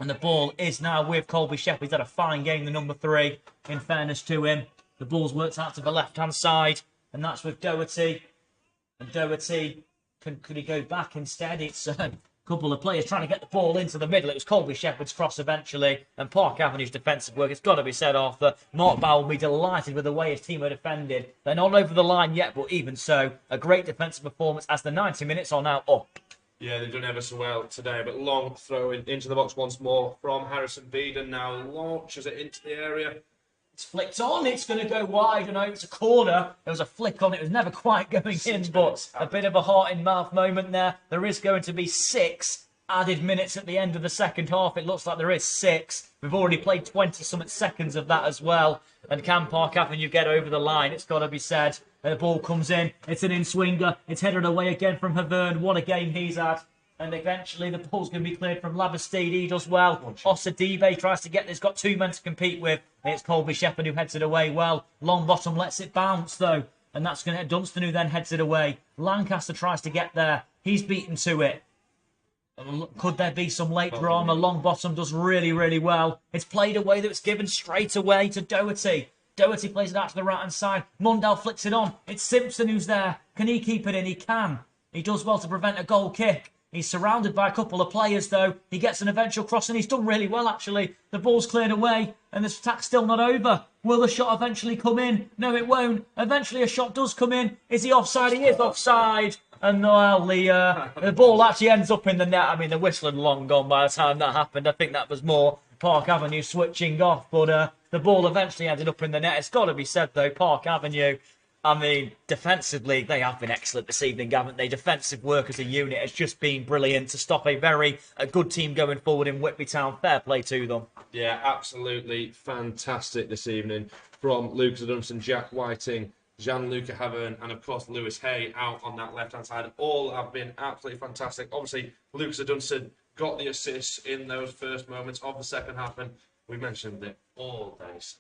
And the ball is now with Colby Shepherd. He's had a fine game, the number 3, in fairness to him. The ball's worked out to the left-hand side, and that's with Doherty. And Doherty, could he go back instead? It's a couple of players trying to get the ball into the middle. It was Colby Shepherd's cross eventually, and Park Avenue's defensive work. It's got to be said, Arthur. Mark Bow will be delighted with the way his team are defended. They're not over the line yet, but even so, a great defensive performance as the 90 minutes are now up. Yeah, they've done ever so well today, but long throw into the box once more from Harrison Beeden. Now launches it into the area. It's flicked on, it's going to go wide. I know it's a corner. There was a flick on, it was never quite going in, but a bit of a heart-in-mouth moment there. There is going to be 6 added minutes at the end of the second half. It looks like there is 6. We've already played 20-something seconds of that as well. And can Park Avenue get over the line? It's got to be said. And the ball comes in. It's an in-swinger. It's headed away again from Havern. What a game he's had. And eventually the ball's going to be cleared from Labastide. He does well. Osadibe tries to get this. Got 2 men to compete with. And it's Colby Shepherd who heads it away well. Longbottom lets it bounce though. And that's going to Dunstan who then heads it away. Lancaster tries to get there. He's beaten to it. Could there be some late drama? Longbottom does really, really well. It's played away that it's given straight away to Doherty. Doherty plays it out to the right-hand side. Mundell flicks it on. It's Simpson who's there. Can he keep it in? He can. He does well to prevent a goal kick. He's surrounded by a couple of players, though. He gets an eventual cross, and he's done really well, actually. The ball's cleared away, and the attack's still not over. Will the shot eventually come in? No, it won't. Eventually, a shot does come in. Is he offside? He is offside. And, well, the ball actually ends up in the net. I mean, the whistle had long gone by the time that happened. I think that was more Park Avenue switching off. But the ball eventually ended up in the net. It's got to be said, though, Park Avenue, I mean, defensively, they have been excellent this evening, haven't they? Defensive work as a unit has just been brilliant to stop a good team going forward in Whitby Town. Fair play to them. Yeah, absolutely fantastic this evening from Lucas Dunstan, Jack Whiting, Gianluca Havern, and of course Lewis Hay out on that left-hand side. All have been absolutely fantastic. Obviously, Lucas Dunstan got the assists in those first moments of the second half, and we mentioned it all days.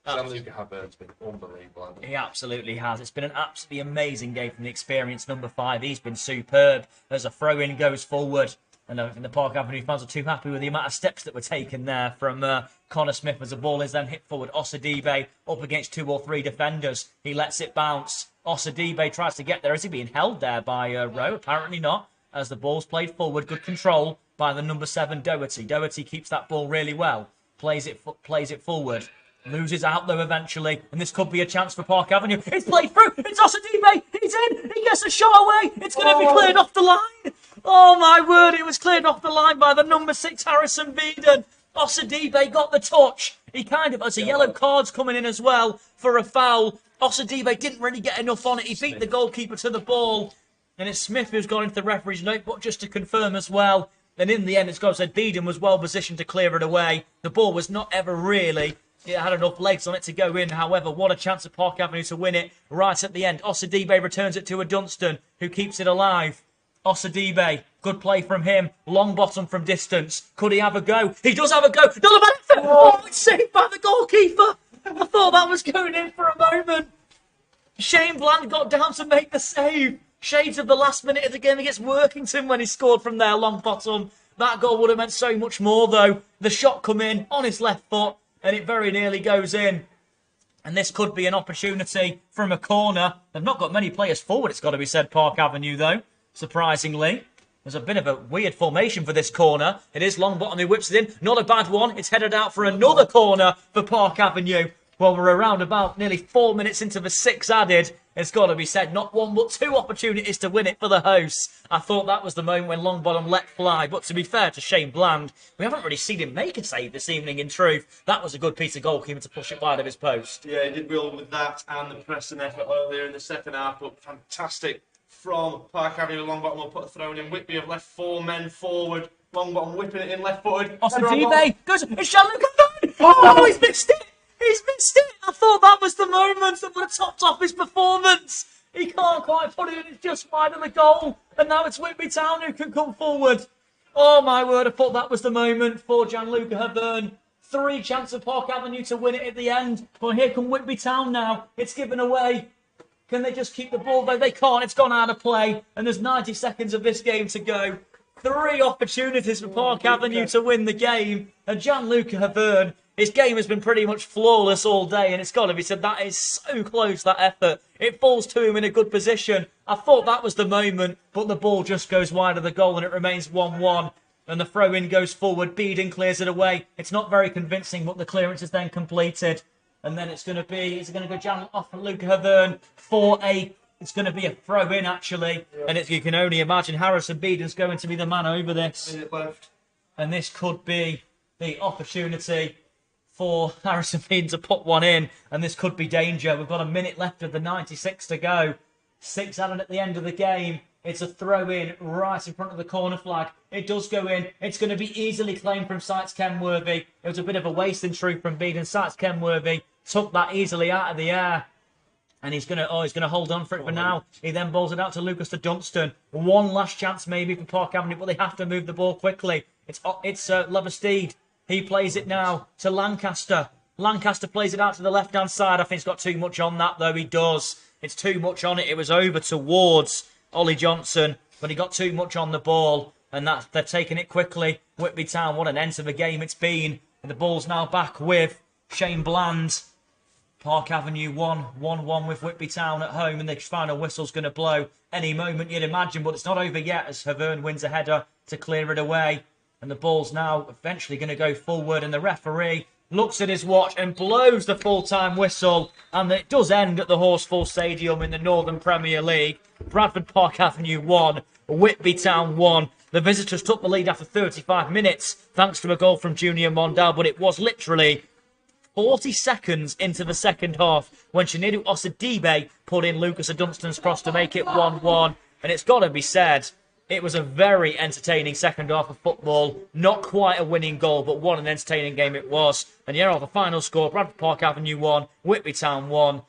Gianluca Havern's been unbelievable. He absolutely has. It's been an absolutely amazing game from the experienced number 5. He's been superb as a throw-in goes forward. And I think the Park Avenue fans are too happy with the amount of steps that were taken there from Connor Smith as the ball is then hit forward. Osadibe up against 2 or 3 defenders. He lets it bounce. Osadibe tries to get there. Is he being held there by Rowe? Apparently not. As the ball's played forward, good control by the number 7 Doherty. Doherty keeps that ball really well. Plays it forward. Loses out though eventually, and this could be a chance for Park Avenue. It's played through. It's Osadibe. He's in. He gets a shot away. It's going to be cleared off the line. Oh my word! It was cleared off the line by the number 6 Harrison Beeden. Osadibe got the touch. He kind of has a yellow card's coming in as well for a foul. Osadibe didn't really get enough on it. He beat the goalkeeper to the ball, and it's Smith who's gone into the referee's note. But just to confirm as well, And in the end, it's got to say Beedon was well positioned to clear it away. The ball was not ever really, it had enough legs on it to go in. However, what a chance at Park Avenue to win it right at the end. Osadibe returns it to a Dunstan, who keeps it alive. Osadibe, good play from him. Long bottom from distance. Could he have a go? He does have a go. Not a bad effort. Oh, it's saved by the goalkeeper. I thought that was going in for a moment. Shane Bland got down to make the save. Shades of the last minute of the game against Workington when he scored from there, long bottom. That goal would have meant so much more, though. The shot come in on his left foot, and it very nearly goes in. And this could be an opportunity from a corner. They've not got many players forward, it's got to be said, Park Avenue, though. Surprisingly, there's a bit of a weird formation for this corner. It is long bottom who whips it in. Not a bad one. It's headed out for another corner for Park Avenue. Well, we're around about nearly 4 minutes into the 6 added. It's got to be said, not one but 2 opportunities to win it for the hosts. I thought that was the moment when Longbottom let fly. But to be fair to Shane Bland, we haven't really seen him make a save this evening, in truth. That was a good piece of goalkeeping to push it wide of his post. Yeah, he did well with that and the pressing effort earlier in the second half. But fantastic from Park Avenue. Longbottom will put a throw in. Whitby have left 4 men forward. Longbottom whipping it in left-footed. Osadibe goes, it's Gianluca Byrne! Oh, he's missed it! He's missed it! I thought that was the moment that would have topped off his performance. He can't quite put it in, it's just wide of the goal. And now it's Whitby Town who can come forward. Oh my word, I thought that was the moment for Gianluca Byrne. 3 chances of Park Avenue to win it at the end. But here come Whitby Town now. It's given away. Can they just keep the ball though? They can't, it's gone out of play. And there's 90 seconds of this game to go. 3 opportunities for Park Avenue to win the game. And Gianluca Byrne, his game has been pretty much flawless all day, and it's got to be said, that is so close, that effort. It falls to him in a good position. I thought that was the moment, but the ball just goes wide of the goal, and it remains 1-1. And the throw-in goes forward. Beedon clears it away. It's not very convincing, but the clearance is then completed. And then it's going to be, is it going to go off from Luca Byrne for it's going to be a throw-in, actually. Yeah. And you can only imagine Harrison Beedon's going to be the man over this. Minute left. And this could be the opportunity for Harrison Beedon to put one in, and this could be danger. We've got a minute left of the 96 to go. 6 added at the end of the game. It's a throw-in right in front of the corner flag. It does go in. It's going to be easily claimed from Sites Kenworthy. It was a bit of a waste in truth from Beedon. Sites Kenworthy took that easily out of the air. And he's going to hold on for it for now. He then balls it out to Lucas to Dunstan. One last chance maybe for Park Avenue, but they have to move the ball quickly. It's Leversteed. He plays it now to Lancaster. Lancaster plays it out to the left-hand side. I think he's got too much on that, though. He does. It's too much on it. It was over towards Ollie Johnson, but he got too much on the ball, and they're taking it quickly. Whitby Town, what an end to the game it's been. And the ball's now back with Shane Bland. Park Avenue 1-1 with Whitby Town at home, and the final whistle's going to blow any moment you'd imagine, but it's not over yet as Havern wins a header to clear it away. And the ball's now eventually going to go forward, and the referee looks at his watch and blows the full-time whistle. And it does end at the Horsefall Stadium in the Northern Premier League. Bradford Park Avenue 1, Whitby Town 1. The visitors took the lead after 35 minutes, thanks to a goal from Junior Mondale, but it was literally 40 seconds into the second half when Chinedu Osadibe put in Lucas Dunstan's cross to make it 1-1. And it's got to be said, it was a very entertaining second half of football. Not quite a winning goal, but what an entertaining game it was. And here are the final score. Bradford Park Avenue 1, Whitby Town 1.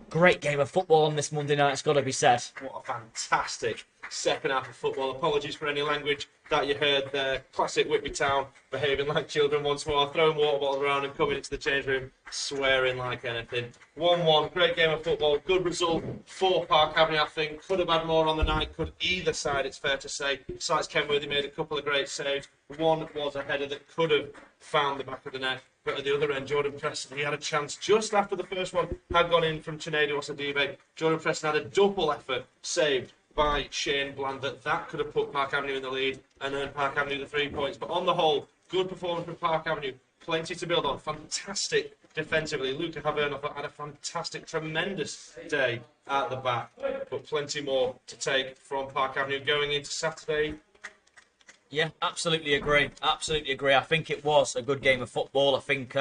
Great game of football on this Monday night, it's got to be said. What a fantastic second half of football. Apologies for any language that you heard there. Classic Whitby Town behaving like children once more, throwing water bottles around and coming into the change room, swearing like anything. 1-1, great game of football, good result for Park Avenue, I think. Could have had more on the night, could either side, it's fair to say. Sites Kenworthy made a couple of great saves. One was a header that could have found the back of the net. But at the other end, Jordan Preston, he had a chance just after the first one had gone in from Chinedu Osadibe. Jordan Preston had a double effort saved by Shane Bland that could have put Park Avenue in the lead and earned Park Avenue the 3 points. But on the whole, good performance from Park Avenue. Plenty to build on. Fantastic defensively. Luca Havern had a fantastic, tremendous day at the back. But plenty more to take from Park Avenue going into Saturday. Yeah, absolutely agree. Absolutely agree. I think it was a good game of football. I think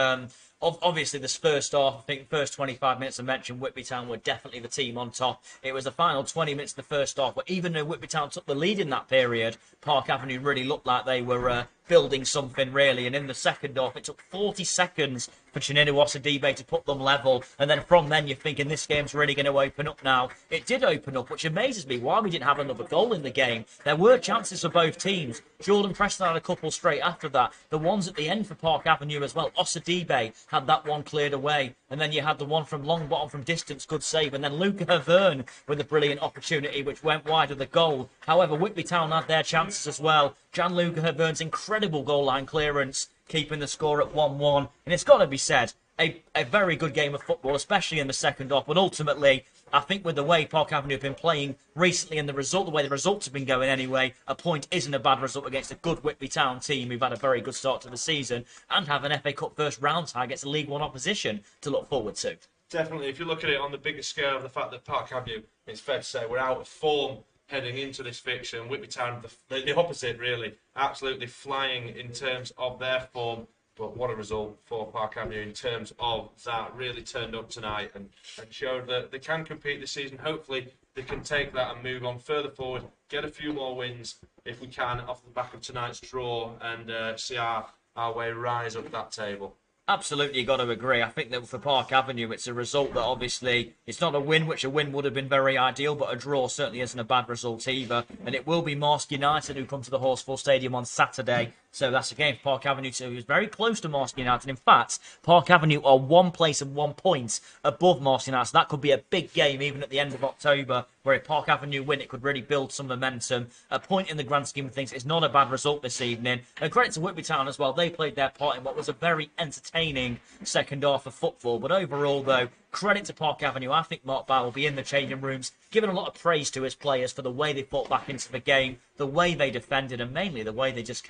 Obviously, this first half, I think first 25 minutes I mentioned, Whitby Town were definitely the team on top. It was the final 20 minutes of the first half, but even though Whitby Town took the lead in that period, Park Avenue really looked like they were building something really. And in the second half, it took 40 seconds for Chinedu Osidibe to put them level. And then from then, you're thinking this game's really going to open up now. It did open up, which amazes me why we didn't have another goal in the game. There were chances for both teams. Jordan Preston had a couple straight after that. The ones at the end for Park Avenue as well. Osidibe had that one cleared away. And then you had the one from long bottom from distance, good save. And then Luca Havern with a brilliant opportunity, which went wide of the goal. However, Whitby Town had their chances as well. Gianluca Havern's incredible goal line clearance, keeping the score at 1-1. And it's got to be said, a very good game of football, especially in the second half. But ultimately, I think with the way Park Avenue have been playing recently and the way the results have been going anyway, a point isn't a bad result against a good Whitby Town team who've had a very good start to the season and have an FA Cup first round tie against a League One opposition to look forward to. Definitely, if you look at it on the bigger scale of the fact that Park Avenue, it's fair to say, we're out of form heading into this fixture, and Whitby Town, the opposite really, absolutely flying in terms of their form. But what a result for Park Avenue in terms of that. Really turned up tonight and showed that they can compete this season. Hopefully they can take that and move on further forward, get a few more wins if we can off the back of tonight's draw, and see our way rise up that table. Absolutely, you got to agree. I think that for Park Avenue, it's a result that obviously it's not a win, which a win would have been very ideal, but a draw certainly isn't a bad result either. And it will be Marsk United who come to the Horsefall Stadium on Saturday. So that's a game for Park Avenue too. It was very close to Marsk United. In fact, Park Avenue are 1 place and 1 point above Marsk United. So that could be a big game even at the end of October, where if Park Avenue win, it could really build some momentum. A point in the grand scheme of things is not a bad result this evening. And credit to Whitby Town as well. They played their part in what was a very entertaining second half of football. But overall, though, credit to Park Avenue. I think Mark Bauer will be in the changing rooms, giving a lot of praise to his players for the way they fought back into the game, the way they defended, and mainly the way they just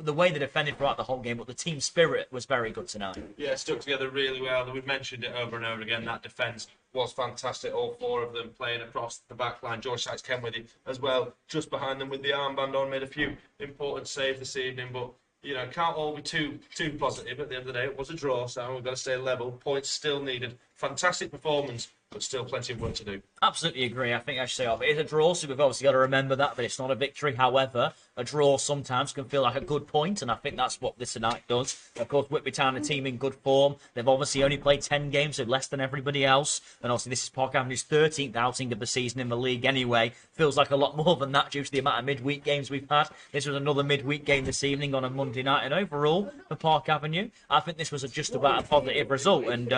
the way they defended throughout the whole game. But the team spirit was very good tonight. Yeah, stuck together really well. We've mentioned it over and over again. That defence was fantastic. All 4 of them playing across the back line. George Sykes Kenworthy as well, just behind them with the armband on, made a few important saves this evening. But you know, can't all be too positive. At the end of the day, it was a draw, so we've got to stay level. Points still needed. Fantastic performance, but still plenty of work to do. Absolutely agree. I think I should say it is a draw, so we've obviously got to remember that, but it's not a victory. However, a draw sometimes can feel like a good point, and I think that's what this tonight does. Of course, Whitby Town, a team in good form. They've obviously only played 10 games, so less than everybody else. And obviously, this is Park Avenue's 13th outing of the season in the league anyway. Feels like a lot more than that due to the amount of midweek games we've had. This was another midweek game this evening on a Monday night, and overall, for Park Avenue, I think this was just about a positive result. And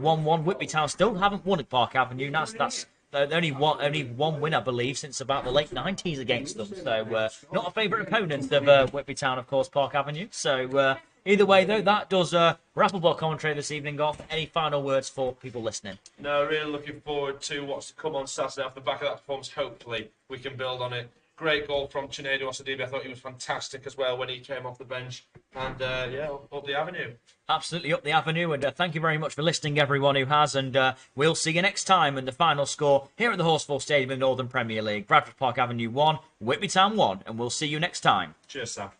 1-1, Whitby Town still haven't won at Park Avenue. That's only one win, I believe, since about the late 90s against them. So not a favourite opponent of Whitby Town, of course, Park Avenue. So either way, though, that does wrap up our commentary this evening off. Any final words for people listening? No, really looking forward to what's to come on Saturday. Off the back of that performance, hopefully we can build on it. Great goal from Chinedu Osidibe. I thought he was fantastic as well when he came off the bench. And up the avenue. Absolutely up the avenue. And thank you very much for listening, everyone who has. And we'll see you next time. And the final score here at the Horsefall Stadium in the Northern Premier League. Bradford Park Avenue 1, Whitby Town 1. And we'll see you next time. Cheers, Sam.